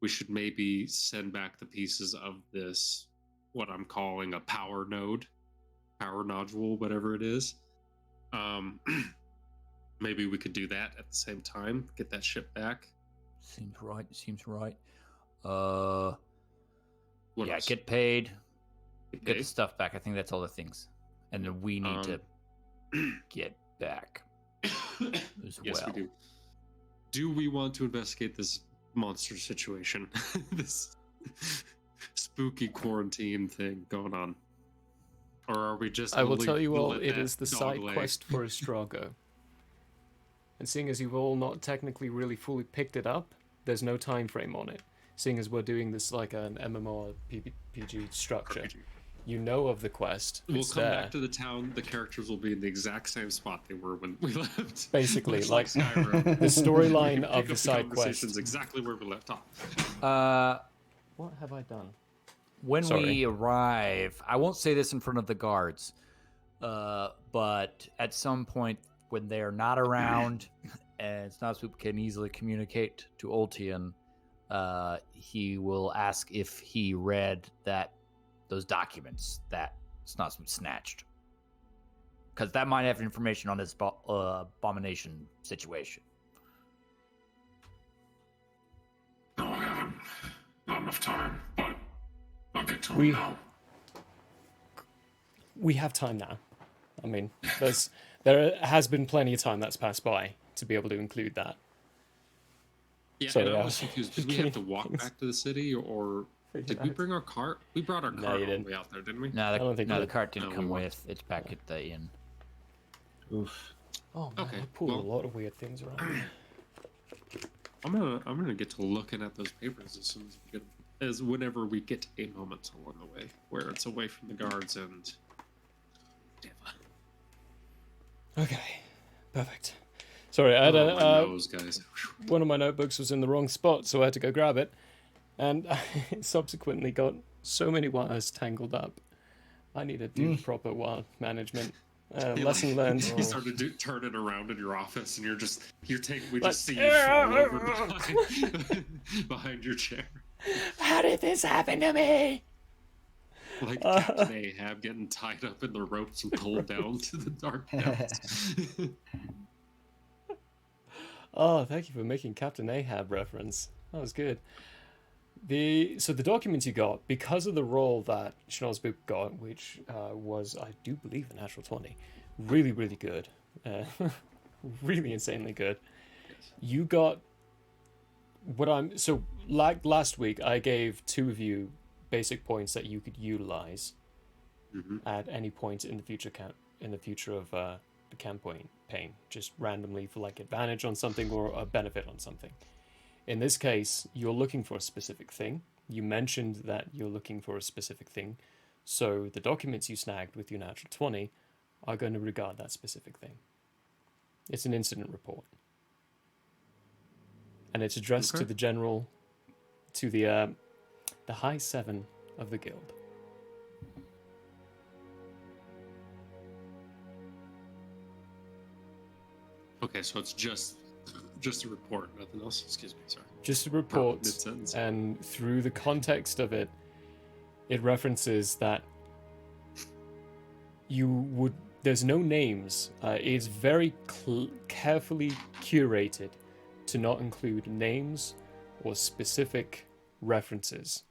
we should maybe send back the pieces of this, what I'm calling a power nodule, whatever it is. Maybe we could do that at the same time, get that shipped back. Seems right. What yeah, else? get paid. Get the paid? stuff back. I think that's all the things. And then we need to get back as Yes, well. we do. Do we want to investigate this monster situation? This spooky quarantine thing going on? Or are we just... I will gonna tell you all, let it that is the dog side lay? quest for Estrago. And seeing as you've all not technically really fully picked it up, there's no time frame on it. Seeing as we're doing this like an MMO PG structure. You know of the quest. We'll It's come there. back to the town. The characters will be in the exact same spot they were when we left. Basically, Much like Skyrim. the storyline We can of pick the up side conversations quest. exactly where we left off. What have I done? When Sorry. we arrive, I won't say this in front of the guards, but at some point when they're not around and Snobspoop can easily communicate to Ultian, he will ask if he read those documents that Snobspoop snatched. Because that might have information on this abomination situation. No, I haven't. Not enough time, but I'll get to We- it now. We have time now. I mean, there has been plenty of time that's passed by to be able to include that. Yeah, Sorry, and I I was was confused. Did we getting have to walk things back to the city, or did we bring our cart? We brought our No, cart you all the didn't. way out there, didn't we? No, I don't think the we- cart didn't No, come we walked. with. It's back at the inn. Oof. Oh man, Okay, I pulled well- a lot of weird things around. I'm gonna get to looking at those papers as soon as whenever we get a moment along the way where it's away from the guards and Okay, perfect. Sorry, I had Oh, my nose, guys. one of my notebooks was in the wrong spot, so I had to go grab it, and I subsequently got so many wires tangled up. I need to do proper wire management. Lesson learned. You started turning around in your office, and we just see you fall over behind your chair. How did this happen to me? Like Captain Ahab getting tied up in the ropes and pulled down to the dark depths. Oh, thank you for making Captain Ahab reference. That was good. So the documents you got, because of the role that Schnozboop got, which was, I do believe, a natural 20, really, really good, really insanely good. You got like last week, I gave two of you basic points that you could utilize at any point in the future of the campaign, just randomly for like advantage on something or a benefit on something. In this case, you're looking for a specific thing. You mentioned that you're looking for a specific thing, so the documents you snagged with your natural 20 are going to regard that specific thing. It's an incident report, and it's addressed to the general, to the high 7 of the guild. Okay, so it's just a report, nothing else. Excuse me, sorry. Just a report, and through the context of it, it references that there's no names. It's very carefully curated to not include names or specific references.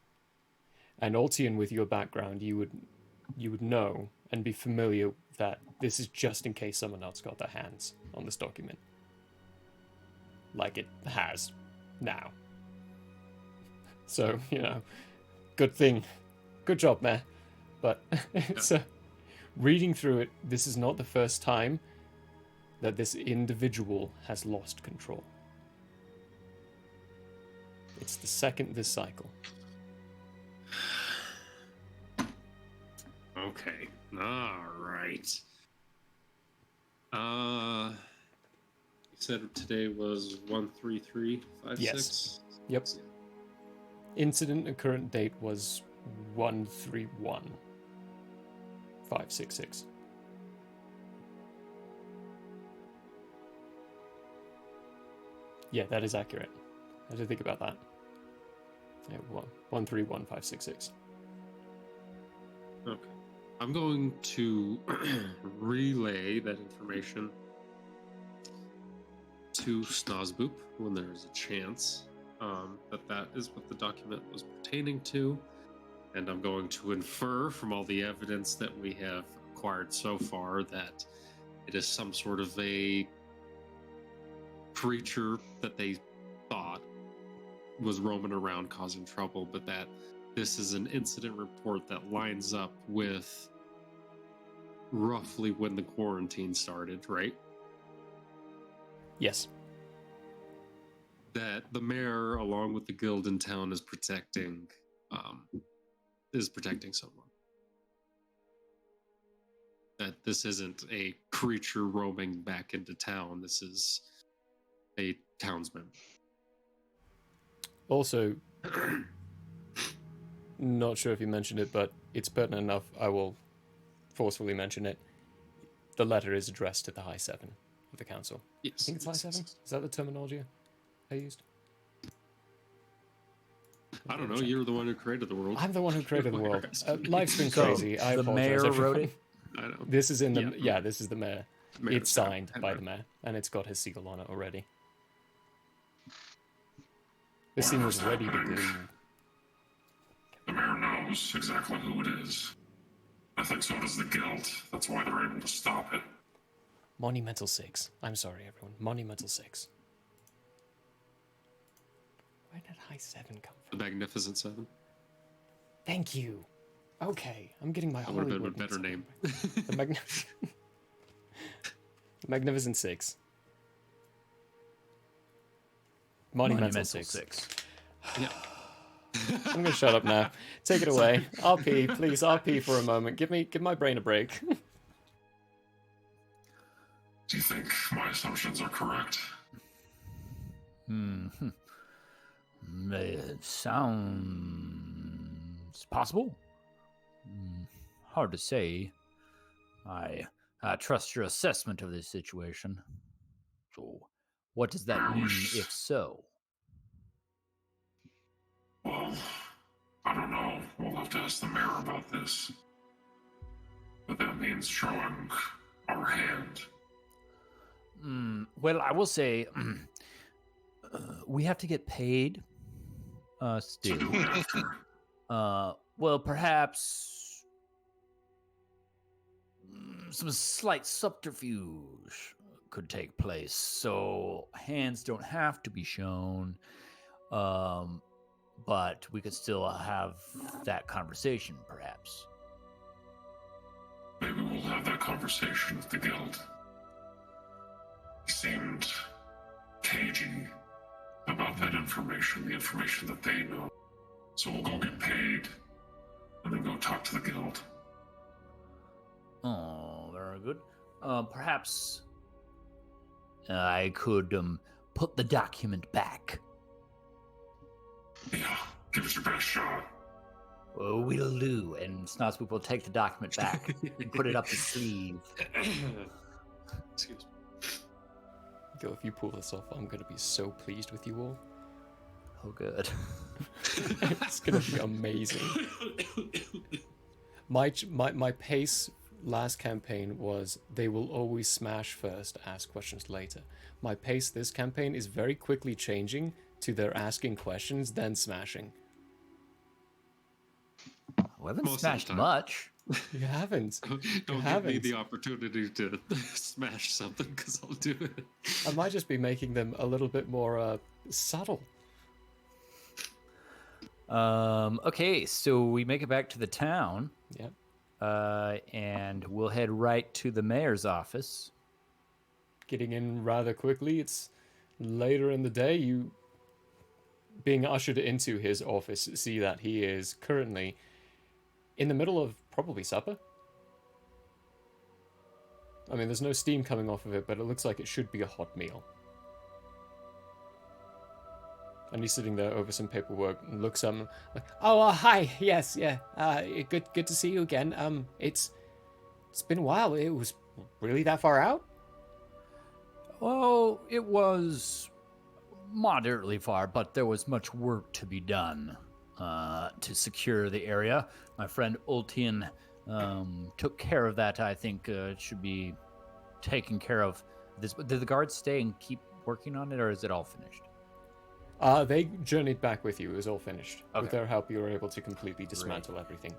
And Altian, with your background, you would know and be familiar that this is just in case someone else got their hands on this document. Like it has now. So, good thing. Good job, Mayor. But reading through it, this is not the first time that this individual has lost control. It's the second this cycle. Okay. All right. You said today was 13356? Yes. Yep. Incident and current date was 131566. Yeah, that is accurate. I had to think about that. Yeah, 131566. Okay. I'm going to relay that information to Snozboop when there's a chance that is what the document was pertaining to. And I'm going to infer from all the evidence that we have acquired so far that it is some sort of a creature that they thought was roaming around causing trouble, but that this is an incident report that lines up with roughly when the quarantine started, right? Yes. That the mayor, along with the guild in town, is protecting someone. That this isn't a creature roaming back into town. This is a townsman. Also, not sure if you mentioned it, but it's pertinent enough, I will forcefully mention it. The letter is addressed to the High Seven of the Council. Yes. I think it's High Seven? Is that the terminology I used? I don't know. You're the one who created the world. I'm the one who created the world. Life's been crazy. I the apologize, mayor everyone. wrote it? I know. This is this is the mayor. Mayor It's of town. signed by the mayor, and it's got his seal on it already. This thing was ready to go. The mayor knows exactly who it is. I think so does the guild. That's why they're able to stop it. Monumental 6. I'm sorry, everyone. Monumental 6. Where did High 7 come from? The Magnificent Seven. Thank you. Okay, I'm getting my That would have Hollywood been a better name. The Magnificent 6. Monumental 6. Yeah. I'm gonna shut up now. Take it away. RP, please. RP for a moment. Give my brain a break. Do you think my assumptions are correct? It sounds possible. Hard to say. I trust your assessment of this situation. So, what does that mean if so? Well, I don't know. We'll have to ask the mayor about this. But that means showing our hand. Well, I will say we have to get paid. Still. Well, perhaps some slight subterfuge could take place, so hands don't have to be shown. But we could still have that conversation, perhaps. Maybe we'll have that conversation with the guild. He seemed cagey about that information, the information that they know. So we'll go get paid, and then go talk to the guild. Oh, very good. Perhaps I could put the document back. Yeah, give us your best shot. Well, we'll do. And Snotspoop will take the document back and put it up his sleeve. Excuse me. Yo, if you pull this off, I'm gonna be so pleased with you all. Oh, good. It's gonna be amazing. My pace last campaign was they will always smash first, ask questions later. My pace this campaign is very quickly changing to they're asking questions, then smashing. We haven't Most of the smashed time. much. You haven't. Don't give me the opportunity to smash something, because I'll do it. I might just be making them a little bit more subtle. Okay, so we make it back to the town. Yep. And we'll head right to the mayor's office. Getting in rather quickly. It's later in the day. You, being ushered into his office, see that he is currently in the middle of probably supper. I mean, there's no steam coming off of it, but it looks like it should be a hot meal. And he's sitting there over some paperwork and looks up and like, oh, hi, yes, yeah, good to see you again. It's been a while. It was really that far out? Well, it was moderately far, but there was much work to be done to secure the area. My friend Ultian took care of that. I think it should be taken care of. Did the guards stay and keep working on it, or is it all finished? They journeyed back with you. It was all finished. Okay. With their help, you were able to completely dismantle everything.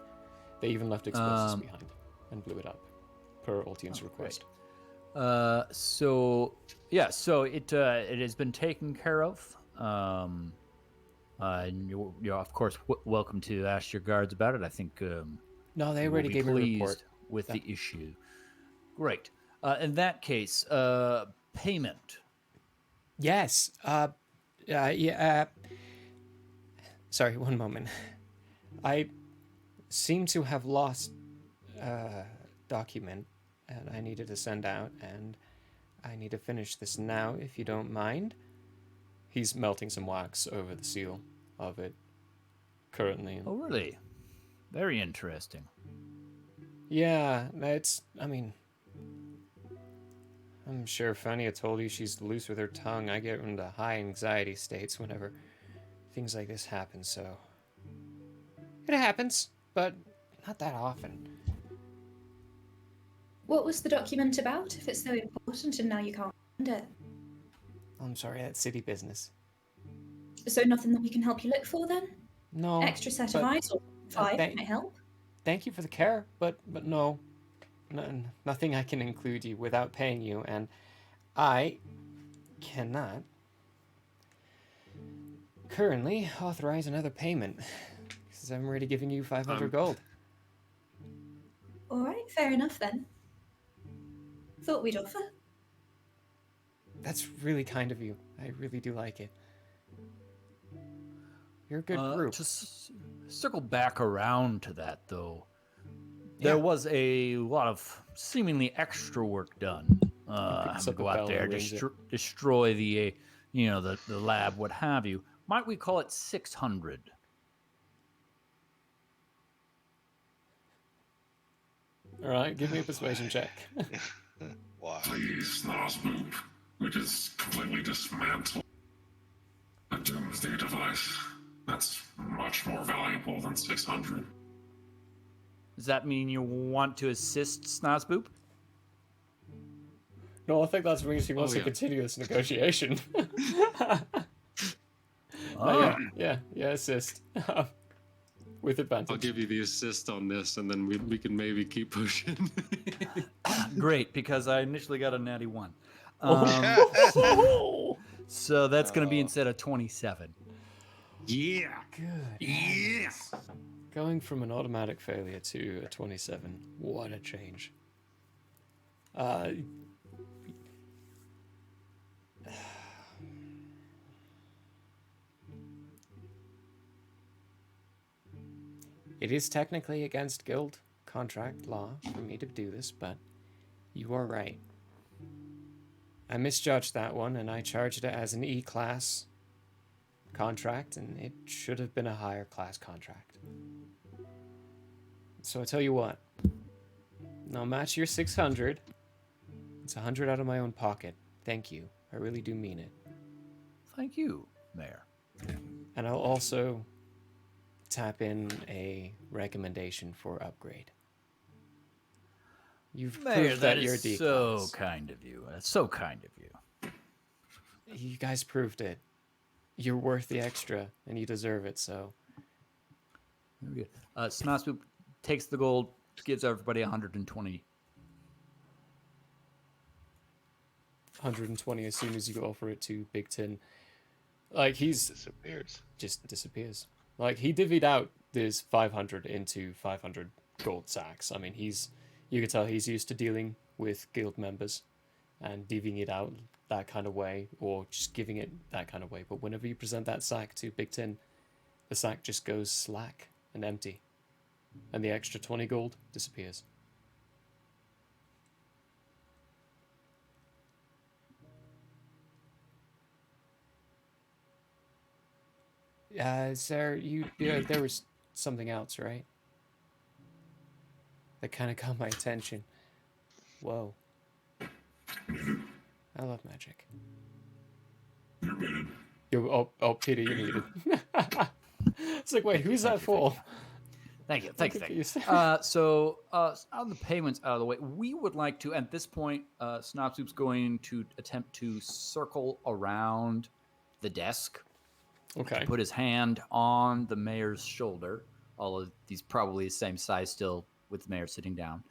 They even left explosives behind and blew it up, per Ultian's request. So it has been taken care of. And you're of course welcome to ask your guards about it. I think no, they you will already be gave me a report pleased with the issue. Great. In that case, payment. Yes. Sorry, one moment. I seem to have lost a document, and I needed to send out, and I need to finish this now, if you don't mind. He's melting some wax over the seal of it currently. Oh, really? Very interesting. Yeah, I'm sure Fania told you she's loose with her tongue. I get into high anxiety states whenever things like this happen, so... It happens, but not that often. What was the document about, if it's so important and now you can't find it? I'm sorry, that's city business. So nothing that we can help you look for then? No. Extra set of eyes or 5 might help? Thank you for the care, but no. Nothing I can include you without paying you, and I cannot currently authorize another payment, because I'm already giving you 500 gold. Alright, fair enough then. Thought we'd offer. That's really kind of you. I really do like it. You're a good group. To circle back around to that, though, there was a lot of seemingly extra work done picks Having up to a go out bell there, and rings it. destroy the, the lab, what have you. Might we call it 600? All right, give me a persuasion check. Wow. Please, Nosboop. We just completely dismantle a doomsday device. That's much more valuable than 600. Does that mean you want to assist Snozboop? No, I think that's means he wants Oh, a yeah. continuous negotiation. Oh. Yeah, assist. With advantage. I'll give you the assist on this, and then we can maybe keep pushing. Great, because I initially got a natty 1. Oh. So that's going to be instead of 27. Yeah. Good. Yeah. Going from an automatic failure to a 27. What a change. It is technically against guild contract law for me to do this, but you are right. I misjudged that one, and I charged it as an E-class contract, and it should have been a higher class contract. So I tell you what, I'll match your 600. It's 100 out of my own pocket. Thank you. I really do mean it. Thank you, Mayor. And I'll also tap in a recommendation for upgrade. You've Mayor, proved that that you're is D so class. kind of you. That's so kind of you. You guys proved it. You're worth the extra, and you deserve it, so... Very good. Snozboop takes the gold, gives everybody 120. 120 as soon as you offer it to Big Tin. Like, disappears. Just disappears. Like, he divvied out this 500 into 500 gold sacks. I mean, you can tell he's used to dealing with guild members and divvying it out that kind of way, or just giving it that kind of way. But whenever you present that sack to Big Tin, the sack just goes slack and empty. And the extra 20 gold disappears. Sir, there was something else, right? That kind of caught my attention. Whoa. I love magic. Oh, Peter, you need it. It's like, wait, who's that for? Thank you. Thank you. Confused. So, out of the payments out of the way, we would like to, at this point, Snopsoup's going to attempt to circle around the desk. Okay. To put his hand on the mayor's shoulder. All of these probably the same size still, with the mayor sitting down.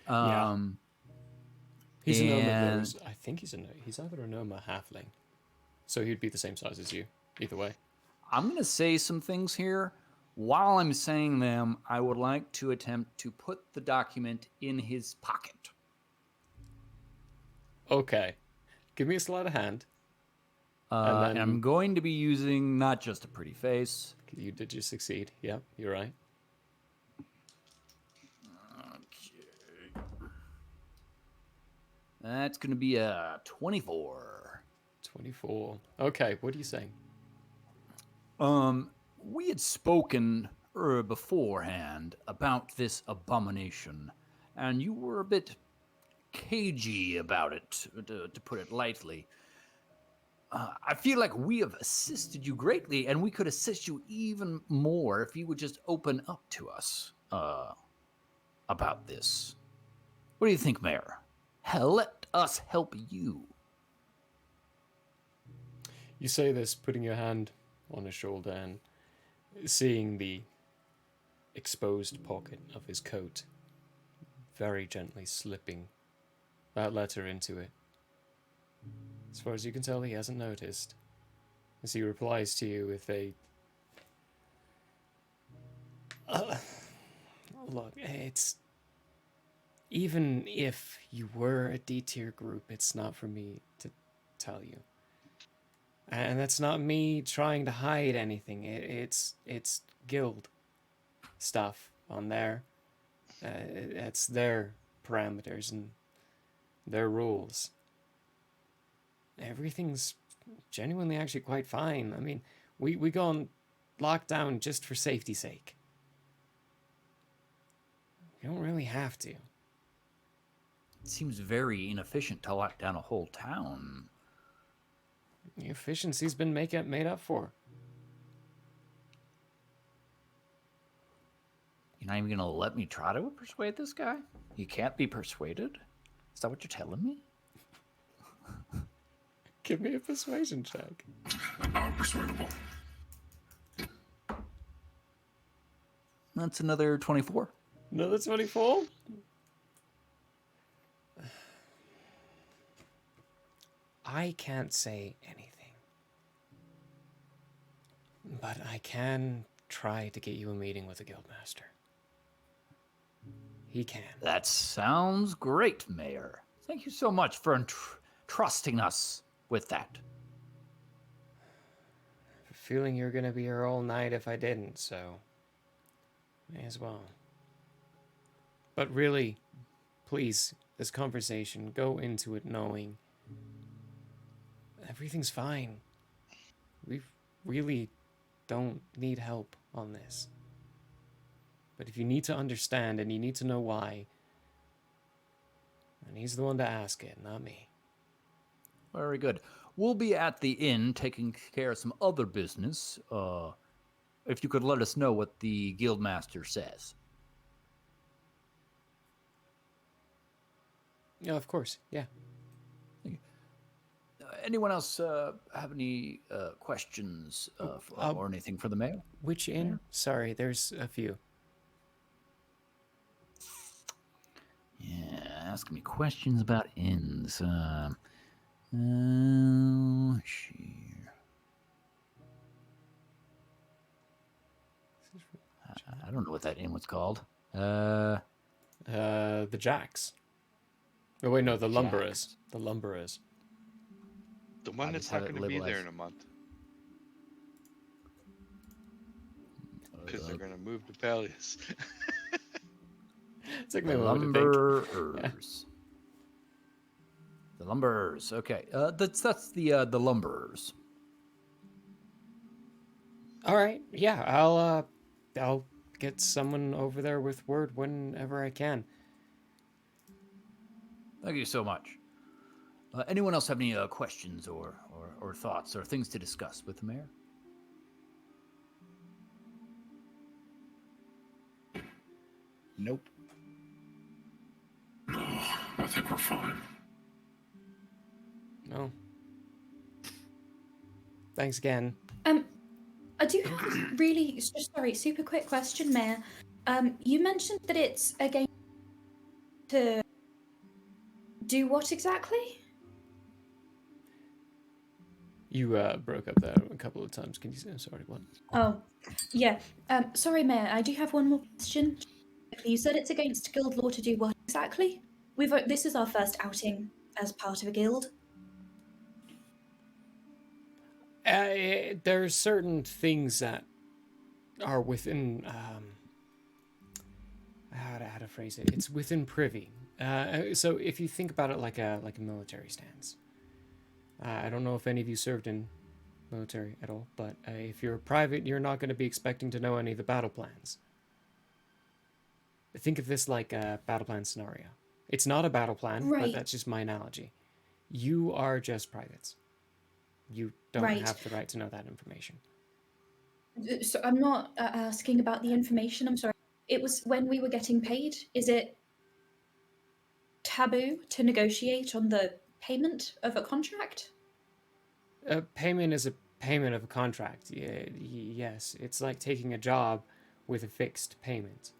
Yeah. He's a gnome of and- those. I think he's either a gnome or halfling. So he'd be the same size as you, either way. I'm going to say some things here. While I'm saying them, I would like to attempt to put the document in his pocket. Okay. Give me a sleight of hand. And I'm going to be using not just a pretty face. Did you succeed? Yeah, you're right. That's going to be a 24. 24. Okay, what are you saying? We had spoken beforehand about this abomination, and you were a bit cagey about it, to put it lightly. I feel like we have assisted you greatly, and we could assist you even more if you would just open up to us about this. What do you think, Mayor? Hell, let us help you. You say this, putting your hand on his shoulder and seeing the exposed pocket of his coat, very gently slipping that letter into it. As far as you can tell, he hasn't noticed. As he replies to you with a... look, it's... Even if you were a D-tier group, it's not for me to tell you. And that's not me trying to hide anything. It's guild stuff on there. It's their parameters, and their rules. Everything's genuinely actually quite fine. I mean, we go on lockdown just for safety's sake. You don't really have to. It seems very inefficient to lock down a whole town. The efficiency's been made up for. You're not even going to let me try to persuade this guy? You can't be persuaded? Is that what you're telling me? Give me a persuasion check. Persuadable. That's another 24. Another 24? I can't say anything. But I can try to get you a meeting with the guildmaster. He can. That sounds great, Mayor. Thank you so much for trusting us with that. I have a feeling you're going to be here all night if I didn't, so may as well. But really, please, this conversation, go into it knowing everything's fine. We really don't need help on this. But if you need to understand and you need to know why, then he's the one to ask it, not me. Very good. We'll be at the inn taking care of some other business. If you could let us know what the guildmaster says. Yeah, of course. Yeah. Anyone else have any questions or anything for the mayor? Which inn? Yeah. Sorry, there's a few. Yeah, asking me questions about inns. Sure. I don't know what that inn was called. The Jacks. Oh wait, no, the Lumberers. The Lumberers. The one that's not going to be there in a month. Because they're going to move to Peleus. Took me a moment to think. Yeah. The Lumberers. Okay, that's the Lumberers. All right. Yeah, I'll get someone over there with word whenever I can. Thank you so much. Anyone else have any questions or thoughts or things to discuss with the mayor? Nope. No, I think we're fine. No. Thanks again. I do have a really, sorry, super quick question, Mayor. You mentioned that it's a game to do what exactly? You broke up there a couple of times. Can you say sorry? What? Oh, yeah. Sorry, Mayor. I do have one more question. You said it's against guild law to do what exactly? This is our first outing as part of a guild. There are certain things that are within how to phrase it. It's within privy. So if you think about it like a military stance. I don't know if any of you served in military at all, but if you're a private, you're not going to be expecting to know any of the battle plans. Think of this like a battle plan scenario. It's not a battle plan, right. But that's just my analogy. You are just privates. You don't right. have the right to know that information. So I'm not asking about the information, I'm sorry. It was when we were getting paid. Is it taboo to negotiate on the payment of a contract? Payment is a payment of a contract. Yes, it's like taking a job with a fixed payment.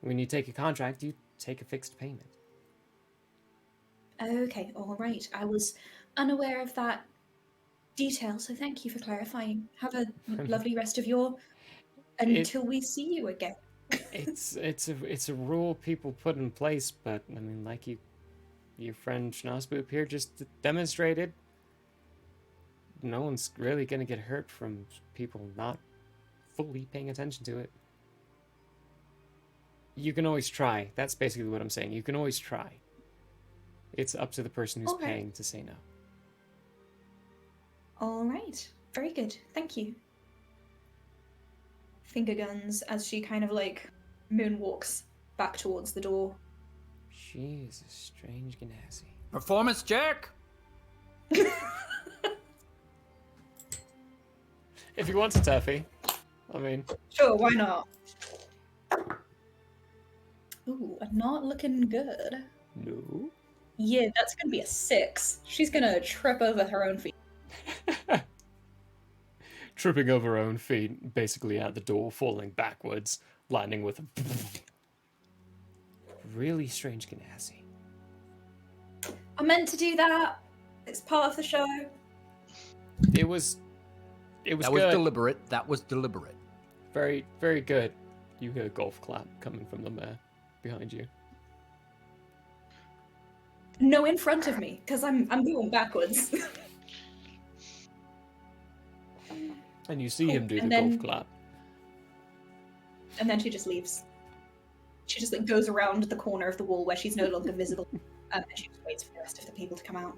When you take a contract, you take a fixed payment. Okay, all right. I was unaware of that detail, so thank you for clarifying. Have a lovely rest of your until we see you again. It's a rule people put in place, but I mean, like your friend Schnauzboop here just demonstrated, no one's really gonna get hurt from people not fully paying attention to it. You can always try. That's basically what I'm saying. You can always try. It's up to the person who's Okay. paying to say no. All right. Very good. Thank you. Finger guns as she kind of like moonwalks back towards the door. She is a strange Ganassi. Performance check. If you want to, Taffy. I mean, Sure, why not? Ooh, not looking good. no. Yeah, that's gonna be a 6. She's gonna trip over her own feet. Tripping over her own feet, basically at the door, falling backwards, landing with a really strange Ganassi. I meant to do that. It's part of the show. It was That good. was deliberate. That was deliberate. Very, very good. You hear a golf clap coming from the mayor behind you. No, in front of me, because I'm going backwards. And you see him do the and then- golf clap. And then she just leaves. She just like goes around the corner of the wall where she's no longer visible, and she just waits for the rest of the people to come out.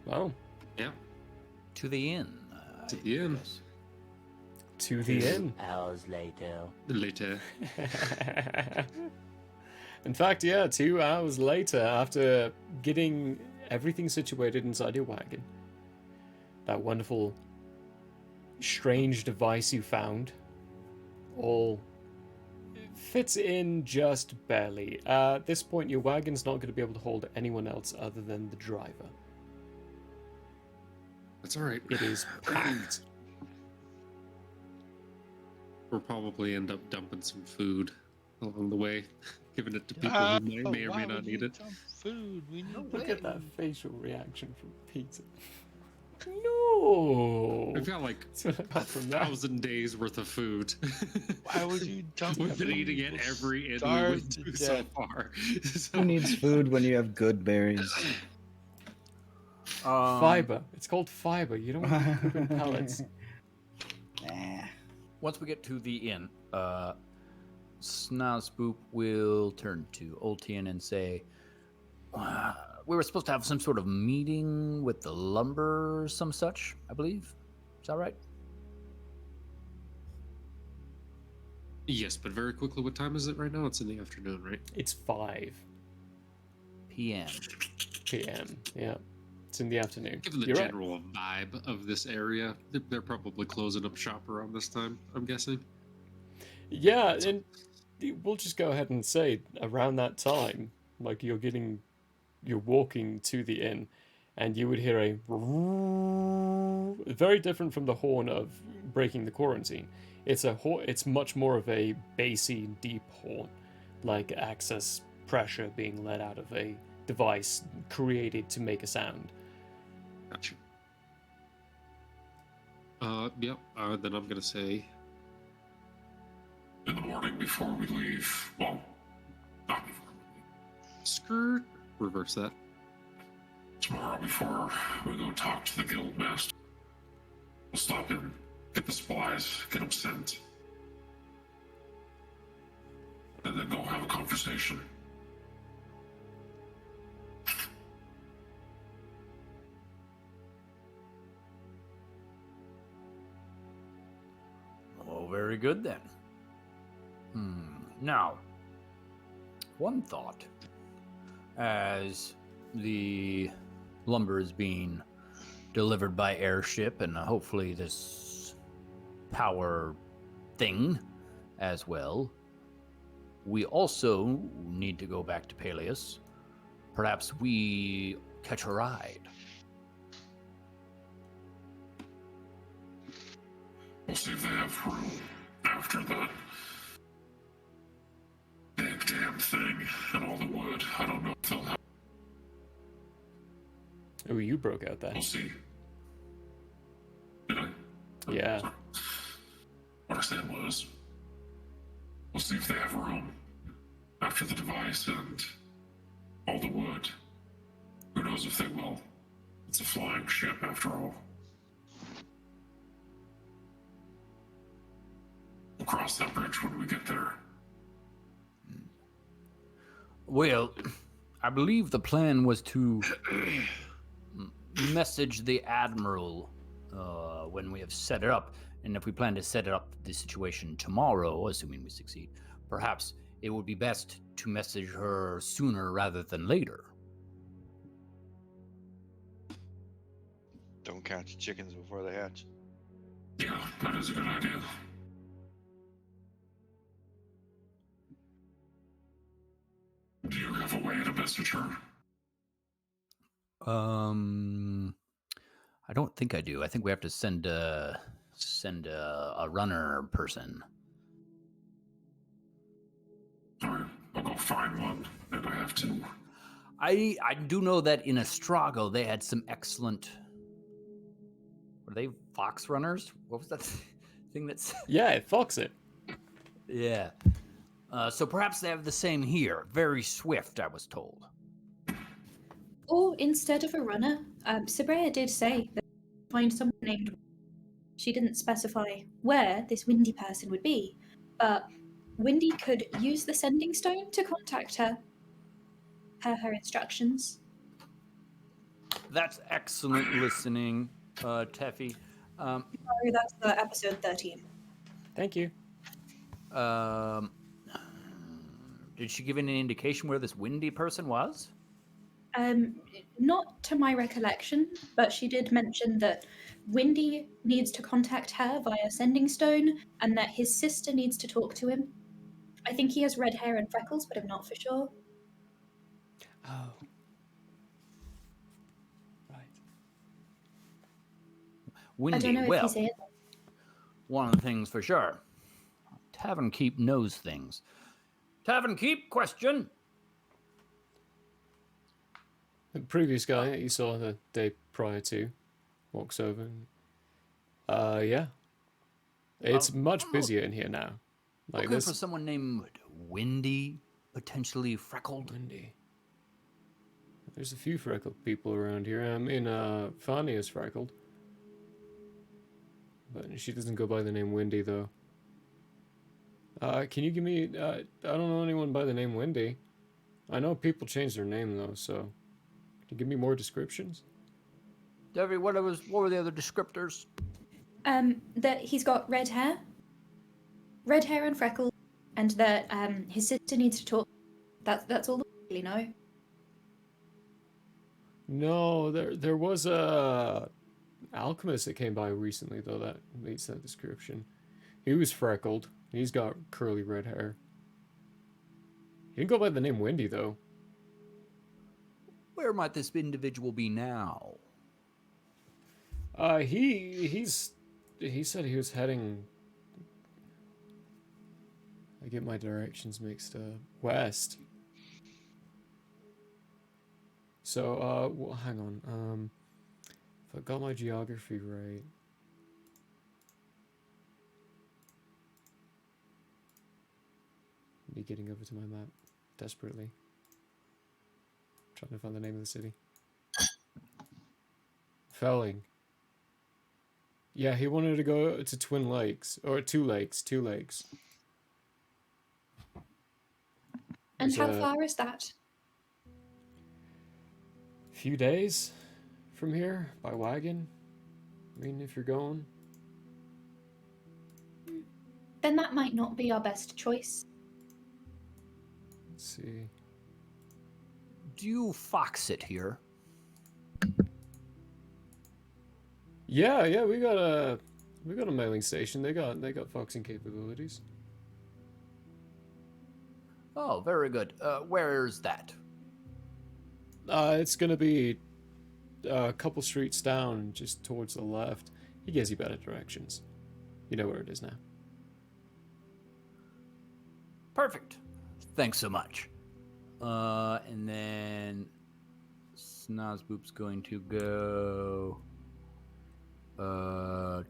Wow. Yeah. To the inn. To the inn. To the inn. Hours later. Later. In fact, yeah, 2 hours later, after getting everything situated inside your wagon, that wonderful, strange device you found, all fits in just barely. At this point, your wagon's not going to be able to hold anyone else other than the driver. That's all right. It is packed. We'll probably end up dumping some food along the way, giving it to people Ah, who may or why may not would need you it. dump food? We need Look at that facial reaction from Peter. No! We've got like from that. 1,000 days worth of food. Why would you dump We've been food? eating it every inn we Starve went to to so death. far. So- Who needs food when you have good berries? Fiber. It's called fiber. You don't want to poop in pellets. Once we get to the inn, Snazboop will turn to Ultian and say, we were supposed to have some sort of meeting with the lumber or some such, I believe. Is that right? Yes, but very quickly, what time is it right now? It's in the afternoon, right? It's 5 p.m. p.m. Yeah. It's in the afternoon. Given the You're right. general vibe of this area, they're probably closing up shop around this time, I'm guessing. Yeah, and we'll just go ahead and say around that time, like you're walking to the inn, and you would hear a very different from the horn of breaking the quarantine. It's much more of a bassy, deep horn, like access pressure being let out of a device created to make a sound. Gotcha. Yep. Then I'm gonna say In the morning before we leave, well, not before skirt. Reverse that. tomorrow before we go talk to the guild master. We'll stop in, get the supplies, get them sent, and then go have a conversation. Oh, very good then. Now, one thought. As the lumber is being delivered by airship, and hopefully this power thing as well, we also need to go back to Peleus. Perhaps we catch a ride. We'll see if they have room after that big damn thing and all the wood. I don't know if they'll have. Oh, you broke out there. We'll see. Did I? Yeah. What I said was, we'll see if they have room after the device and all the wood. Who knows if they will? It's a flying ship after all. cross that bridge when we get there. Well, I believe the plan was to message the Admiral when we have set it up. And if we plan to set it up the situation tomorrow, assuming we succeed, perhaps it would be best to message her sooner rather than later. Don't count your chickens before they hatch. Yeah, that is a good idea. Do you have a way to message her? I don't think I do. I think we have to send a runner person. Alright, I'll go find one if I have to. I do know that in Astrago they had some excellent. Were they fox runners? What was that thing that's? Yeah, fox it. Yeah. So perhaps they have the same here. Very swift, I was told. Or instead of a runner, Sabrea did say that find someone named. She didn't specify where this Windy person would be, but Windy could use the sending stone to contact her. Her instructions. That's excellent listening, Teffy. Sorry, that's episode 13. Thank you. Did she give any indication where this Windy person was? Not to my recollection, but she did mention that Windy needs to contact her via sending stone, and that his sister needs to talk to him. I think he has red hair and freckles, but I'm not for sure. Oh. Right. Windy, I don't know if he's here. One of the things for sure. Tavern Keep knows things. Tavern Keep, question. The previous guy that you saw the day prior to walks over and, yeah. It's much busier in here now. Like Looking this. for someone named Windy, potentially freckled. Windy. There's a few freckled people around here. I mean, Fanny is freckled. But she doesn't go by the name Windy, though. Can you give me... I don't know anyone by the name Windy. I know people change their name, though, so... Can you give me more descriptions? Debbie, what were the other descriptors? That he's got red hair and freckles, and that his sister needs to talk. That's all I really know. No, there was a alchemist that came by recently, though, that meets that description. He was freckled. He's got curly red hair. He didn't go by the name Windy, though. Where might this individual be now? He said he was heading... I get my directions mixed up. West. So, well, hang on. If I got my geography right... Me getting over to my map desperately. Trying to find the name of the city. Felling. Yeah, he wanted to go to Twin Lakes. Or Two Lakes. And It's how far is that? Few days from here by wagon. I mean, if you're going. Then that might not be our best choice. Let's see. Do you fox it here? Yeah, we got a mailing station. They got foxing capabilities. Oh, very good. Where's that? It's gonna be a couple streets down, just towards the left. He gives you better directions. You know where it is now. Perfect. Thanks so much. And then Snozboop's going to go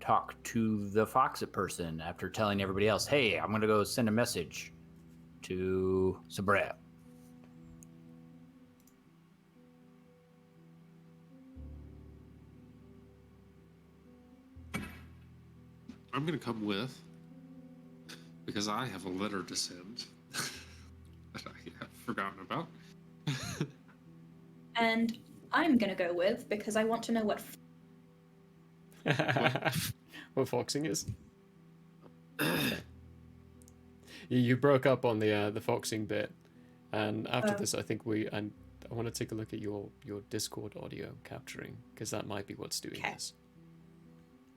talk to the Foxit person after telling everybody else, hey, I'm going to go send a message to Sabrea. I'm gonna come with. because I have a letter to send that I have forgotten about. And I'm gonna go with because I want to know what. What foxing is? You broke up on the foxing bit, and after this, I think I want to take a look at your Discord audio capturing, because that might be what's doing this.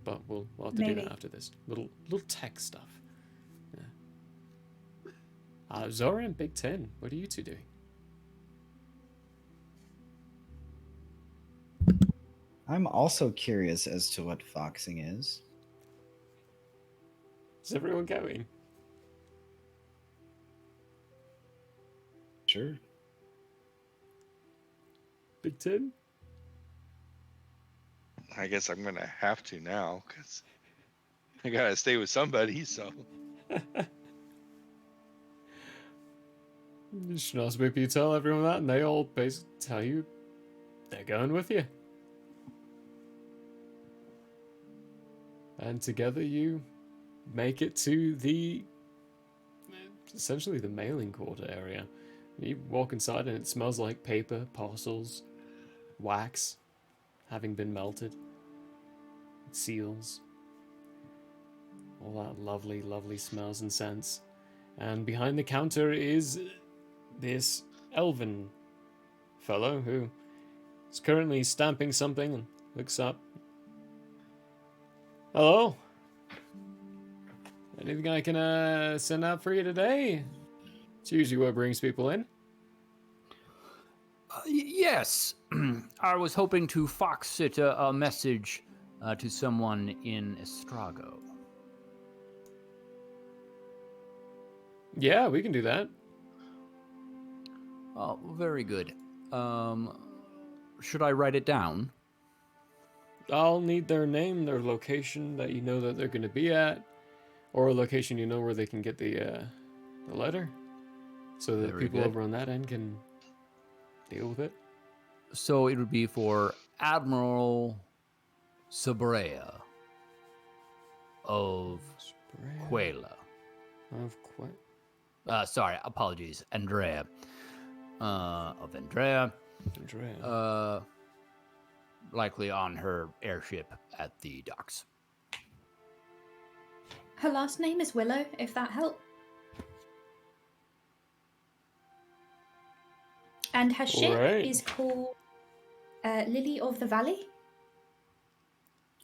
But we'll have to do that after this. Little tech stuff. Yeah. Zora and Big Ten, what are you two doing? I'm also curious as to what foxing is. Is everyone going? Sure. Big Ten? I guess I'm gonna have to now, because I gotta stay with somebody, so. You should also maybe tell everyone that, and they all basically tell you they're going with you. And together you make it to essentially the mailing quarter area. You walk inside and it smells like paper, parcels, wax, having been melted, seals, all that lovely, lovely smells and scents. And behind the counter is this elven fellow who is currently stamping something and looks up. Hello? Anything I can send out for you today? It's usually what brings people in. Yes. I was hoping to fox it a message to someone in Estrago. Yeah, we can do that. Oh, very good. Should I write it down? I'll need their name, their location that you know that they're going to be at, or a location you know where they can get the letter, so that Very people good. over on that end can deal with it. So it would be for Admiral Sabrea of Quela. Sorry, apologies. Andrea. Of Andrea. Likely on her airship at the docks. Her last name is Willow, if that helps. And her ship is called Lily of the Valley.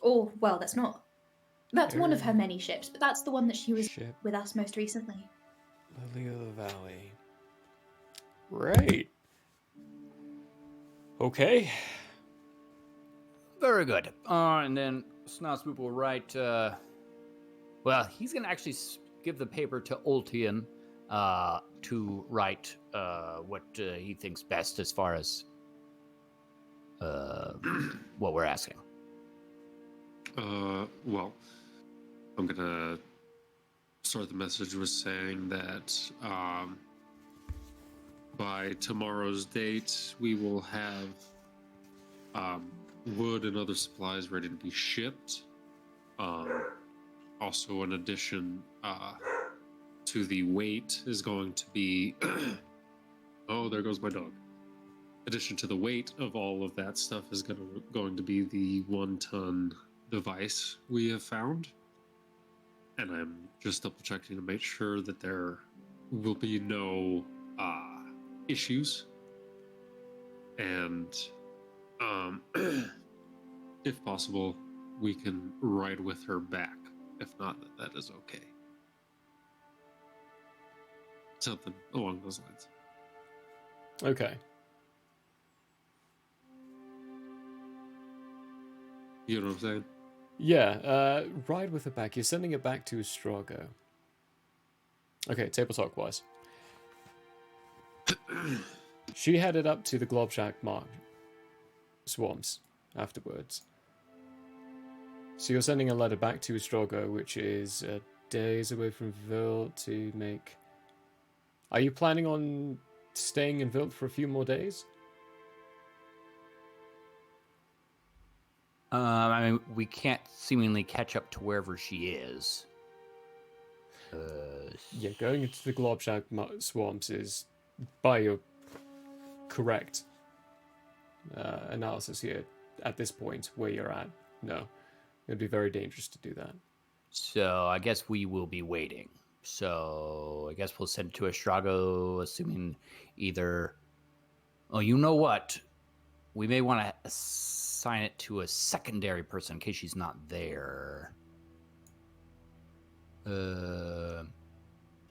Or, well, that's not. That's one of her many ships, but that's the one that she was with us most recently. Lily of the Valley. Right. Okay. Very good. And then Snotspoop will write. Well, he's going to actually give the paper to Ultian to write what he thinks best as far as what we're asking. Well, I'm gonna start the message with saying that by tomorrow's date, we will have wood and other supplies ready to be shipped. Also, in addition to the weight is going to be... oh, there goes my dog. In addition to the weight of all of that stuff is going to be the 1-ton device we have found. And I'm just double checking to make sure that there will be no issues. And if possible, we can ride with her back. If not, that is okay. Something along those lines. Okay. You know what I'm saying? Yeah, ride with her back. You're sending it back to Strago. Okay, table talk wise. She headed up to the Globshack Mark swamps afterwards. So you're sending a letter back to Strago, which is days away from Vilt to make... Are you planning on staying in Vilt for a few more days? I mean, we can't seemingly catch up to wherever she is. Yeah, going into the Globshag swamps is, by your correct analysis here, at this point where you're at, no. It'd be very dangerous to do that. So I guess we will be waiting. So I guess we'll send it to Estrago, assuming either... Oh, you know what? We may want to assign it to a secondary person in case she's not there.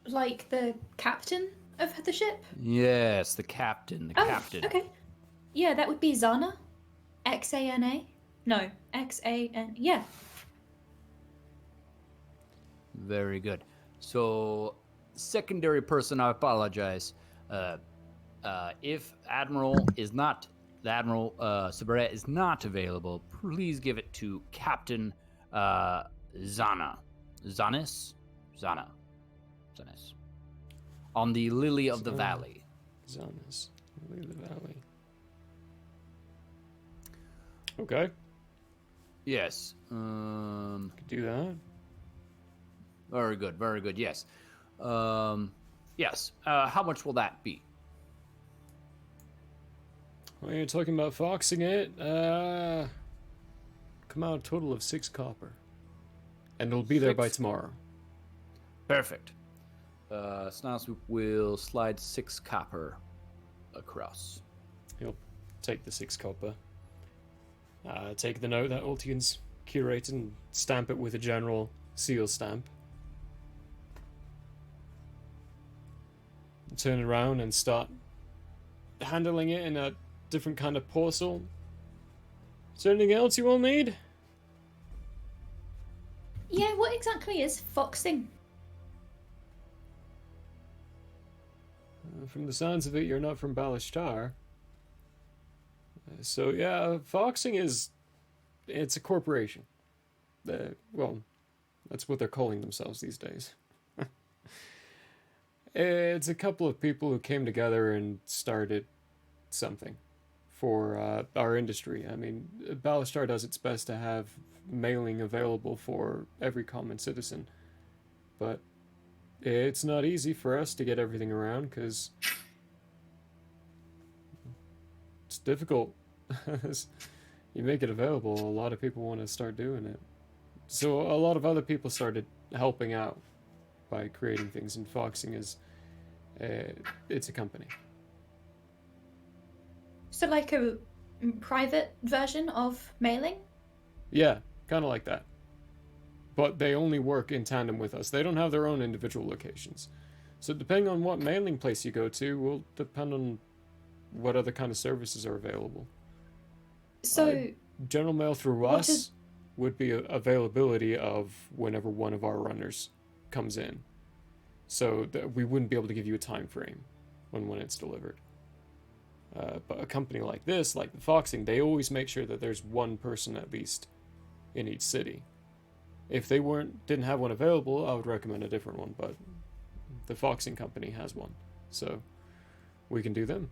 Like the captain of the ship? Yes, the captain. The captain. Okay. Yeah, that would be Zana. Xana? No, Xan. Yeah. Very good. So, secondary person, I apologize. If Admiral Sabret is not available, please give it to Captain Zana. Zanis? Zana. Zanis. On the Lily of the Valley. Zanis. Lily of the Valley. Okay. Yes. Could do that. Very good, very good. Yes. Yes. How much will that be? Well, you're talking about foxing it. Come out a total of 6 copper. And it'll be there by tomorrow. Perfect. Snas will slide 6 copper across. He'll take the 6 copper. Take the note that Ultian's curated and stamp it with a general seal stamp. Turn around and start handling it in a different kind of parcel. Is there anything else you will need? Yeah, what exactly is foxing? From the sounds of it, you're not from Balashtar. So yeah, foxing it's a corporation. Well, that's what they're calling themselves these days. It's a couple of people who came together and started something for our industry. I mean, Balashtar does its best to have mailing available for every common citizen, but it's not easy for us to get everything around because it's difficult. You make it available, a lot of people want to start doing it. So a lot of other people started helping out by creating things, and foxing is it's a company. So like a private version of mailing? Yeah, kind of like that. But they only work in tandem with us. They don't have their own individual locations. So depending on what mailing place you go to will depend on what other kind of services are available. So general mail through us would be availability of whenever one of our runners comes in. So that we wouldn't be able to give you a time frame on when it's delivered. But a company like this, like the Foxing, they always make sure that there's one person at least in each city. If they didn't have one available, I would recommend a different one, but the Foxing company has one. So we can do them.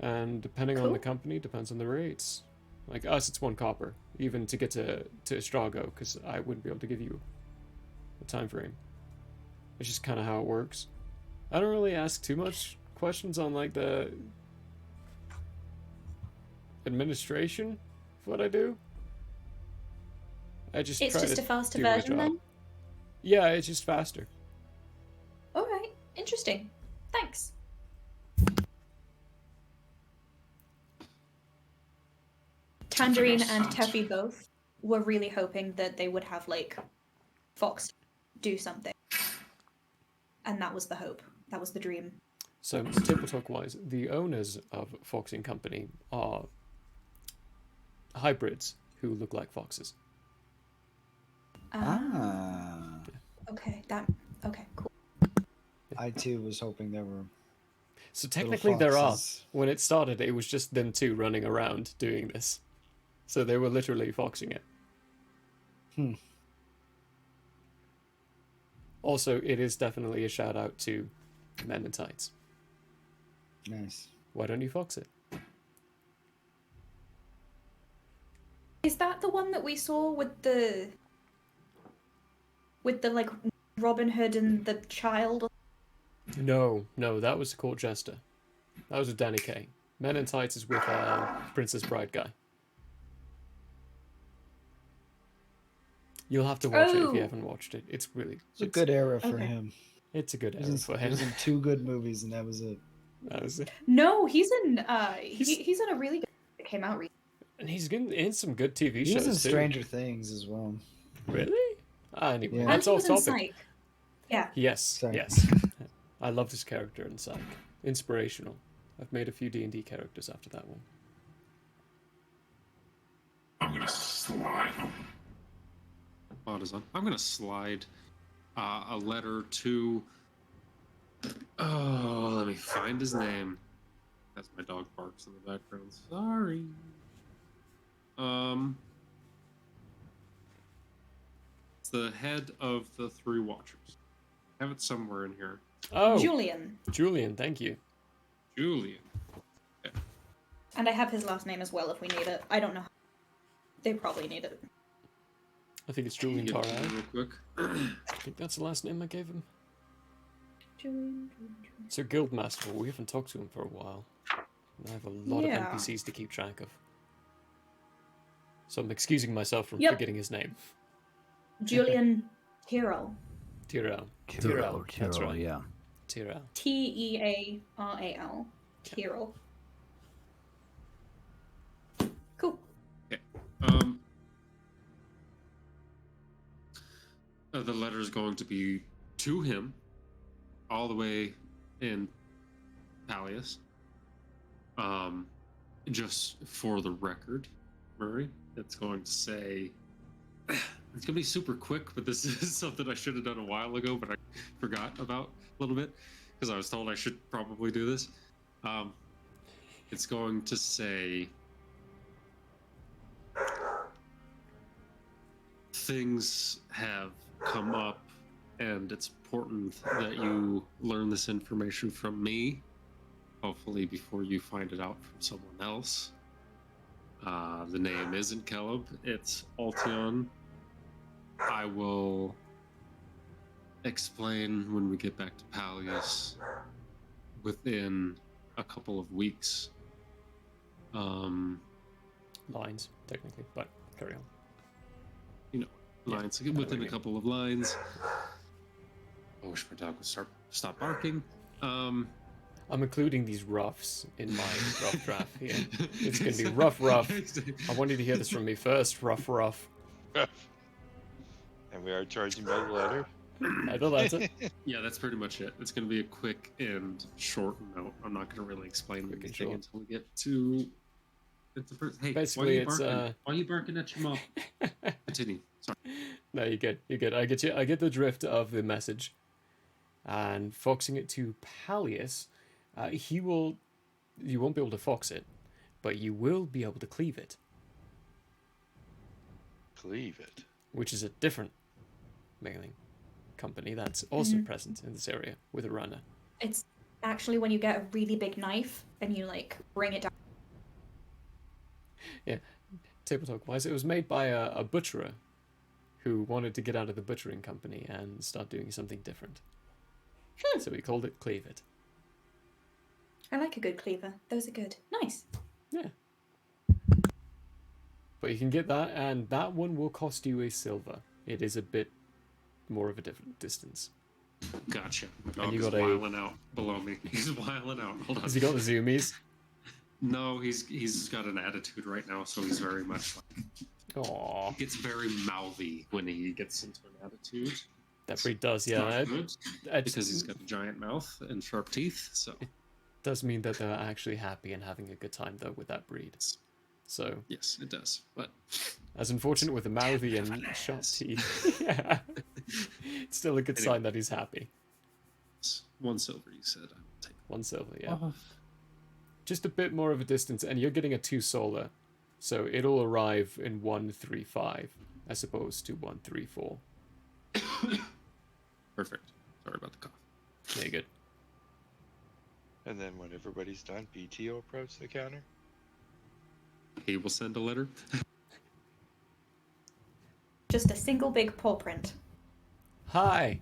And depending on the company, depends on the rates. Like us, it's 1 copper, even to get to Estrago, because I wouldn't be able to give you a time frame. It's just kind of how it works. I don't really ask too much questions on like the administration of what I do. It's just a faster do my version job. then? Yeah, it's just faster. Alright, interesting. Thanks. Tangerine and Teffy both were really hoping that they would have like Fox do something. And that was the hope. That was the dream. So, table talk wise, the owners of Foxing Company are hybrids who look like foxes. Okay, okay, cool. I too was hoping there were. So technically there are. When it started, it was just them two running around doing this. So they were literally foxing it. Also, it is definitely a shout out to Men in Tights. Nice. Why don't you fox it? Is that the one that we saw with the like Robin Hood and the Child? No, that was the court jester. That was with Danny Kaye. Men in Tights is with Princess Bride guy. You'll have to watch it if you haven't watched it. It's really... It's a good era for okay. him. It's a good He was era in- for He him. was in 2 good movies, and that was it. That was it. No, he's in he's in a really good that came out recently. And he's in some good TV He shows was in too. Stranger Things as well. Really? Anyway, Yeah. And that's he off was in topic. Psych. Yeah. Yes, Sorry. yes. I loved his character in Psych. Inspirational. I've made a few D&D characters after that one. I'm gonna slide. I'm gonna slide a letter to. Oh, let me find his name. That's my dog barks in the background. Sorry. It's the head of the 3 Watchers. I have it somewhere in here. Oh, Julian, thank you. Julian. And I have his last name as well if we need it. I don't know. They probably need it. I think it's Julian Get Tara. it real quick. I think that's the last name I gave him. Julian. So Guildmaster, we haven't talked to him for a while. And I have a lot Yeah. of NPCs to keep track of. So I'm excusing myself from Yep. forgetting his name. Julian Tyrrell. Tyrrell. That's right. Yeah. Tyrrell. Tearal. Tyrrell. Cool. Okay. The letter is going to be to him, all the way in Pallius. Just for the record, Murray, it's going to say. It's gonna be super quick, but this is something I should have done a while ago, but I forgot about a little bit because I was told I should probably do this. It's going to say things have come up, and it's important that you learn this information from me, hopefully before you find it out from someone else. The name isn't Caleb, it's Altion. I will explain when we get back to Pallius within a couple of weeks. Lines, technically, but carry on. You know, lines. Within a couple of lines. I wish my dog would stop barking. I'm including these roughs in my rough draft here. It's going to be rough. I want you to hear this from me first. Rough. And we are charging by the letter. I know that's it. Yeah, that's pretty much it. It's going to be a quick and short note. I'm not going to really explain anything until we get to. Hey, basically, why are you barking at your mom? Continue. Sorry. No, you're good. You're good. I get you. I get the drift of the message, and foxing it to Pallius, he will. You won't be able to fox it, but you will be able to cleave it. Cleave it. Which is a different mailing company that's also present in this area with a runner. It's actually when you get a really big knife and you like bring it down. Yeah, table talk wise, it was made by a butcherer who wanted to get out of the butchering company and start doing something different. So we called it Cleave It. I like a good cleaver. Those are good. Nice. Yeah. But you can get that, and that one will cost you a silver. It is a bit more of a different distance. Gotcha. My And dog you is got a- wiling out below me. He's wiling out. Hold on. Has he got the zoomies? No, he's got an attitude right now, so he's very much like. Aww. He gets very mouthy when he gets into an attitude. That breed does, It's yeah. not good, because he's got a giant mouth and sharp teeth. So does mean that they're actually happy and having a good time though with that breed. So yes, it does. But as unfortunate with the mouthy and sharp teeth, yeah, it's still a good sign that he's happy. 1 silver, you said. I will take 1 silver, yeah. Just a bit more of a distance, and you're getting a 2 solar, so it'll arrive in 135 as opposed to 134. Perfect. Sorry about the cough. Very good. And then when everybody's done, BT will approach the counter. He will send a letter. Just a single big paw print. Hi.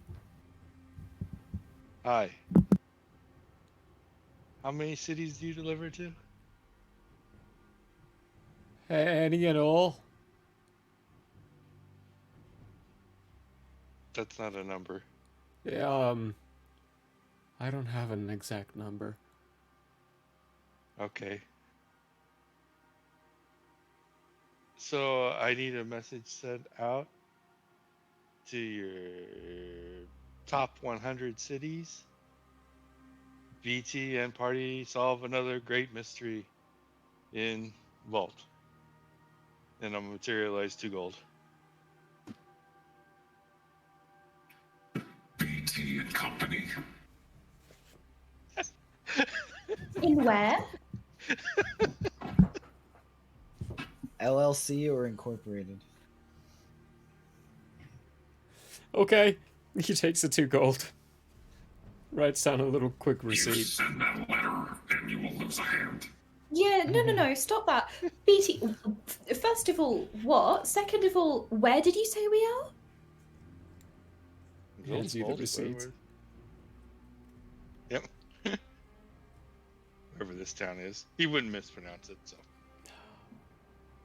Hi. How many cities do you deliver to? Any and all. That's not a number. Yeah, I don't have an exact number. Okay. So I need a message sent out to your top 100 cities. BT and party solve another great mystery in Vault. And I'll materialize 2 gold. BT and company. In where? LLC or incorporated? Okay. He takes the 2 gold. Writes down a little quick You receipt. send that letter, and you will lose a hand. Yeah, no, stop that. BT, first of all, what? Second of all, where did you say we are? Hands you the receipt. Yep. Wherever this town is. He wouldn't mispronounce it, so.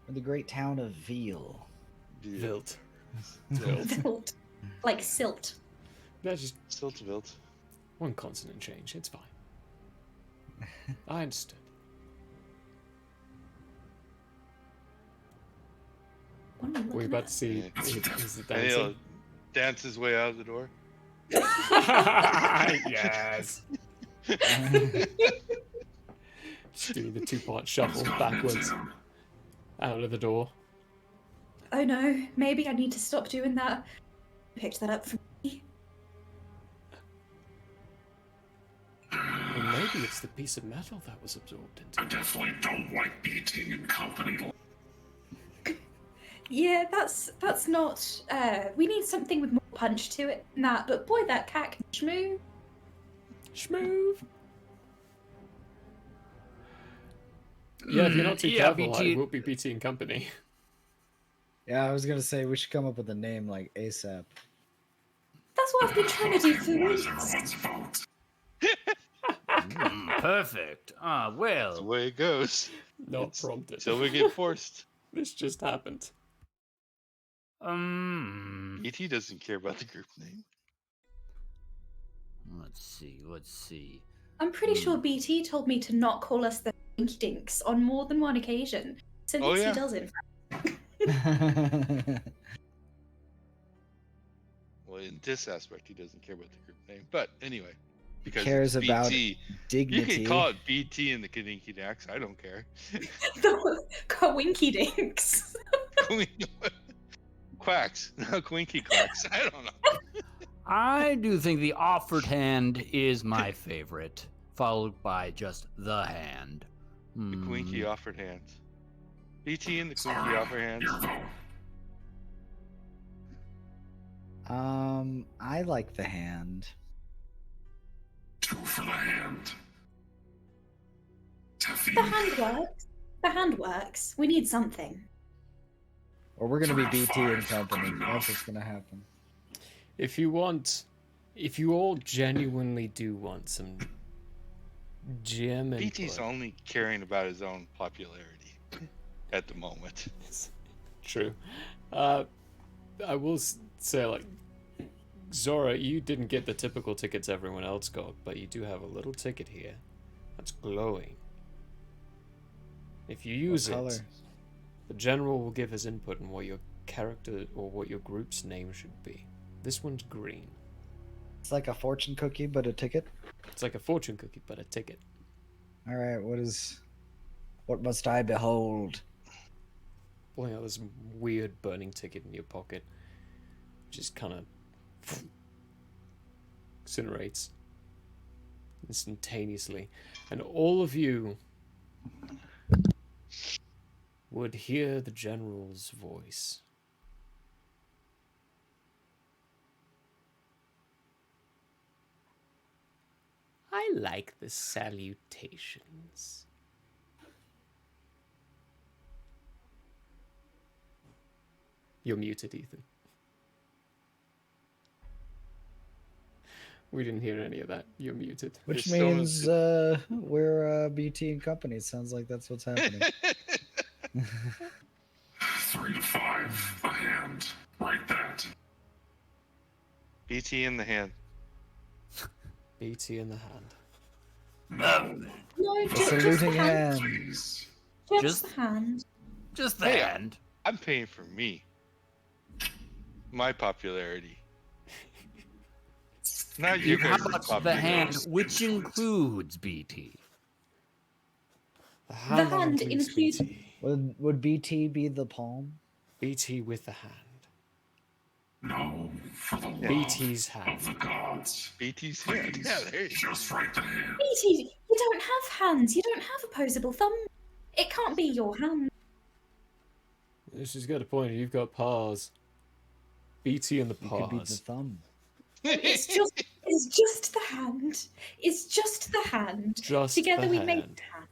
Or the great town of Veal. Vilt. Vilt. Like silt. That's just Siltvilt. 1 consonant change. It's fine. I understood. We're about to see is the And he'll dancing. dance his way out of the door. Yes. Just doing the 2-part shuffle backwards out of the door. Oh no, maybe I need to stop doing that. Picked that up from me. Or maybe it's the piece of metal that was absorbed into I definitely don't like BT and company. Yeah, that's not. We need something with more punch to it than that. But boy, that cat can schmoo. Schmoo. Yeah, if you're not too careful, BT... I will be BT and company. Yeah, I was gonna say we should come up with a name like ASAP. That's what I've been trying to do for weeks. Perfect. Well. That's the way it goes. Not prompted. Till we get forced. This just happened. BT doesn't care about the group name. Let's see. I'm pretty sure BT told me to not call us the Winky Dinks on more than one occasion. So at least he does, in fact. Well, in this aspect, he doesn't care about the group name. But anyway, because cares it's about BT, dignity. You can call it BT and the Kadinky Dax. I don't care. The Kawinky Dinks. Quacks. No, Quinky Quacks. I don't know. I do think the offered hand is my favorite, followed by just the hand. The Quinky offered hands. BT and the Quinky offered hands. I like the hand. 2 for the hand. The hand works. The hand works. We need something. Or we're gonna be BT and company. That's what's gonna happen. If you all genuinely do want some gem and BT's only caring about his own popularity at the moment. True. I will say, like, Zora, you didn't get the typical tickets everyone else got, but you do have a little ticket here that's glowing. If you use What it, color? the general will give his input on what your character or what your group's name should be. This one's green. It's like a fortune cookie, but a ticket. It's like a fortune cookie, but a ticket. All right, what must I behold? Pulling out this weird burning ticket in your pocket, just kind of incinerates instantaneously, and all of you would hear the general's voice. I like the salutations. You're muted, Ethan. We didn't hear any of that. You're muted. Which There's so means we're BT and company. It sounds like that's what's happening. 3 to 5, the hand. Write that. BT in the hand. BT in the hand. No. No, The just the saluting hand. hand. Please. Just the hand. Just the Hey, hand. I'm paying for me. My popularity. Not your How guys' about the popularity. hand, which includes BT? The The hand, hand includes includes. BT. Would BT be the palm? BT with the hand. No, for the love BT's of hand. the gods. BT's hand. Please, Yeah, there you go. just write the hand. BT, you don't have hands. You don't have opposable thumb. It can't be your hand. She's got a point. You've got paws. BT and the You could be the paws. thumb. It's just the hand. It's just the hand. Just Together the we hand. make the hand.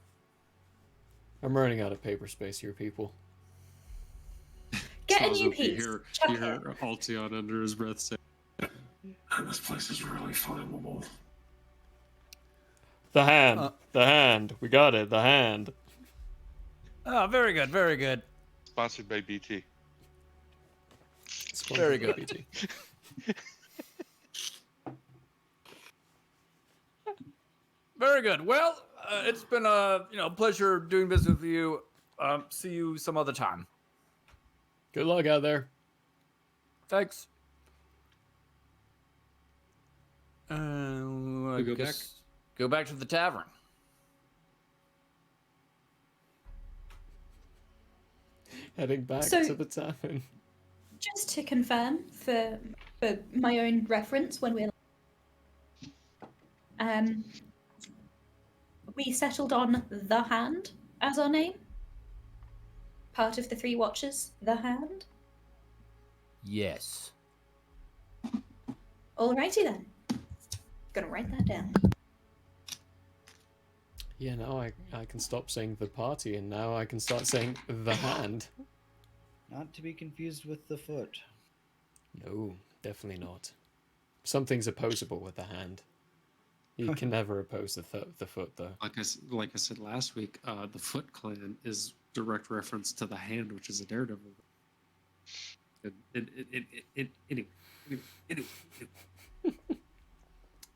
I'm running out of paper space here, people. Get a Smells new like you piece. hear, Chuck you it. hear Altion under his breath say, And this place is really flammable. The hand. The hand. We got it. The hand. Oh, very good, very good. Sponsored by BT. Very good. BT. Very good. Well, it's been a pleasure doing business with you. See you some other time. Good luck out there. Thanks. We go back? Go back to the tavern. Heading back So- to the tavern. Just to confirm, for my own reference, when we settled on the hand as our name. Part of the Three Watchers, the hand. Yes. Alrighty then. Gonna write that down. Yeah, now I can stop saying the party, and now I can start saying the hand. Not to be confused with the foot. No, definitely not. Something's opposable with the hand. You can never oppose the foot, though. like I said last week, the Foot Clan is direct reference to the Hand, which is a Daredevil. Anyway.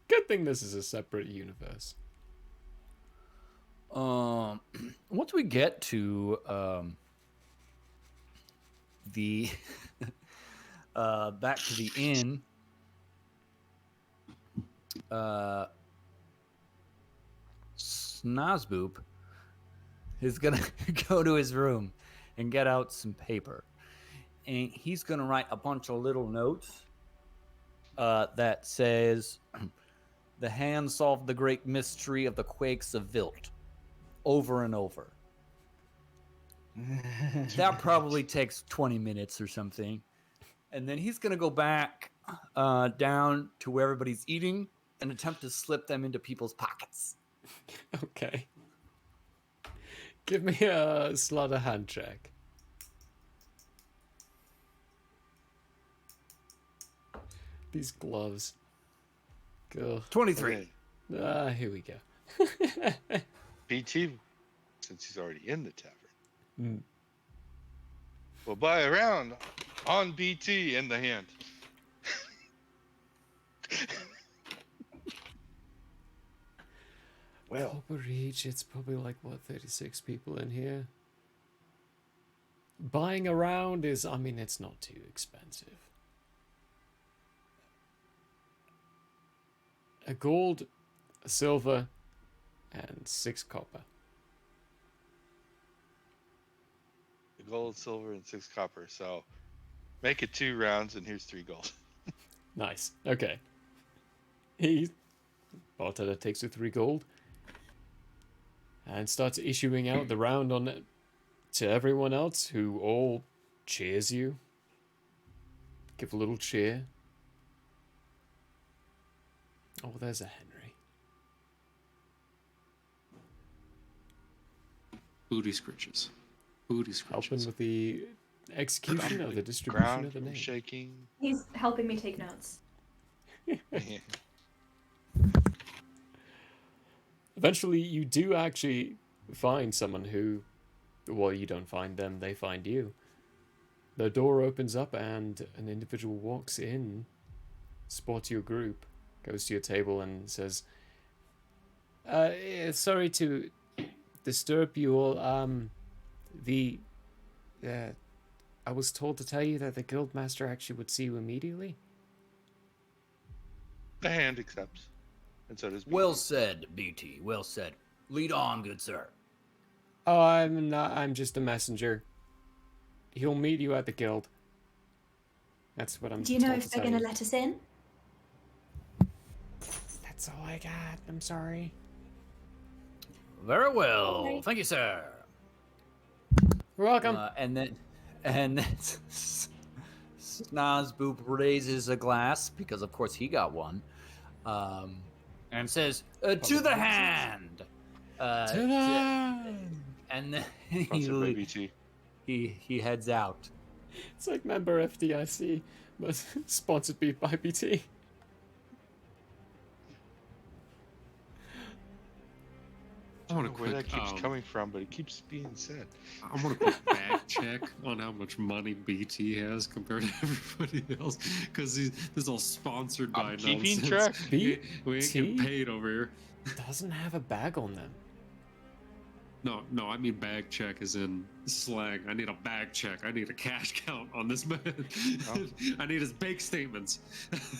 Good thing this is a separate universe. Once we get to the back to the inn, Snozboop is gonna go to his room and get out some paper, and he's gonna write a bunch of little notes that says, "The hand solved the great mystery of the quakes of Vilt," over and over. That probably takes 20 minutes or something. And then he's going to go back down to where everybody's eating and attempt to slip them into people's pockets. Okay. Give me a slaughter hand check. These gloves. Go. 23. Here we go. BT, since he's already in the tavern, Mm. will buy a round on BT in the hand. Well, Copper Reach, it's probably like, what, 36 people in here? Buying a round is, I mean, it's not too expensive. A gold, a silver, and 6 copper. The gold, silver, and 6 copper. So make it 2 rounds, and here's 3 gold. Nice. Okay. Bartender takes the 3 gold and starts issuing out the round on it to everyone else, who all cheers you. Give a little cheer. Oh, there's a Henry. Booty scritches. Booty scritches. Helping with the execution of the distribution Ground of the from name. shaking. He's helping me take notes. Eventually, you do actually find someone who, well, you don't find them, they find you. The door opens up and an individual walks in, spots your group, goes to your table and says, sorry to disturb you all. I was told to tell you that the guildmaster actually would see you immediately. The hand accepts. And so does BT. Well said, BT. Well said. Lead on, good sir. Oh, I'm not. I'm just a messenger. He'll meet you at the guild. That's what I'm. Do you know told if to they're tell going to you. let us in? That's all I got. I'm sorry. Very well. Alright. Thank you, sir. You're welcome. And then Snozboop raises a glass, because of course he got one, and says, to the hand! To the hand! And then Sponsored by BT. he heads out. It's like member FDIC, but sponsored by BT. I want don't a know where quick, that keeps coming from, but it keeps being said. I want a quick back check on how much money BT has compared to everybody else, because this is all sponsored by keeping nonsense. track. We ain't getting paid over here. Doesn't have a bag on them. No, I mean bag check as in slang. I need a bag check. I need a cash count on this man. Oh. I need his bank statements.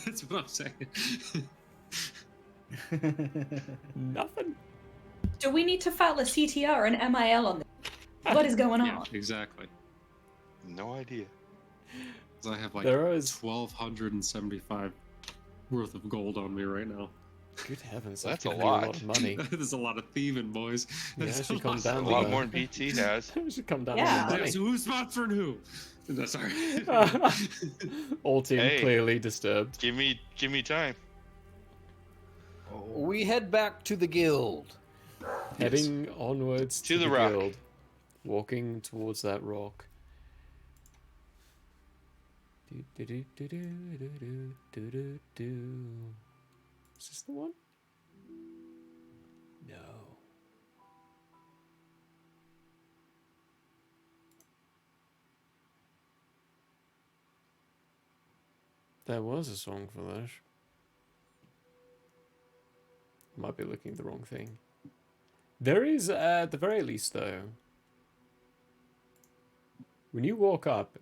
That's what I'm saying. Nothing. Do we need to file a CTR and MIL on this? What is going Yeah, on? exactly. No idea. 'Cause I have like There is- 1,275 worth of gold on me right now. Good heavens, That's I've a given you lot. a lot of money. There's a lot of thieving, boys. Yeah, There's I should a come lot. down A to lot the- more than BT has. I should come down Yeah. to the money. So who's sponsoring who? No, sorry. All team Hey. clearly disturbed. Give me time. We head back to the guild. Heading onwards To to the the rock. guild. Walking towards that rock. Is this the one? No. There was a song for this. Might be looking at the wrong thing. There is, at the very least, though, when you walk up,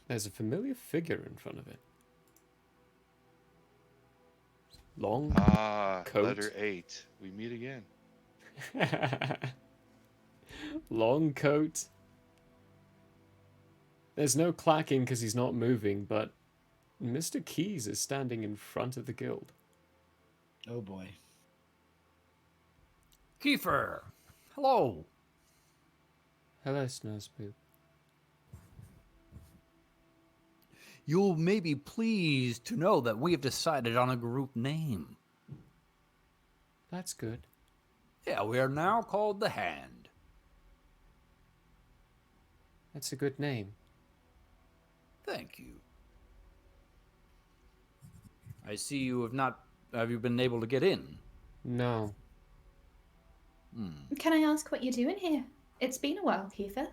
there's a familiar figure in front of it. Long coat. Letter 8. We meet again. Long coat. There's no clacking because he's not moving, but Mr. Keys is standing in front of the guild. Oh boy. Kiefer, hello. Hello, Snowspoop. You may be pleased to know that we have decided on a group name. That's good. Yeah, we are now called the Hand. That's a good name. Thank you. I see you have not... Have you been able to get in? No. Can I ask what you're doing here? It's been a while, Kiefer.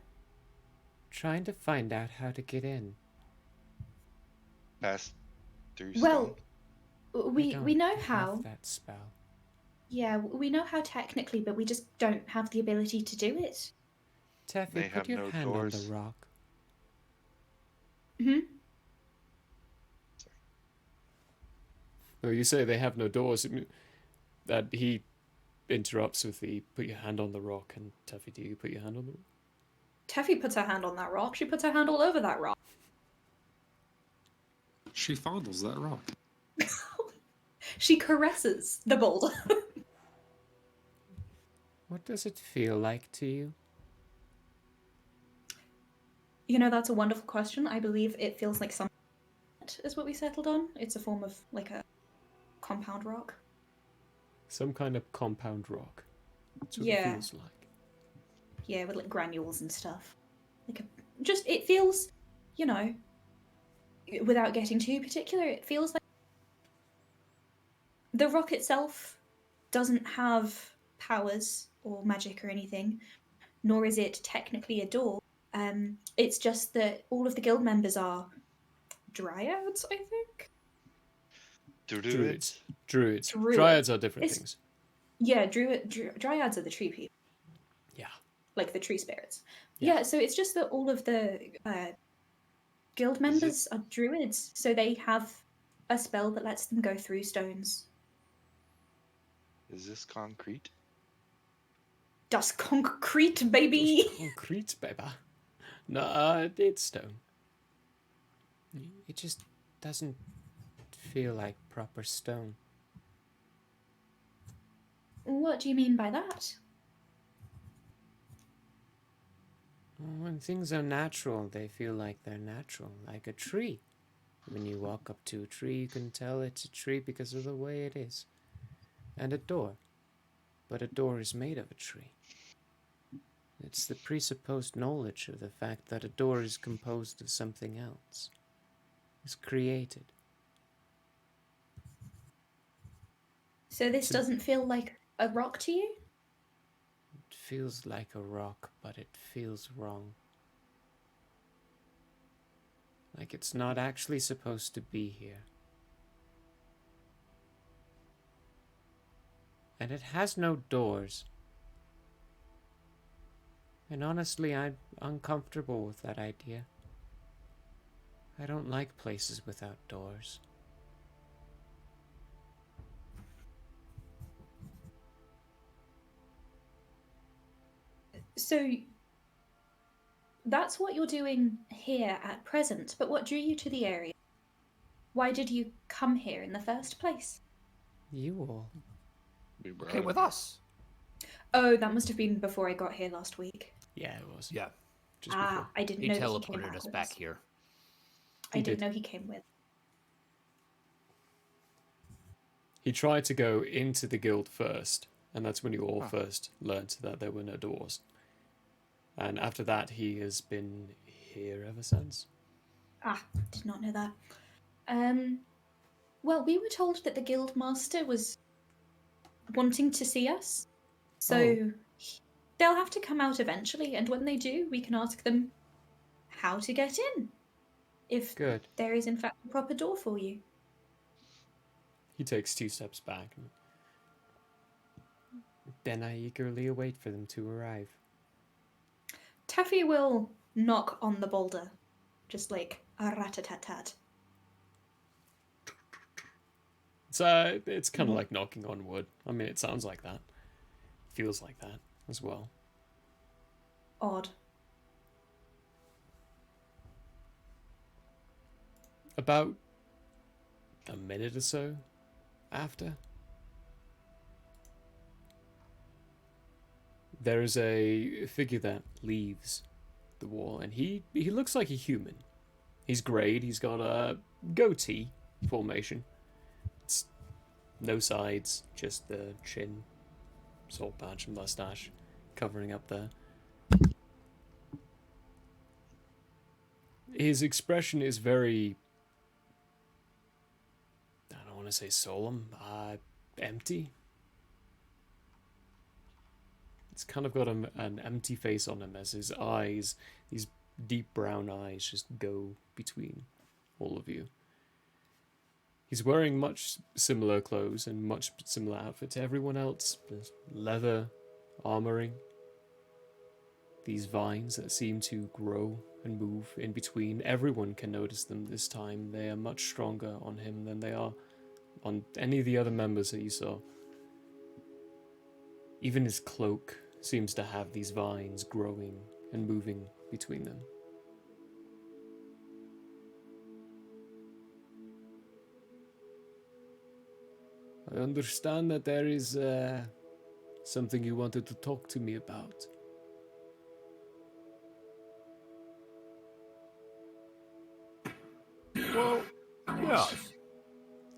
Trying to find out how to get in. Pass through Well, stone. we know have how. that spell. Yeah, we know how technically, but we just don't have the ability to do it. Teffy, They put have your no hand doors. on the rock. Hmm? Oh, you say they have no doors. That he interrupts with the put your hand on the rock, and Teffy, do you put your hand on the rock? Teffy puts her hand on that rock. She puts her hand all over that rock. She fondles that rock. She caresses the boulder. What does it feel like to you? You know, that's a wonderful question. I believe it feels like some is what we settled on. It's a form of like a compound rock. Some kind of compound rock. That's what Yeah. it feels like. Yeah, with like granules and stuff. Like just it feels, you know, without getting too particular, it feels like the rock itself doesn't have powers or magic or anything, nor is it technically a door. It's just that all of the guild members are dryads, I think. Druids. Druids. Dryads are different It's- things. Yeah, dryads are the tree people. Yeah. Like the tree spirits. Yeah. Yeah, so it's just that all of the guild members are druids, so they have a spell that lets them go through stones. Is this concrete? Das concrete, baby! Concrete, baby. No, it's stone. It just doesn't feel like proper stone. What do you mean by that? When things are natural, they feel like they're natural, like a tree. When you walk up to a tree, you can tell it's a tree because of the way it is. And a door. But a door is made of a tree. It's the presupposed knowledge of the fact that a door is composed of something else. It's created. So this doesn't feel like a rock to you? It feels like a rock, but it feels wrong. Like it's not actually supposed to be here. And it has no doors. And honestly, I'm uncomfortable with that idea. I don't like places without doors. So that's what you're doing here at present, but what drew you to the area? Why did you come here in the first place? You all. Okay, with us. Oh, that must have been before I got here last week. Yeah, it was. Yeah. Just before. I didn't He know that he came teleported us backwards. back here. I didn't know he came with. He tried to go into the guild first, and that's when you all first learnt that there were no doors. And after that, he has been here ever since. Did not know that. Well, we were told that the guild master was wanting to see us, so they'll have to come out eventually, and when they do, we can ask them how to get in. If there is in fact a proper door for you. He takes 2 steps back. And then I eagerly await for them to arrive. Taffy will knock on the boulder, just like a rat-a-tat-tat. It's kind of like knocking on wood. I mean, it sounds like that. Feels like that as well. Odd. About a minute or so after, there is a figure that leaves the wall, and he looks like a human. He's greyed, he's got a goatee formation. It's no sides, just the chin, soul patch and mustache covering up there. His expression is very, I don't want to say solemn, empty. It's kind of got an empty face on him as his eyes, these deep brown eyes, just go between all of you. He's wearing much similar clothes and much similar outfit to everyone else. There's leather, armoring, these vines that seem to grow and move in between. Everyone can notice them this time. They are much stronger on him than they are on any of the other members that you saw. Even his cloak seems to have these vines growing and moving between them. I understand that there is something you wanted to talk to me about. Well, yes.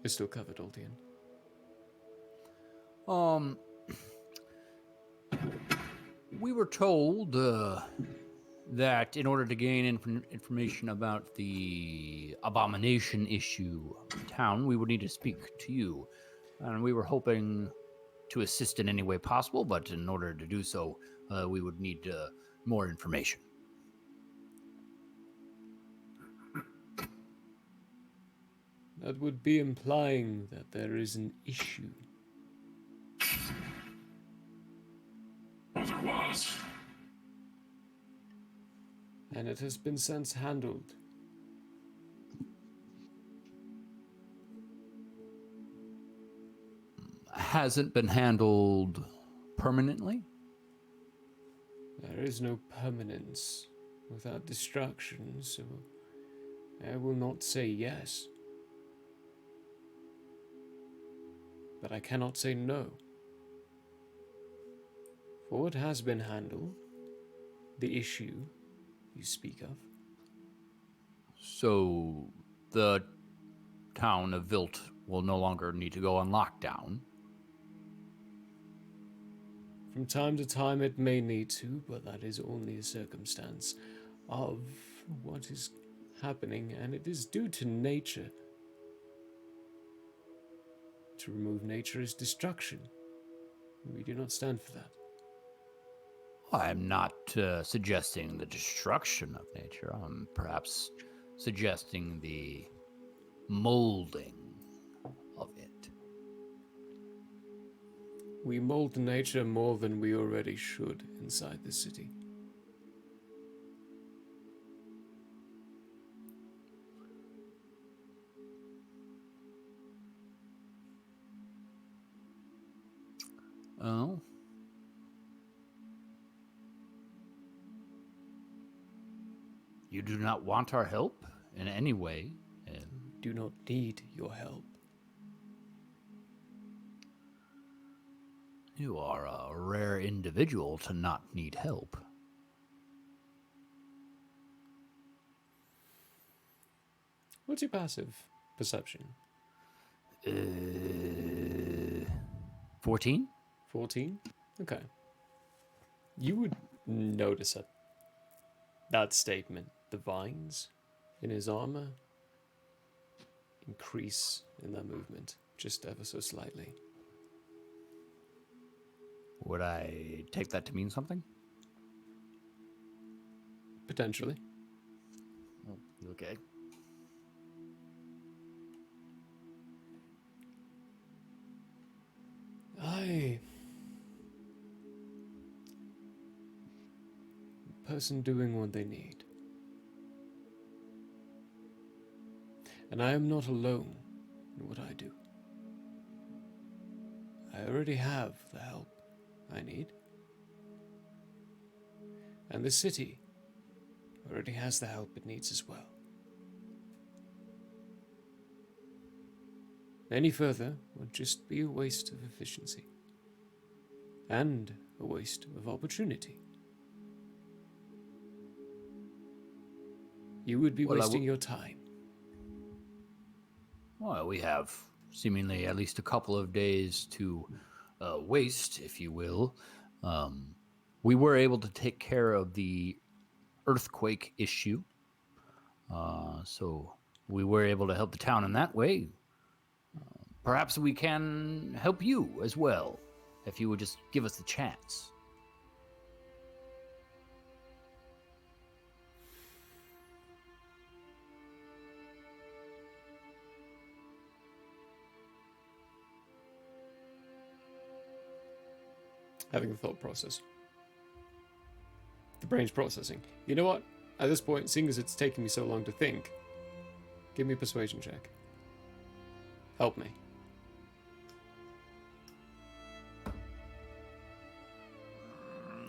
It's still covered, Aldian. We were told that in order to gain information about the abomination issue in town, we would need to speak to you. and we were hoping to assist in any way possible, but in order to do so, we would need more information. That would be implying that there is an issue. Well, there was. And it has been since handled. Hasn't been handled permanently? There is no permanence without destruction, so I will not say yes. But I cannot say no. For it has been handled, the issue you speak of. So the town of Vilt will no longer need to go on lockdown. From time to time it may need to, but that is only a circumstance of what is happening, and it is due to nature. To remove nature is destruction. We do not stand for that. I'm not suggesting the destruction of nature. I'm perhaps suggesting the molding of it. We mold nature more than we already should inside the city. Oh? You do not want our help in any way? Do not need your help. You are a rare individual to not need help. What's your passive perception? 14? 14? Okay. You would notice that statement, the vines in his armor increase in their movement, just ever so slightly. Would I take that to mean something? Potentially. Okay. Person doing what they need. And I am not alone in what I do. I already have the help I need. And the city already has the help it needs as well. Any further would just be a waste of efficiency. And a waste of opportunity. You would be wasting your time. Well, we have seemingly at least a couple of days to waste, if you will. We were able to take care of the earthquake issue. So we were able to help the town in that way. Perhaps we can help you as well, if you would just give us the chance. Having a thought process. The brain's processing. You know what? At this point, seeing as it's taking me so long to think, give me a persuasion check. Help me.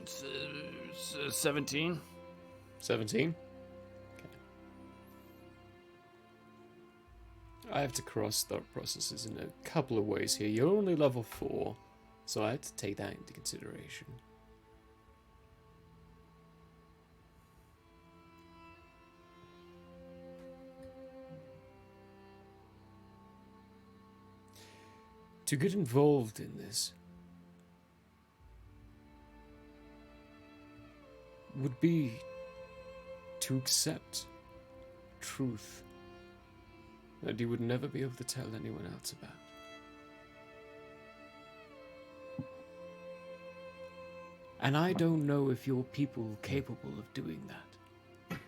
It's 17. 17? Okay. I have to cross thought processes in a couple of ways here. You're only level 4, so I have to take that into consideration. To get involved in this would be to accept truth that you would never be able to tell anyone else about. And I don't know if your people are capable of doing that.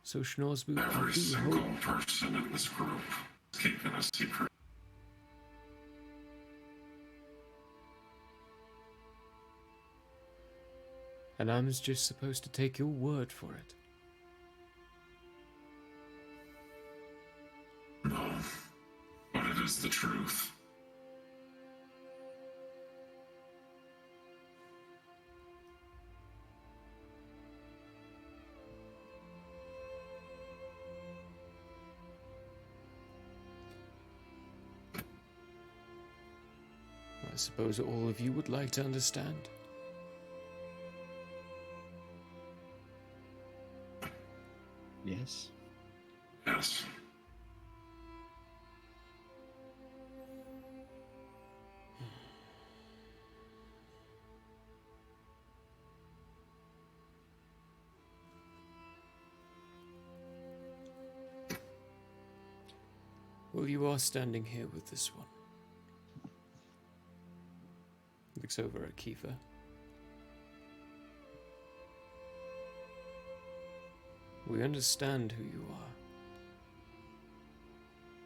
So, Schnorsboot, I Every do single hope... person in this group is keeping a secret. And I'm just supposed to take your word for it. No, but it is the truth. I suppose all of you would like to understand. Yes. Yes. Well, you are standing here with this one. Looks over at Kiefer. We understand who you are.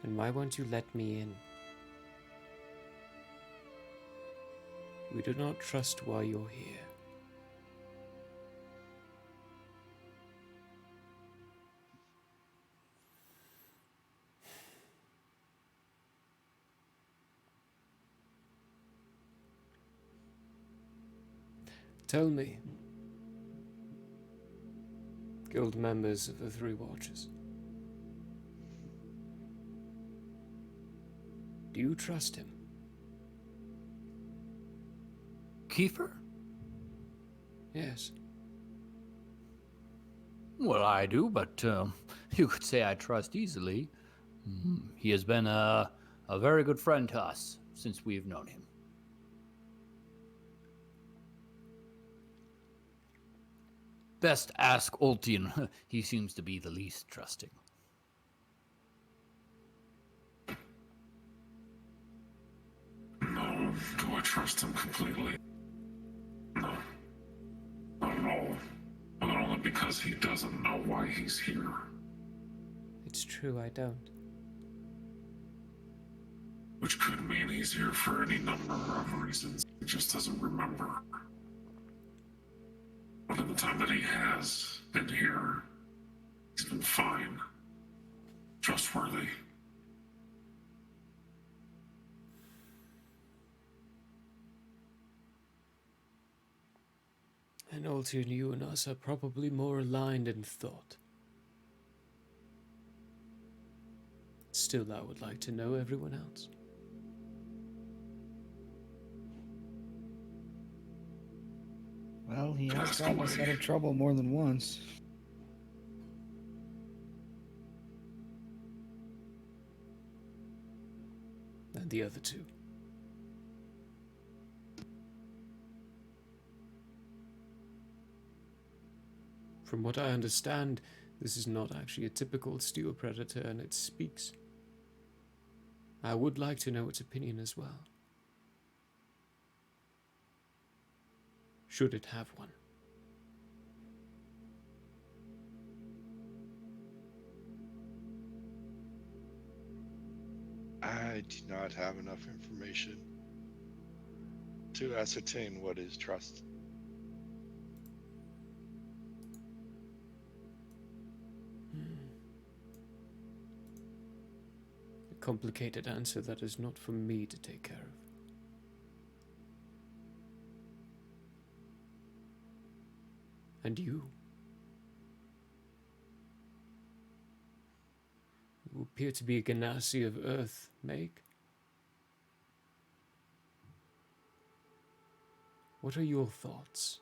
And why won't you let me in? We do not trust why you're here. Tell me, guild members of the Three Watches, do you trust him? Kiefer? Yes. Well, I do, but you could say I trust easily. He has been a very good friend to us since we've known him. Best ask Ultian. He seems to be the least trusting. No, do I trust him completely? No. Not at all. But only because he doesn't know why he's here. It's true, I don't. Which could mean he's here for any number of reasons. He just doesn't remember. But in the time that he has been here, he's been fine. Trustworthy. And Ultian, you and us are probably more aligned in thought. Still, I would like to know everyone else. Well, he has gotten us out of trouble more than once. And the other two. From what I understand, this is not actually a typical steel predator, and it speaks. I would like to know its opinion as well. Should it have one? I do not have enough information to ascertain what is trust. A complicated answer that is not for me to take care of. And you? You appear to be a Ganassi of Earth, Meg. What are your thoughts?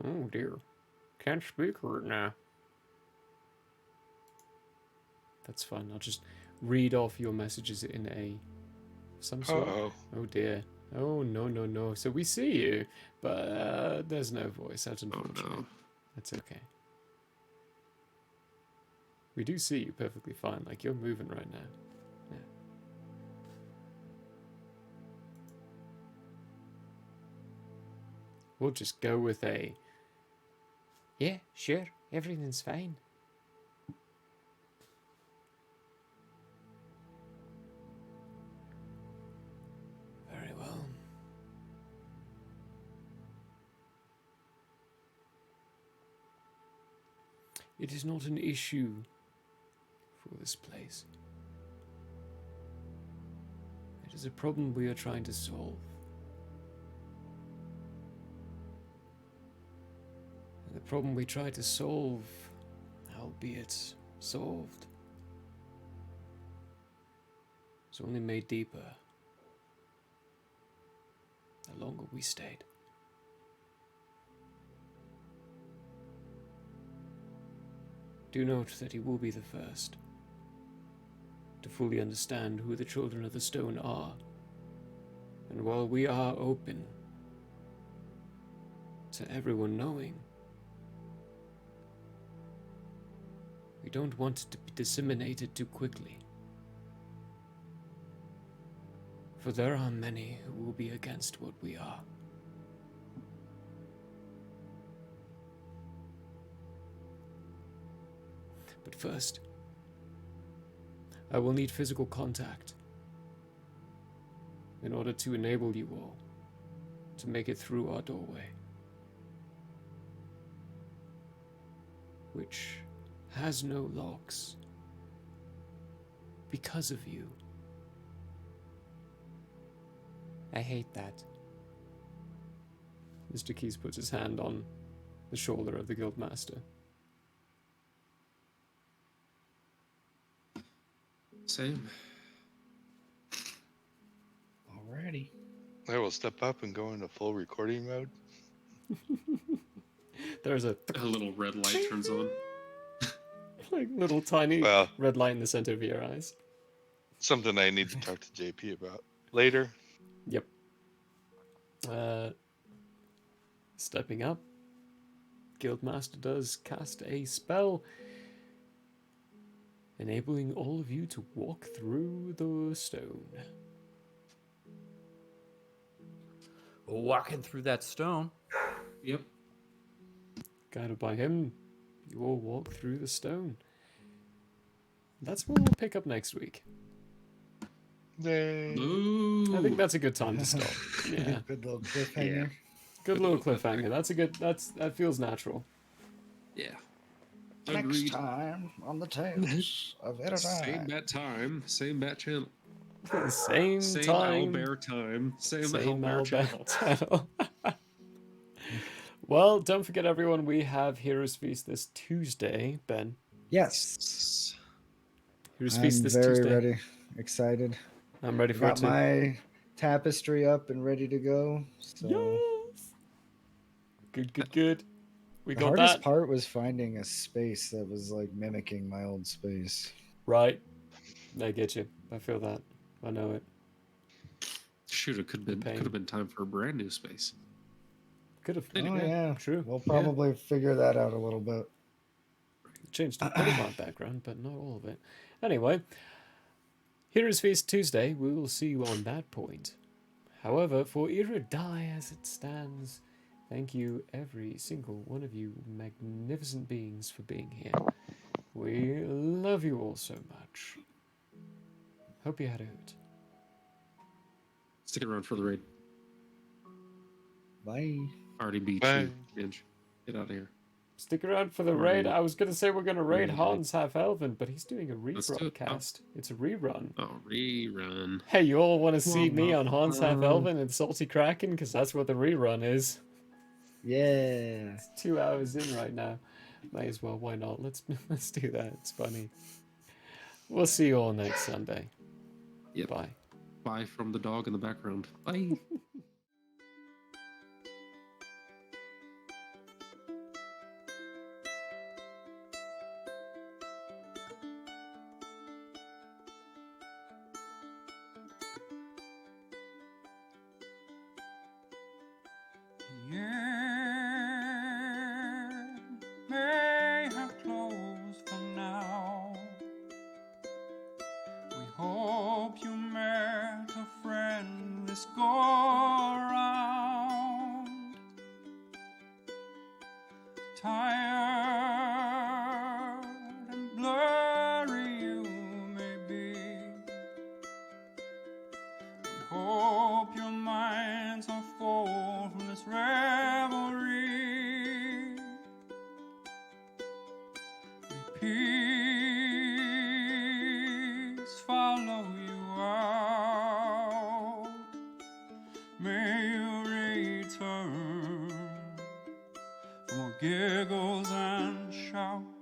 Oh dear. Can't speak right now. That's fine. I'll just read off your messages in a some sort. Uh-oh. Oh dear. Oh, no, no, no. So we see you, but there's no voice. That's unfortunate. Oh, no. That's okay. We do see you perfectly fine. Like, you're moving right now. Yeah. We'll just go with a... Yeah, sure. Everything's fine. Very well. It is not an issue for this place. It is a problem we are trying to solve. And the problem we try to solve, albeit solved, is only made deeper the longer we stayed. Do note that he will be the first to fully understand who the Children of the Stone are. And while we are open to everyone knowing, we don't want it to be disseminated too quickly. For there are many who will be against what we are. But first, I will need physical contact in order to enable you all to make it through our doorway, which has no locks because of you. I hate that. Mr. Keys puts his hand on the shoulder of the Guildmaster. Same. Alrighty. I will step up and go into full recording mode. There's a little red light turns on. Like little tiny red light in the center of your eyes. Something I need to talk to JP about later. Yep. Stepping up, Guildmaster does cast a spell, enabling all of you to walk through the stone. Walking through that stone. Yep. Guided by him, you all walk through the stone. That's where we'll pick up next week. Yay. I think that's a good time to stop. Yeah. Good little cliffhanger. Yeah. Good little cliffhanger. That feels natural. Yeah. Next time on the Tales of Eridai. Same bat time, same bat channel. Same time. Owlbear time. Same Owlbear owlbear channel. channel. Well, don't forget, everyone, we have Heroes Feast this Tuesday, Ben. Yes. Heroes I'm Feast this very Tuesday. ready. Excited. I'm ready for Got it too. my tapestry up and ready to go. So Yes. Good. We the got hardest that. part was finding a space that was like mimicking my old space. Right. I get you. I feel that. I know it. Shoot, it could have been time for a brand new space. Could have. Oh yeah, true. We'll probably figure that out a little bit. Changed a bit of my background, but not all of it. Anyway, Heroes Feast Tuesday. We will see you on that point. However, for Iridai as it stands, thank you, every single one of you magnificent beings, for being here. We love you all so much. Hope you had a hoot. Stick around for the raid. Bye. Already beat Bye. you, Inch. Get out of here. Stick around for the raid. I was going to say we're going to raid Hans Half Elven, but he's doing a Let's do it. rebroadcast. It's a rerun. Oh, rerun. Hey, you all want to see me on Hans Half Elven and Salty Kraken? Because that's what the rerun is. Yeah. It's 2 hours in right now. May as well. Why not? Let's do that. It's funny. We'll see you all next Sunday. Yep. Bye. Bye from the dog in the background. Bye. year may have closed for now. We hope you met a friend this go around. Tired and blurry you may be. We hope your minds are full from this revelry. Peace follow you out. May you return for more giggles and shouts.